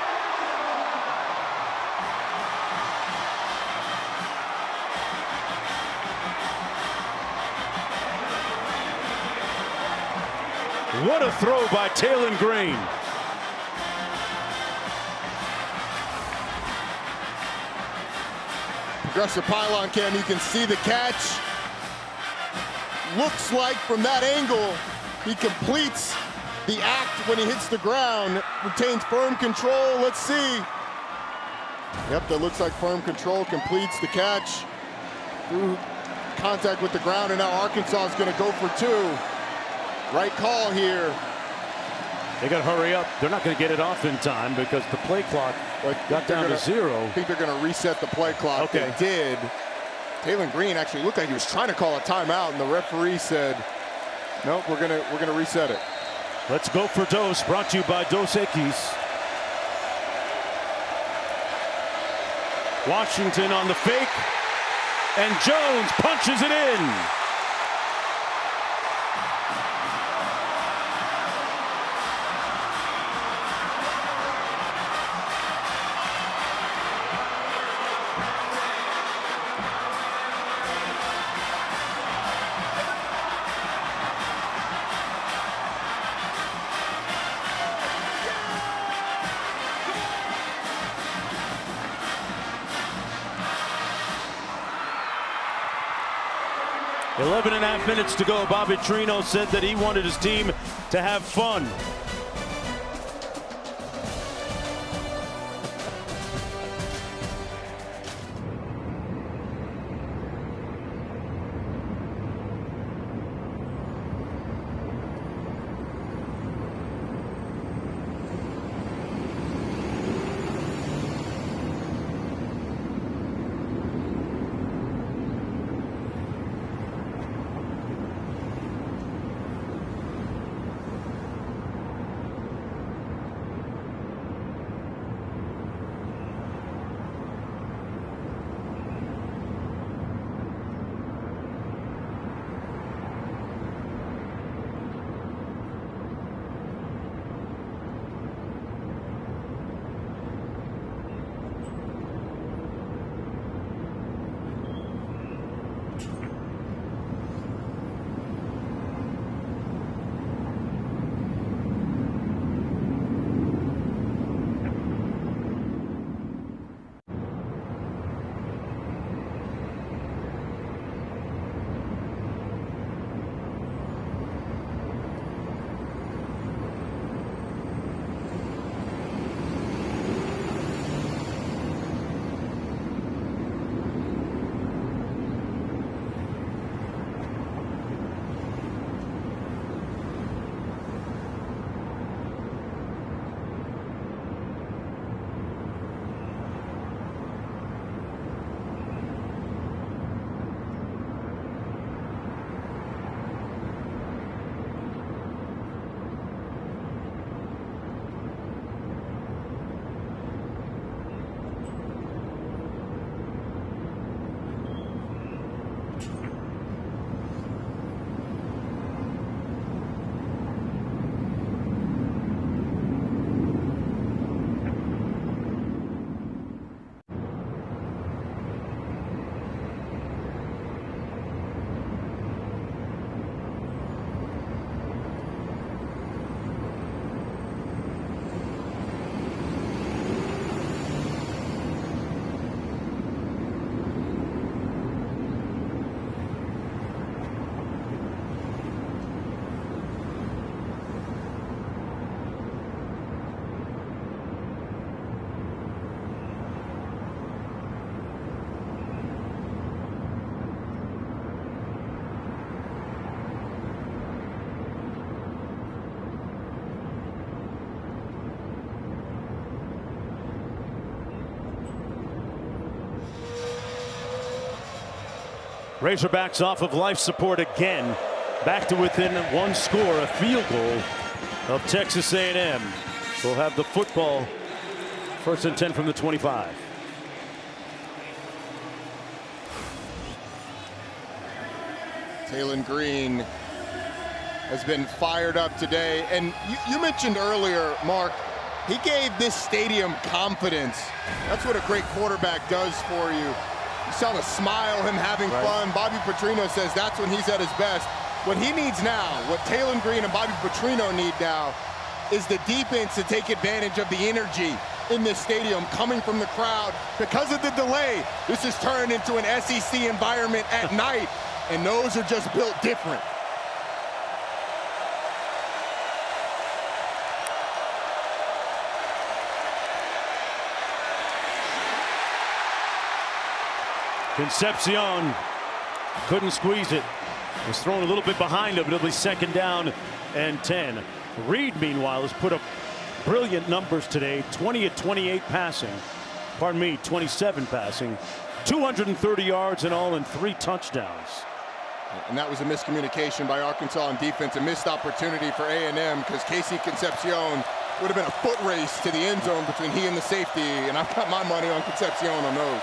What a throw by Taylon Green. Progressive pylon cam, you can see the catch. Looks like from that angle, he completes the act when he hits the ground, retains firm control. Let's see. Yep, that looks like firm control, completes the catch through contact with the ground, and now Arkansas is going to go for 2. Right call here. They got to hurry up. They're not going to get it off in time because the play clock got down to 0. I think they're going to reset the play clock. Okay. They did. Taylon Green actually looked like he was trying to call a timeout, and the referee said, "Nope, we're gonna reset it." Let's go for Dos. Brought to you by Dos Equis. Washington on the fake, and Jones punches it in. Eleven and a half minutes to go. Bobby Trino said that he wanted his team to have fun. Razorbacks off of life support again. Back to within one score, a field goal of Texas A&M. We'll have the football. 1st and 10 from the 25. Taylen Green has been fired up today. And you mentioned earlier, Mark, he gave this stadium confidence. That's what a great quarterback does for you. You saw the smile, him having fun. Bobby Petrino says that's when he's at his best. What he needs now, what Taylen Green and Bobby Petrino need now, is the defense to take advantage of the energy in this stadium coming from the crowd. Because of the delay, this has turned into an SEC environment at night, and those are just built different. Concepcion couldn't squeeze it. Was thrown a little bit behind him, but it'll be 2nd down and 10. Reed, meanwhile, has put up brilliant numbers today. 20 of 28 passing. Pardon me, 27 passing. 230 yards in all and 3 touchdowns. And that was a miscommunication by Arkansas on defense. A missed opportunity for A&M because Casey Concepcion would have been a foot race to the end zone between he and the safety. And I've got my money on Concepcion on those.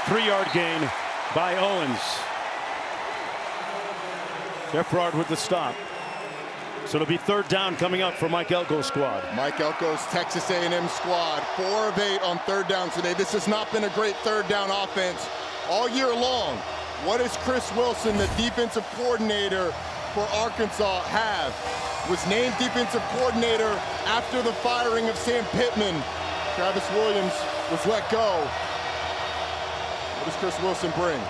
Three-yard gain by Owens. Jeff Rard with the stop. So it'll be 3rd down coming up for Mike Elko's squad. Mike Elko's Texas A&M squad, 4 of 8 on 3rd down today. This has not been a great 3rd down offense all year long. What does Chris Wilson, the defensive coordinator for Arkansas, have? Was named defensive coordinator after the firing of Sam Pittman. Travis Williams was let go. What does Chris Wilson bring?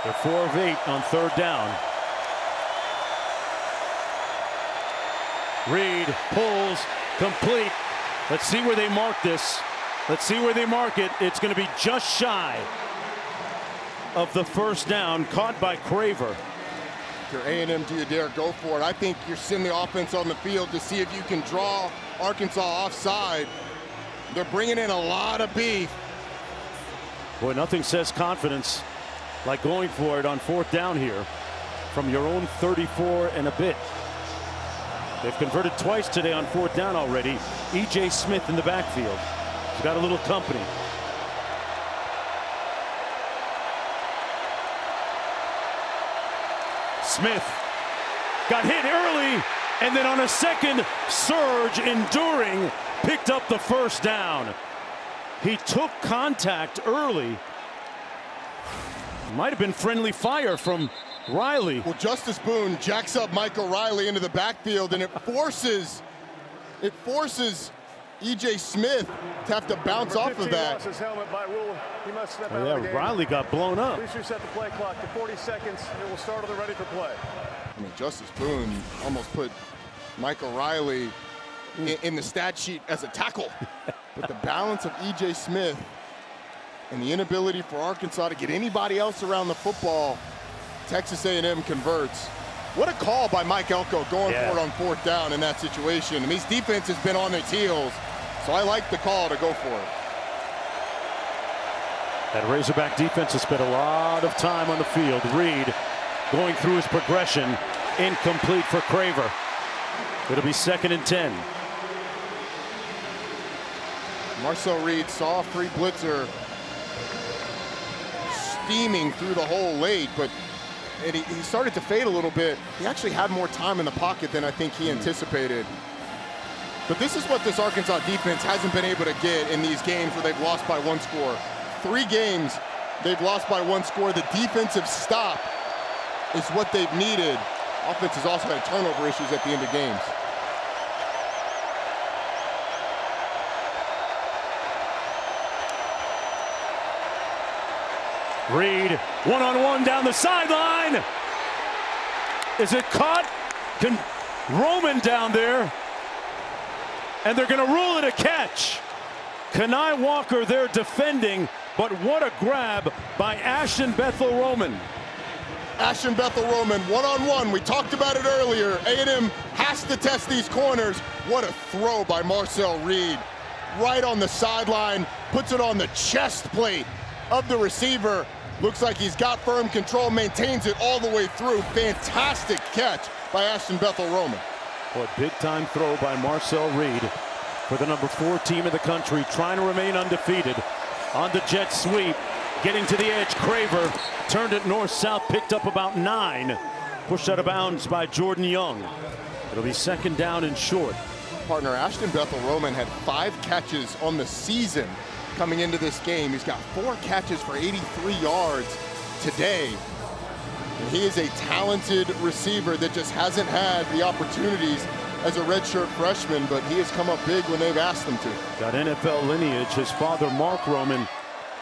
They're 4 of 8 on 3rd down. Reed pulls, complete. Let's see where they mark this. Let's see where they mark it. It's going to be just shy of the 1st down, caught by Craver. If you're A&M, do you dare go for it? I think you're sending the offense on the field to see if you can draw Arkansas offside. They're bringing in a lot of beef. Boy, nothing says confidence like going for it on 4th down here from your own 34 and a bit. They've converted twice today on 4th down already. E.J. Smith in the backfield. He's got a little company. Smith got hit early, and then on a second surge, enduring, picked up the 1st down. He took contact early. Might have been friendly fire from Riley. Well, Justice Boone jacks up Michael Riley into the backfield, and it forces E.J. Smith to have to bounce off of that. Lost his helmet by rule. He must step out of the game. Riley got blown up. Please reset the play clock to 40 seconds. It will start on the ready for play. I mean, Justice Boone almost put Michael Riley in the stat sheet as a tackle. But the balance of E.J. Smith and the inability for Arkansas to get anybody else around the football, Texas A&M converts. What a call by Mike Elko going for it on 4th down in that situation. And his defense has been on its heels, so I like the call to go for it. That Razorback defense has spent a lot of time on the field. Reed going through his progression, incomplete for Craver. It'll be 2nd and 10. Marcel Reed saw a free blitzer steaming through the hole late, but he started to fade a little bit. He actually had more time in the pocket than I think he anticipated. But this is what this Arkansas defense hasn't been able to get in these games where they've lost by 1 score. 3 games they've lost by 1 score. The defensive stop is what they've needed. Offense has also had turnover issues at the end of games. Reed, one-on-one down the sideline. Is it caught? Roman down there. And they're going to rule it a catch. Kenai Walker there defending, but what a grab by Ashton Bethel Roman. Ashton Bethel-Roman, one-on-one. We talked about it earlier. A&M has to test these corners. What a throw by Marcel Reed. Right on the sideline, puts it on the chest plate of the receiver. Looks like he's got firm control, maintains it all the way through. Fantastic catch by Ashton Bethel-Roman. What big-time throw by Marcel Reed for the number 4 team in the country, trying to remain undefeated. On the jet sweep, getting to the edge, Craver turned it north-south, picked up about 9. Pushed out of bounds by Jordan Young. It'll be second down and short. Partner Ashton Bethel-Roman had 5 catches on the season coming into this game. He's got 4 catches for 83 yards today. And he is a talented receiver that just hasn't had the opportunities as a redshirt freshman, but he has come up big when they've asked him to. Got NFL lineage. His father, Mark Roman,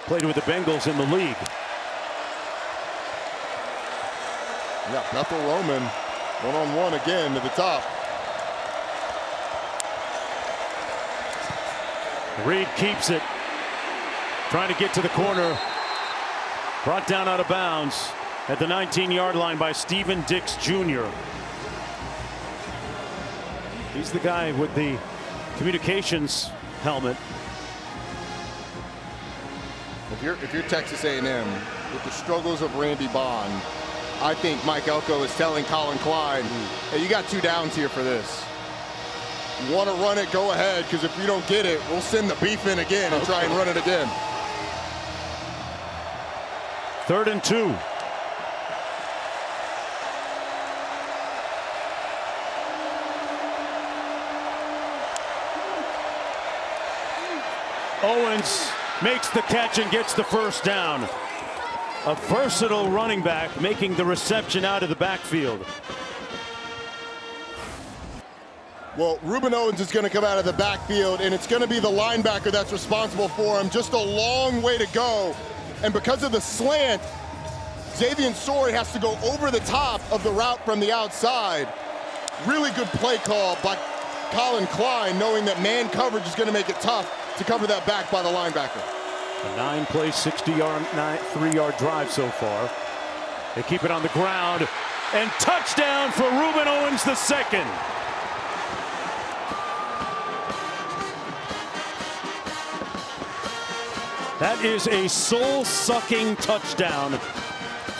played with the Bengals in the league. Yeah, Bethel-Roman one-on-one again to the top. Reed keeps it, trying to get to the corner. Brought down out of bounds at the 19-yard line by Stephen Dix Jr. He's the guy with the communications helmet. If you're Texas A&M, with the struggles of Randy Bond, I think Mike Elko is telling Colin Klein, hey, you got 2 downs here for this. You want to run it, go ahead, because if you don't get it, we'll send the beef in again and try and run it again. 3rd and 2. Owens makes the catch and gets the first down. A versatile running back making the reception out of the backfield. Well, Ruben Owens is going to come out of the backfield, and it's going to be the linebacker that's responsible for him. Just a long way to go. And because of the slant, Xavier Sorey has to go over the top of the route from the outside. Really good play call by Colin Klein, knowing that man coverage is going to make it tough to cover that back by the linebacker. A 9-play, 60-yard, 3-yard drive so far. They keep it on the ground, and touchdown for Ruben Owens II. That is a soul-sucking touchdown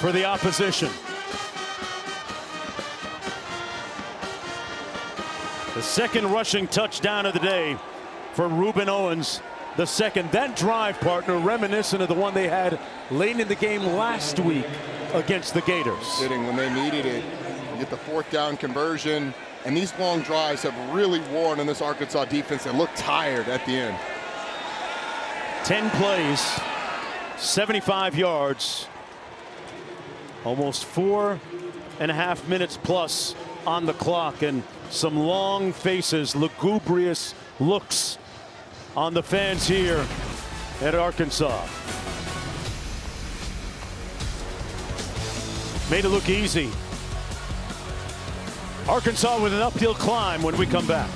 for the opposition. The second rushing touchdown of the day for Ruben Owens II. That drive, partner, reminiscent of the one they had late in the game last week against the Gators. Sitting when they needed it. You get the 4th down conversion, and these long drives have really worn on this Arkansas defense. They look tired at the end. 10 plays, 75 yards, almost 4.5 minutes plus on the clock, and some long faces, lugubrious looks on the fans here at Arkansas. Made it look easy. Arkansas with an uphill climb when we come back.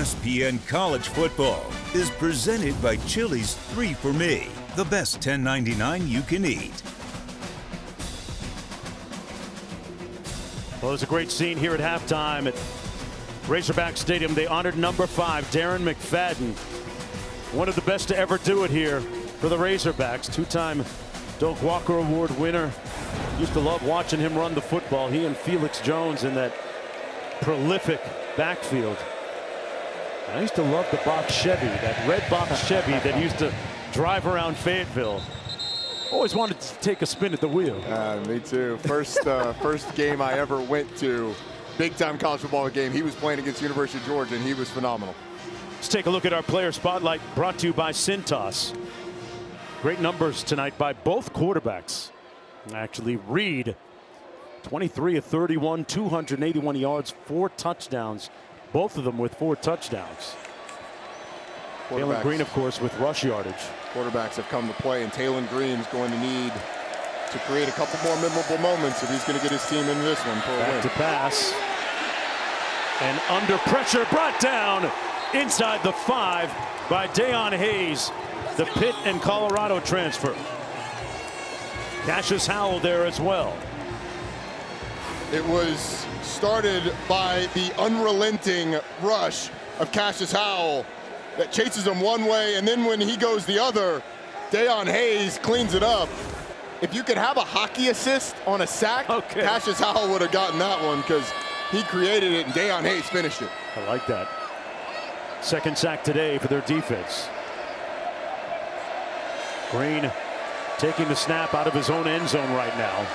ESPN College Football is presented by Chili's 3 for Me, the best $10.99 you can eat. Well, it was a great scene here at halftime at Razorback Stadium. They honored number 5, Darren McFadden, one of the best to ever do it here for the Razorbacks. 2-time Doak Walker Award winner. Used to love watching him run the football. He and Felix Jones in that prolific backfield. And I used to love the box Chevy, that red box Chevy that used to drive around Fayetteville. Always wanted to take a spin at the wheel. Me too. First game I ever went to, big time college football game, he was playing against University of Georgia, and he was phenomenal. Let's take a look at our player spotlight, brought to you by Cintas. Great numbers tonight by both quarterbacks. Actually, Reed, 23 of 31, 281 yards, 4 touchdowns. Both of them with 4 touchdowns. Taylon Green, of course, with rush yardage. Quarterbacks have come to play, and Taylon Green's going to need to create a couple more memorable moments if he's going to get his team into this one for a win. Back to pass. And under pressure, brought down inside the 5 by Deion Hayes, the Pitt and Colorado transfer. Cassius Howell there as well. It was started by the unrelenting rush of Cassius Howell that chases him one way, and then when he goes the other, Deion Hayes cleans it up. If you could have a hockey assist on a sack, Cassius Howell would have gotten that one because he created it and Deion Hayes finished it. I like that. Second sack today for their defense. Green taking the snap out of his own end zone right now.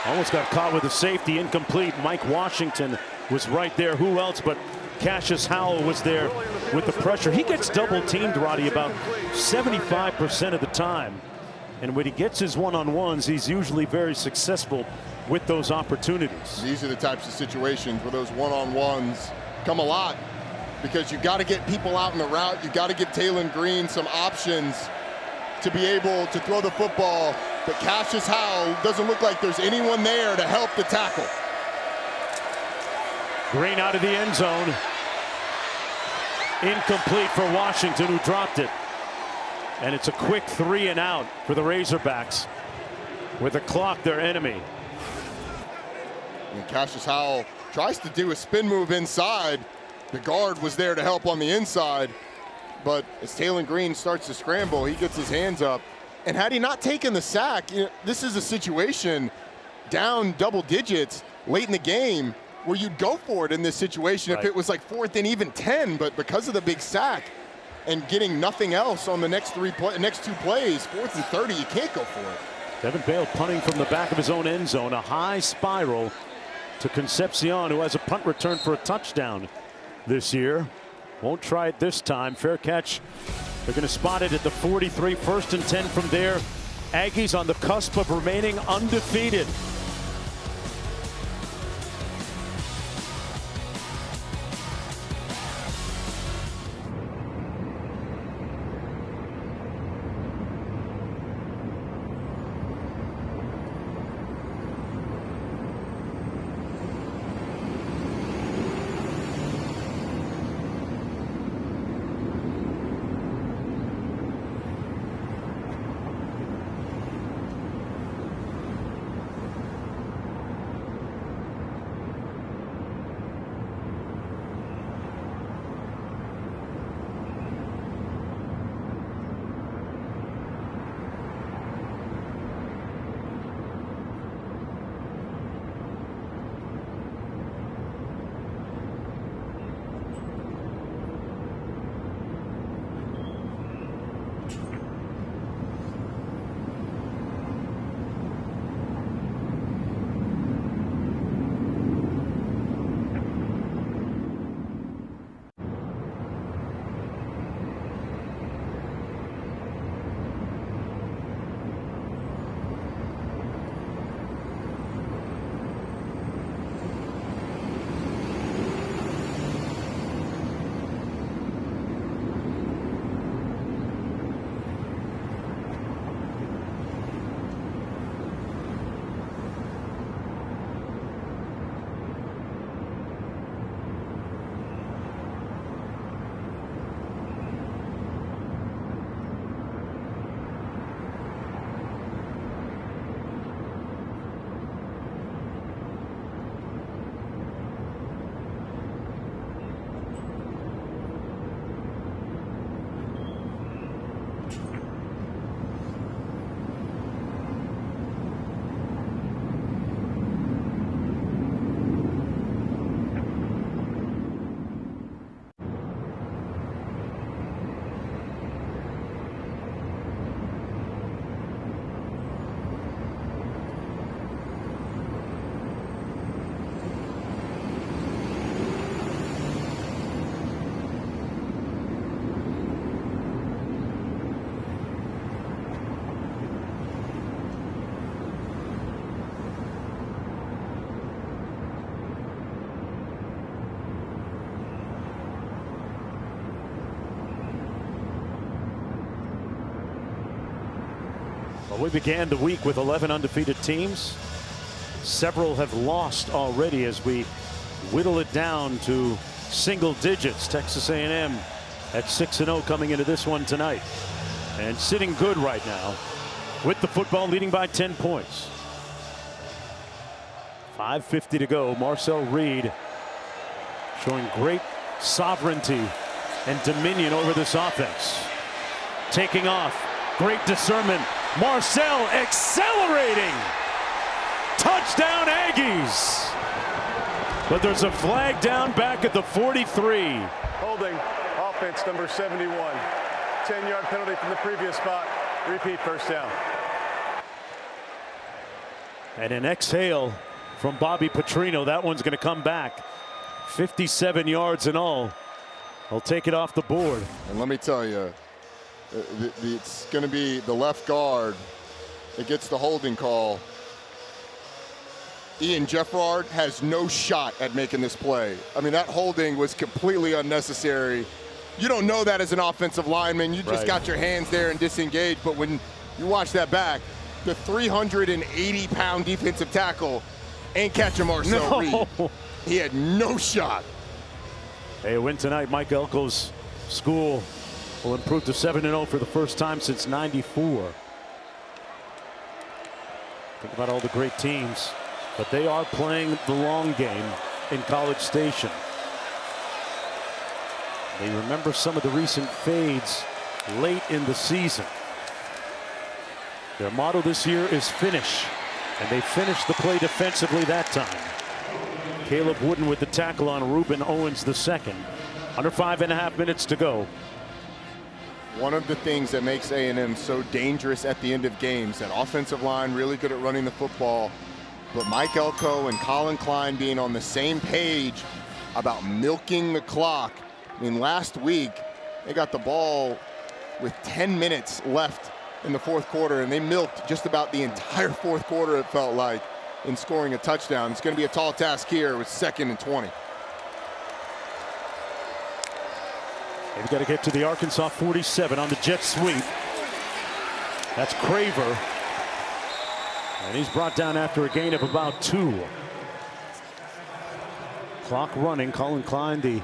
Almost got caught with a safety, incomplete. Mike Washington was right there. Who else but Cassius Howell was there with the pressure. He gets double teamed, Roddy, about 75% of the time. And when he gets his one-on-ones, he's usually very successful with those opportunities. These are the types of situations where those one-on-ones come a lot, because you've got to get people out in the route. You've got to give Taylon Green some options to be able to throw the football. But Cassius Howell doesn't look like there's anyone there to help the tackle. Green out of the end zone. Incomplete for Washington, who dropped it. And it's a quick 3 and out for the Razorbacks, with the clock their enemy. And Cassius Howell tries to do a spin move inside. The guard was there to help on the inside, but as Taylon Green starts to scramble, he gets his hands up. And had he not taken the sack, this is a situation down double digits late in the game where you'd go for it in this situation if it was like 4th and even 10, but because of the big sack and getting nothing else on the next 2 plays, 4th and 30, you can't go for it. Devin Bale punting from the back of his own end zone, a high spiral to Concepcion, who has a punt return for a touchdown this year. Won't try it this time. Fair catch. They're going to spot it at the 43, 1st and 10 from there. Aggies on the cusp of remaining undefeated. Well, we began the week with 11 undefeated teams. Several have lost already as we whittle it down to single digits. Texas A&M at 6-0 coming into this one tonight. And sitting good right now with the football, leading by 10 points. 5:50 to go. Marcel Reed showing great sovereignty and dominion over this offense. Taking off. Great discernment. Marcel accelerating. Touchdown Aggies. But there's a flag down back at the 43. Holding offense number 71. 10-yard penalty from the previous spot. Repeat first down. And an exhale from Bobby Petrino. That one's going to come back. 57 yards in all. He'll take it off the board. And let me tell you, it's going to be the left guard that gets the holding call. Ian Jeffrard has no shot at making this play. I mean, that holding was completely unnecessary. You don't know that as an offensive lineman. You just got your hands there and disengaged. But when you watch that back, the 380-pound defensive tackle ain't catching Marcel Reed. He had no shot. Hey, a win tonight. Mike Elko's school will improve to 7-0 for the first time since '94. Think about all the great teams, but they are playing the long game in College Station. They remember some of the recent fades late in the season. Their motto this year is finish, and they finished the play defensively that time. Caleb Wooden with the tackle on Reuben Owens II. Under 5.5 minutes to go. One of the things that makes A&M so dangerous at the end of games, that offensive line really good at running the football, but Mike Elko and Colin Klein being on the same page about milking the clock. I mean, last week they got the ball with 10 minutes left in the fourth quarter, and they milked just about the entire fourth quarter, it felt like, in scoring a touchdown. It's going to be a tall task here with 2nd and 20. They've got to get to the Arkansas 47 on the jet sweep. That's Craver. And he's brought down after a gain of about 2. Clock running. Colin Klein, the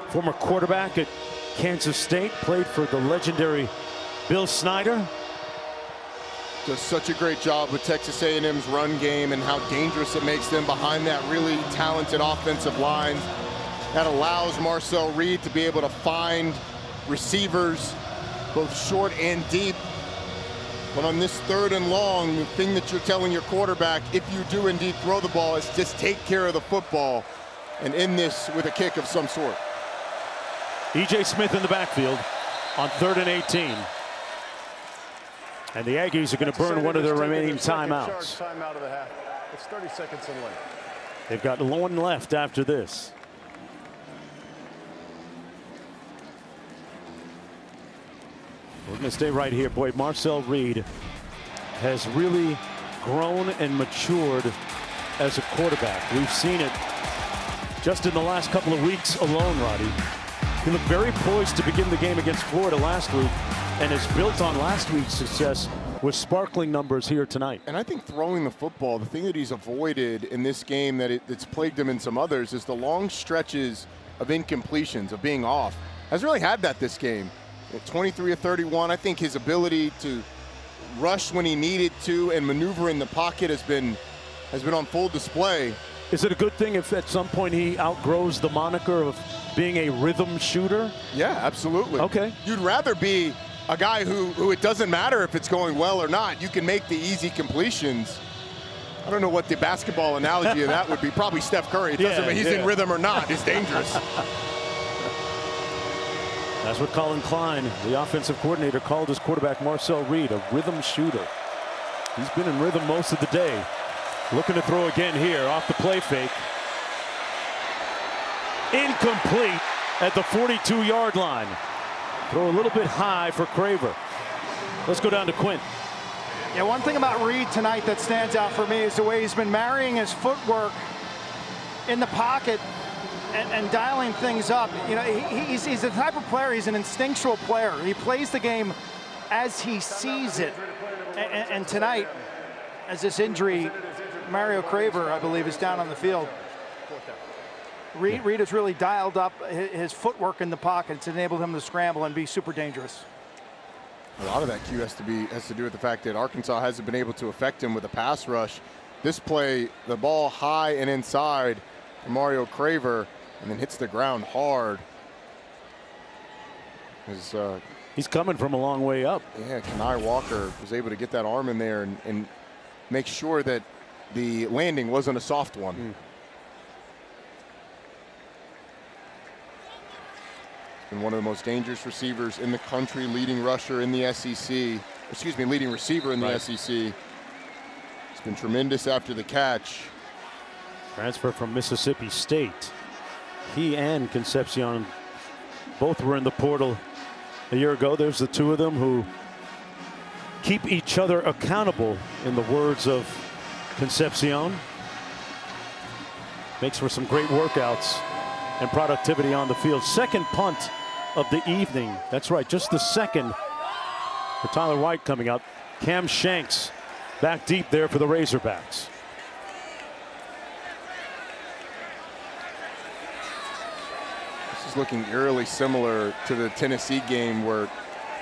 former quarterback at Kansas State, played for the legendary Bill Snyder. Does such a great job with Texas A&M's run game and how dangerous it makes them behind that really talented offensive line. That allows Marcel Reed to be able to find receivers both short and deep. But on this 3rd and long, the thing that you're telling your quarterback, if you do indeed throw the ball, is just take care of the football and end this with a kick of some sort. E.J. Smith in the backfield on 3rd and 18. And the Aggies are going to burn one of their remaining timeouts. Timeout of the half. It's 30 seconds in length. They've got 1 left after this. We're going to stay right here. Boy, Marcel Reed has really grown and matured as a quarterback. We've seen it just in the last couple of weeks alone, Roddy. He looked very poised to begin the game against Florida last week, and has built on last week's success with sparkling numbers here tonight. And I think throwing the football, the thing that he's avoided in this game that's plagued him in some others, is the long stretches of incompletions, of being off. Hasn't really had that this game. At 23 of 31, I think his ability to rush when he needed to and maneuver in the pocket has been on full display. Is it a good thing if at some point he outgrows the moniker of being a rhythm shooter? Yeah, absolutely. Okay. You'd rather be a guy who it doesn't matter if it's going well or not. You can make the easy completions. I don't know what the basketball analogy of that would be. Probably Steph Curry. It doesn't matter he's in rhythm or not. It's dangerous. That's what Colin Klein, the offensive coordinator, called his quarterback Marcel Reed, a rhythm shooter. He's been in rhythm most of the day. Looking to throw again here off the play fake. Incomplete at the 42-yard line. Throw a little bit high for Craver. Let's go down to Quint. Yeah, one thing about Reed tonight that stands out for me is the way he's been marrying his footwork in the pocket and dialing things up. You know, he's the type of player, he's an instinctual player. He plays the game as he sees it. And tonight, as this injury, Mario Craver, I believe, is down on the field. Reed has really dialed up his footwork in the pocket. It's enabled him to scramble and be super dangerous. A lot of that cue has to do with the fact that Arkansas hasn't been able to affect him with a pass rush. This play, the ball high and inside for Mario Craver, and then hits the ground hard. He's coming from a long way up. Yeah, Kenai Walker was able to get that arm in there and make sure that the landing wasn't a soft one. And one of the most dangerous receivers in the country, leading rusher in the SEC. Excuse me, leading receiver in the SEC. He's been tremendous after the catch. Transfer from Mississippi State. He and Concepcion both were in the portal a year ago. There's the two of them who keep each other accountable, in the words of Concepcion. Makes for some great workouts and productivity on the field. Second punt of the evening. That's right, just the second for Tyler White coming out. Cam Shanks back deep there for the Razorbacks. This is looking eerily similar to the Tennessee game where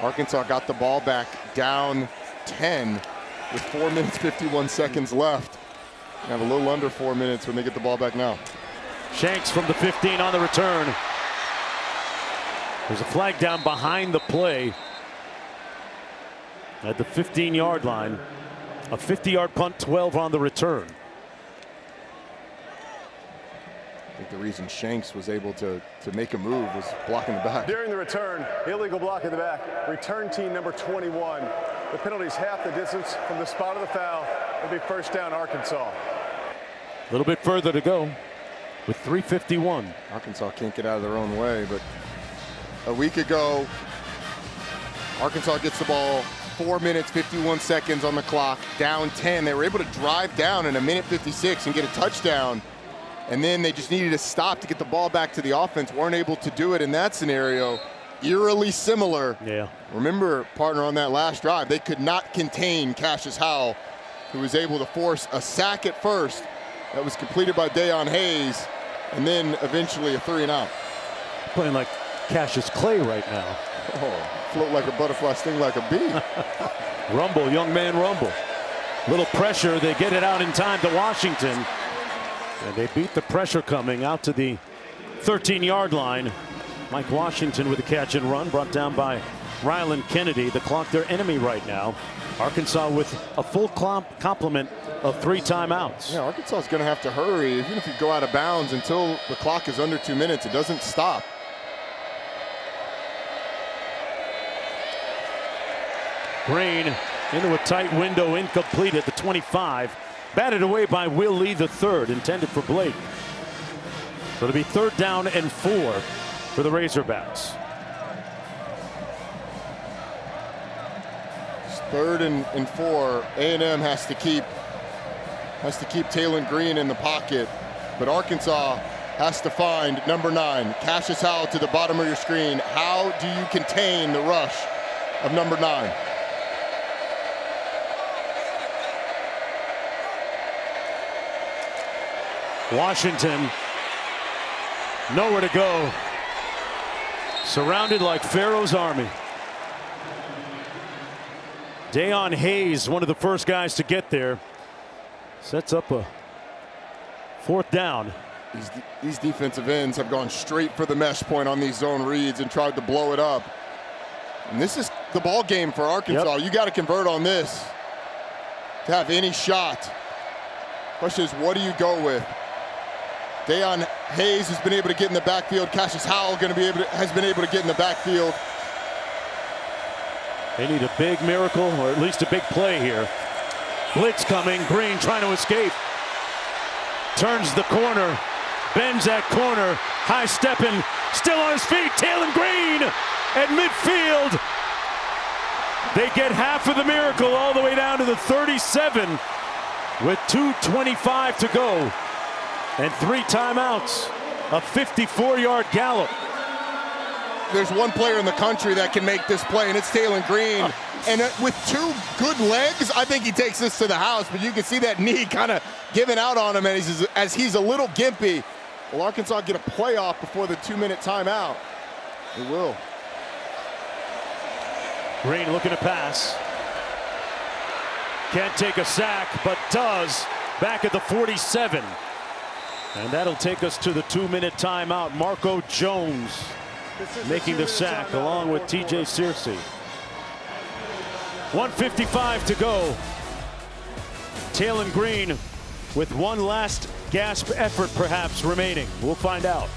Arkansas got the ball back down 10 with 4 minutes 51 seconds left. They have a little under 4 minutes when they get the ball back now. Shanks from the 15 on the return. There's a flag down behind the play at the 15-yard line. A 50-yard punt, 12 on the return. I think the reason Shanks was able to make a move was blocking the back. During the return, illegal block in the back. Return team number 21. The penalty's half the distance from the spot of the foul. It'll be first down, Arkansas. A little bit further to go with 3:51. Arkansas can't get out of their own way, but a week ago, Arkansas gets the ball, 4 minutes 51 seconds on the clock, down 10. They were able to drive down in a minute 56 and get a touchdown. And then they just needed to stop to get the ball back to the offense. Weren't able to do it in that scenario. Eerily similar. Yeah. Remember, partner, on that last drive, they could not contain Cassius Howell, who was able to force a sack at first that was completed by Deion Hayes, and then eventually a 3-and-out. Playing like Cassius Clay right now. Oh, float like a butterfly, sting like a bee. Rumble, young man rumble. Little pressure, they get it out in time to Washington. And they beat the pressure coming out to the 13-yard line. Mike Washington with a catch and run, brought down by Ryland Kennedy. The clock their enemy right now. Arkansas with a full complement of 3 timeouts. Yeah, Arkansas is going to have to hurry. Even if you go out of bounds until the clock is under 2 minutes, it doesn't stop. Green into a tight window, incomplete at the 25. Batted away by Will Lee III, intended for Blake. So it'll be 3rd down and 4 for the Razorbacks. It's 3rd and 4. A&M has to keep Talon Green in the pocket, but Arkansas has to find number 9, Cassius Howell, to the bottom of your screen. How do you contain the rush of number 9? Washington, nowhere to go. Surrounded like Pharaoh's army. Deion Hayes, one of the first guys to get there, sets up a 4th down. These defensive ends have gone straight for the mesh point on these zone reads and tried to blow it up. And this is the ball game for Arkansas. You got to convert on this to have any shot. Question is, what do you go with? Deion Hayes has been able to get in the backfield. Cassius Howell has been able to get in the backfield. They need a big miracle, or at least a big play here. Blitz coming, Green trying to escape. Turns the corner, bends that corner, high stepping, still on his feet, Talon Green at midfield. They get half of the miracle all the way down to the 37 with 2:25 to go. And 3 timeouts, a 54-yard gallop. There's one player in the country that can make this play, and it's Talon Green. And with two good legs, I think he takes this to the house. But you can see that knee kind of giving out on him as he's a little gimpy. Will Arkansas get a playoff before the 2-minute timeout? It will. Green looking to pass. Can't take a sack, but does back at the 47. And that'll take us to the 2-minute timeout. Marco Jones making the sack along with TJ Searcy. 1:55 to go. Taylen Green with one last gasp effort perhaps remaining. We'll find out.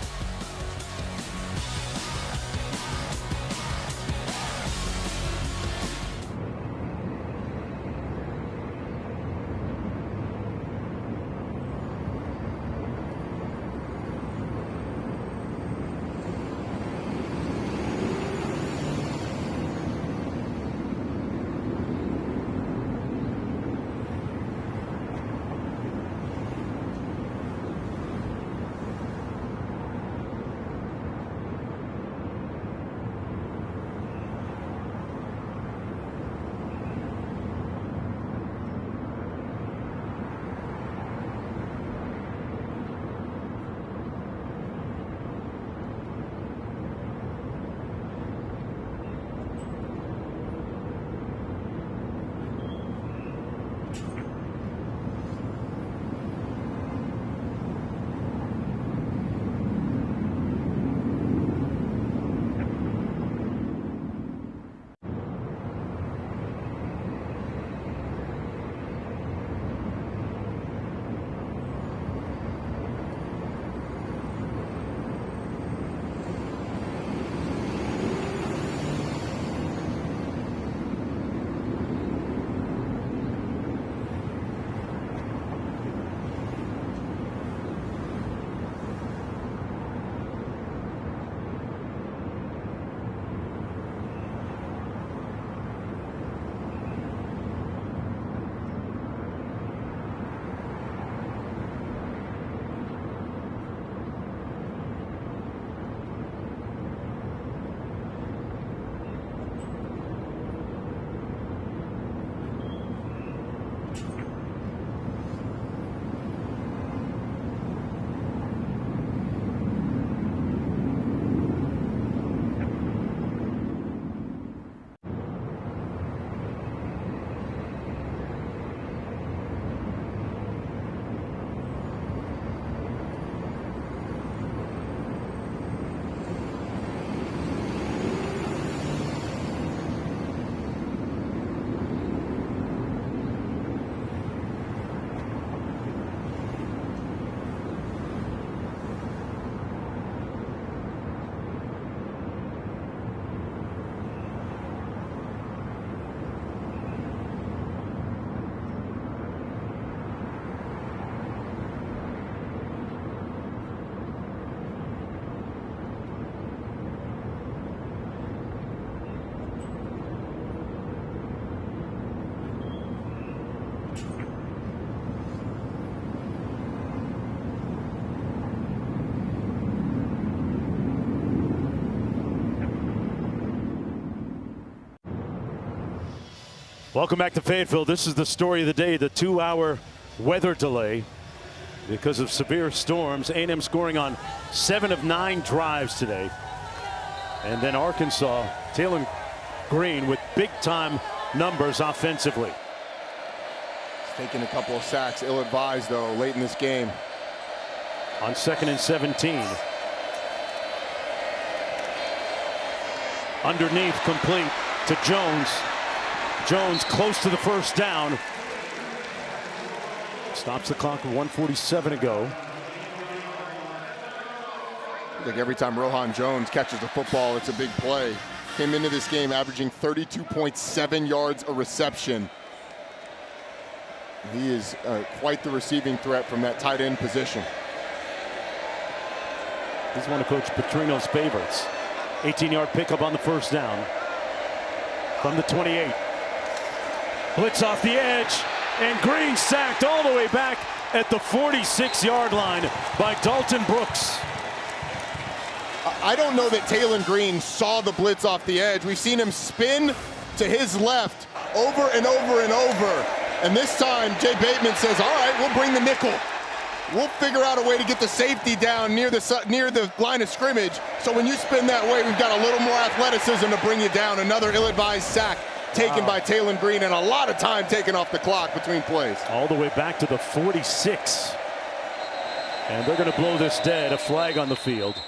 Welcome back to Fayetteville. This is the story of the day, the 2-hour weather delay because of severe storms. A&M scoring on 7 of 9 drives today. And then Arkansas, Taylen Green with big-time numbers offensively. He's taking a couple of sacks, ill-advised though, late in this game. On 2nd and 17. Underneath, complete to Jones. Jones close to the first down. Stops the clock with 1:47 to go. I think every time Rohan Jones catches the football, it's a big play. Came into this game averaging 32.7 yards a reception. He is quite the receiving threat from that tight end position. He's one of Coach Petrino's favorites. 18-yard pickup on the first down from the 28. Blitz off the edge, and Green sacked all the way back at the 46-yard line by Dalton Brooks. I don't know that Taylen Green saw the blitz off the edge. We've seen him spin to his left over and over and over. And this time, Jay Bateman says, all right, we'll bring the nickel. We'll figure out a way to get the safety down near the line of scrimmage. So when you spin that way, we've got a little more athleticism to bring you down. Another ill-advised sack taken by Taylon Green, and a lot of time taken off the clock between plays. All the way back to the 46. And they're going to blow this dead, a flag on the field.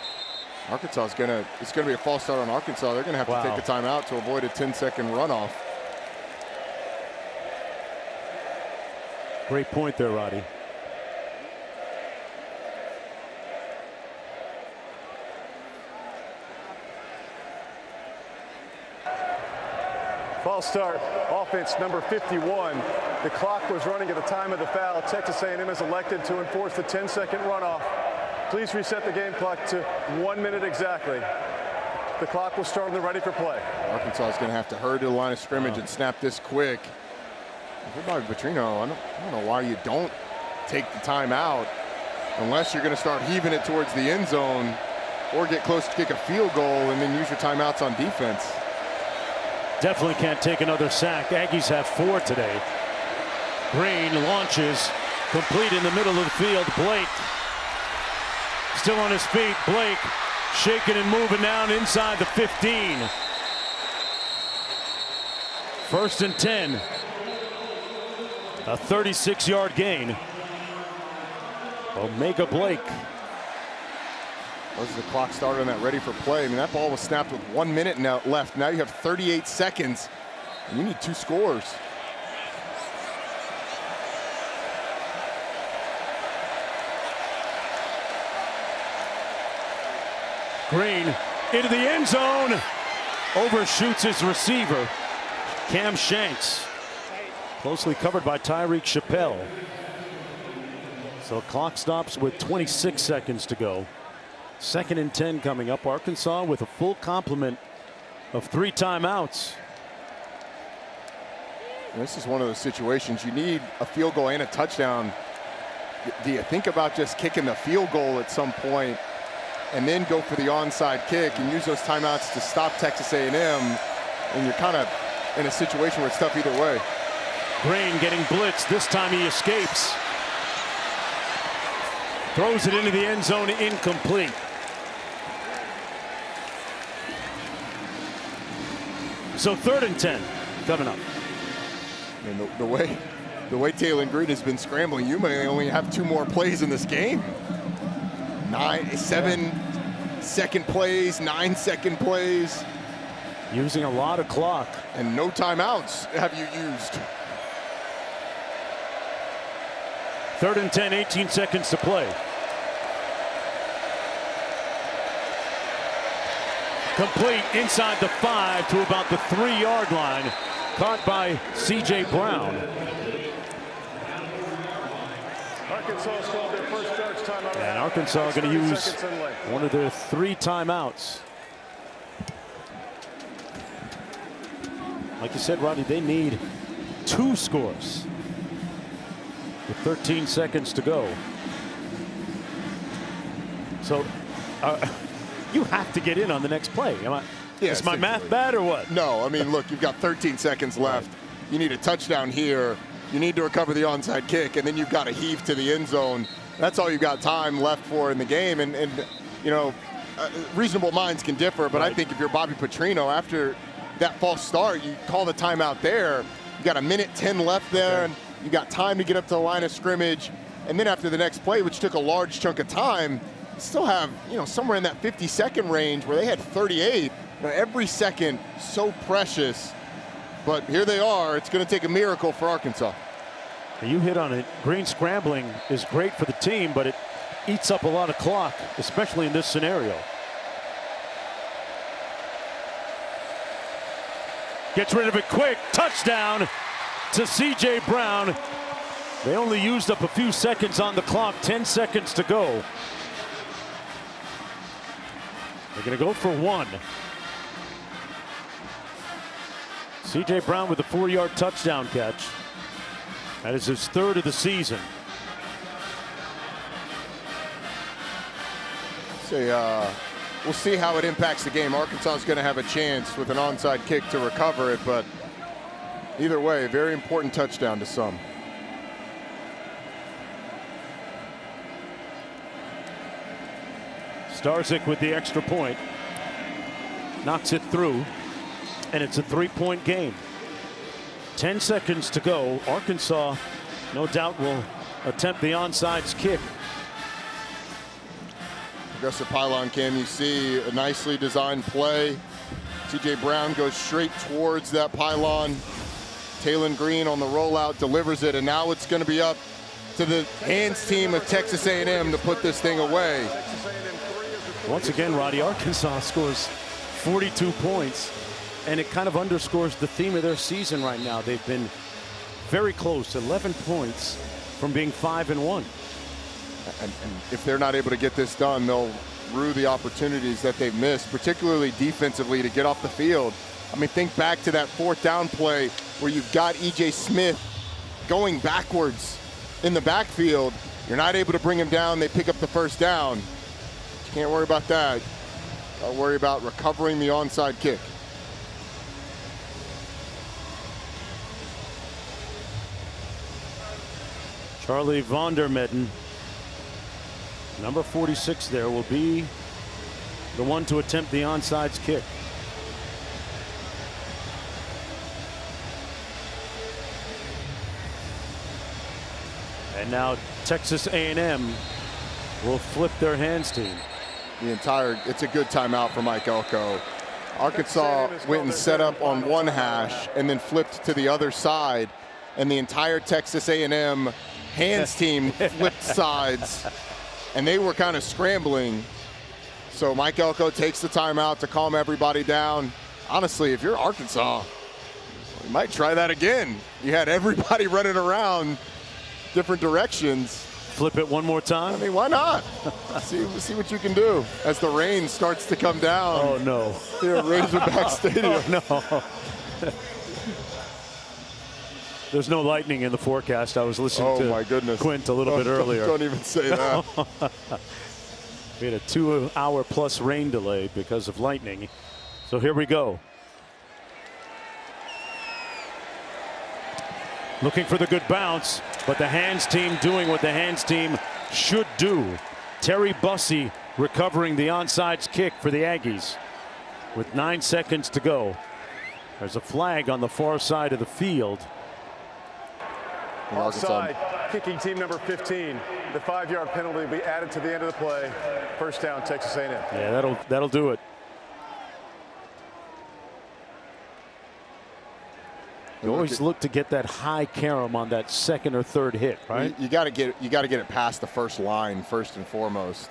Arkansas it's going to be a false start on Arkansas. They're going to have to take a timeout to avoid a 10-second runoff. Great point there, Roddy. False start, offense number 51. The clock was running at the time of the foul. Texas A&M has elected to enforce the 10-second runoff. Please reset the game clock to 1 minute exactly. The clock will start on the ready for play. Arkansas is going to have to hurry to the line of scrimmage and snap this quick. If you're Bobby Petrino, I don't know why you don't take the timeout unless you're going to start heaving it towards the end zone or get close to kick a field goal and then use your timeouts on defense. Definitely can't take another sack. Aggies have 4 today. Green launches, complete in the middle of the field. Blake still on his feet. Blake shaking and moving down inside the 15. 1st and 10. A 36-yard gain. Omega Blake. As the clock started on that ready for play, I mean, that ball was snapped with 1 minute now left. Now you have 38 seconds. And you need 2 scores. Green into the end zone. Overshoots his receiver. Cam Shanks. Closely covered by Tyreek Chappelle. So clock stops with 26 seconds to go. 2nd and 10 coming up. Arkansas with a full complement of 3 timeouts. And this is one of those situations you need a field goal and a touchdown. Do you think about just kicking the field goal at some point and then go for the onside kick and use those timeouts to stop Texas A&M? And you're kind of in a situation where it's tough either way. Green getting blitzed. This time he escapes. Throws it into the end zone, incomplete. So 3rd and 10 coming up. And the way Taylon Green has been scrambling, you may only have 2 more plays in this game. 7-second plays, 9-second plays. Using a lot of clock. And no timeouts have you used. 3rd and 10, 18 seconds to play. Complete inside the 5 to about the 3-yard line. Caught by C.J. Brown. Arkansas called their first charge timeout. And Arkansas going to use one of their 3 timeouts. Like you said, Rodney, they need 2 scores. With 13 seconds to go. So you have to get in on the next play. Is my math bad or what? No, I mean, look, you've got 13 seconds left. You need a touchdown here. You need to recover the onside kick, and then you've got to heave to the end zone. That's all you've got time left for in the game. And you know, reasonable minds can differ, but I think if you're Bobby Petrino, after that false start, you call the timeout there. You got 1:10 left there, and you got time to get up to the line of scrimmage. And then after the next play, which took a large chunk of time, you still have, you know, somewhere in that 50-second range where they had 38. You know, every second so precious. But here they are. It's going to take a miracle for Arkansas. You hit on it. Green scrambling is great for the team, but it eats up a lot of clock, especially in this scenario. Gets rid of it quick. Touchdown to C.J. Brown. They only used up a few seconds on the clock. 10 seconds to go. They're going to go for 1. C.J. Brown with a 4-yard touchdown catch. That is his 3rd of the season. we'll see how it impacts the game. Arkansas is going to have a chance with an onside kick to recover it, but either way, very important touchdown to some. Starzyk with the extra point. Knocks it through, and it's a 3-point game. 10 seconds to go. Arkansas, no doubt, will attempt the onside kick. Aggressive pylon cam, you see a nicely designed play. TJ Brown goes straight towards that pylon. Talon Green on the rollout delivers it, and now it's going to be up to the hands team of Texas A&M to put this thing away. Once again, Roddy, Arkansas scores 42 points, and it kind of underscores the theme of their season right now. They've been very close, 11 points from being 5-1. And if they're not able to get this done, they'll rue the opportunities that they've missed, particularly defensively, to get off the field. I mean, think back to that 4th down play where you've got E.J. Smith going backwards in the backfield. You're not able to bring him down. They pick up the 1st down. Can't worry about that. Got to worry about recovering the onside kick. Charlie Vondermedden, number 46 there, will be the one to attempt the onside kick. And now Texas A&M will flip their hands team. It's a good timeout for Mike Elko. Arkansas went and set up on one hash and then flipped to the other side, and the entire Texas A&M hands team flipped sides, and they were kind of scrambling. So Mike Elko takes the timeout to calm everybody down. Honestly, if you're Arkansas, you might try that again. You had everybody running around different directions. Flip it one more time? I mean, why not? see what you can do as the rain starts to come down. Oh, no. Here at Razorback Stadium. Oh, no. There's no lightning in the forecast. I was listening to Quint a little bit earlier. Don't even say that. We had a 2-hour-plus rain delay because of lightning. So here we go. Looking for the good bounce, but the hands team doing what the hands team should do. Terry Bussey recovering the onside kick for the Aggies with 9 seconds to go. There's a flag on the far side of the field. Offside, kicking team number 15. The 5-yard penalty will be added to the end of the play. 1st down, Texas A&M. Yeah, that'll do it. You always look to get that high carom on that 2nd or 3rd hit, right? You got to get it past the first line first and foremost,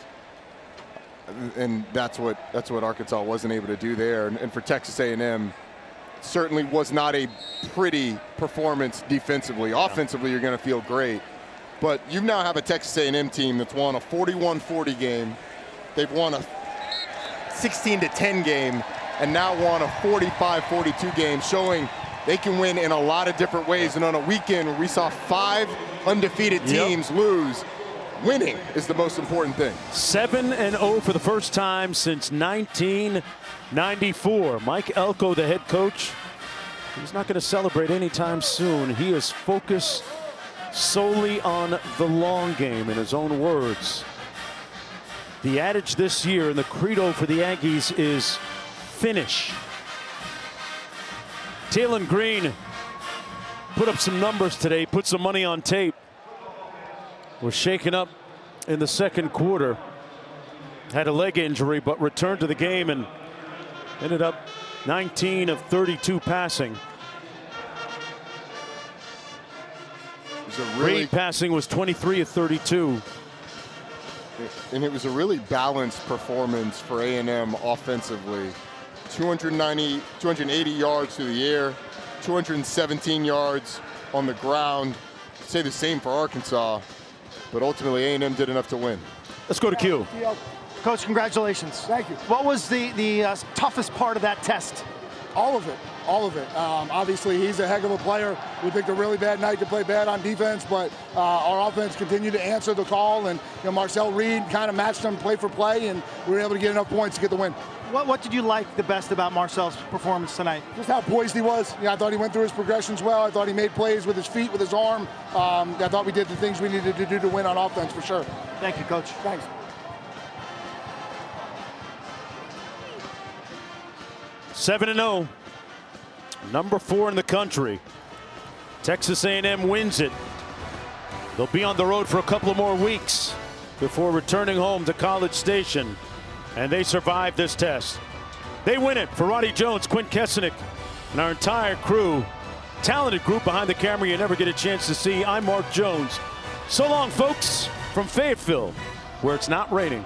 and that's what Arkansas wasn't able to do there. And for Texas A&M, certainly was not a pretty performance defensively. Yeah. Offensively, you're going to feel great, but you now have a Texas A&M team that's won a 41-40 game. They've won a 16-10 game, and now won a 45-42 game, showing they can win in a lot of different ways. And on a weekend where we saw 5 undefeated teams lose, winning is the most important thing. 7-0 for the first time since 1994. Mike Elko, the head coach, he's not going to celebrate anytime soon. He is focused solely on the long game, in his own words. The adage this year and the credo for the Aggies is finish. Talon Green put up some numbers today, put some money on tape. Was shaken up in the 2nd quarter. Had a leg injury, but returned to the game and ended up 19 of 32 passing. Reed passing was 23 of 32. And it was a really balanced performance for A&M offensively. 280 yards through the air, 217 yards on the ground. I'd say the same for Arkansas, but ultimately A&M did enough to win. Let's go to Q. Coach, congratulations. Thank you. What was the toughest part of that test? All of it. all of it. Obviously, he's a heck of a player. We picked a really bad night to play bad on defense, but our offense continued to answer the call, and Marcel Reed kind of matched them play for play, and we were able to get enough points to get the win. What did you like the best about Marcel's performance tonight? Just how poised he was. I thought he went through his progressions well. I thought he made plays with his feet, with his arm. I thought we did the things we needed to do to win on offense for sure. Thank you, Coach. Thanks. Seven 7-0, number 4 in the country. Texas A&M wins it. They'll be on the road for a couple of more weeks before returning home to College Station, and they survive this test. They win it. For Roddy Jones, Quint Kesenick, and our entire crew, talented group behind the camera you never get a chance to see. I'm Mark Jones. So long, folks, from Fayetteville, where it's not raining.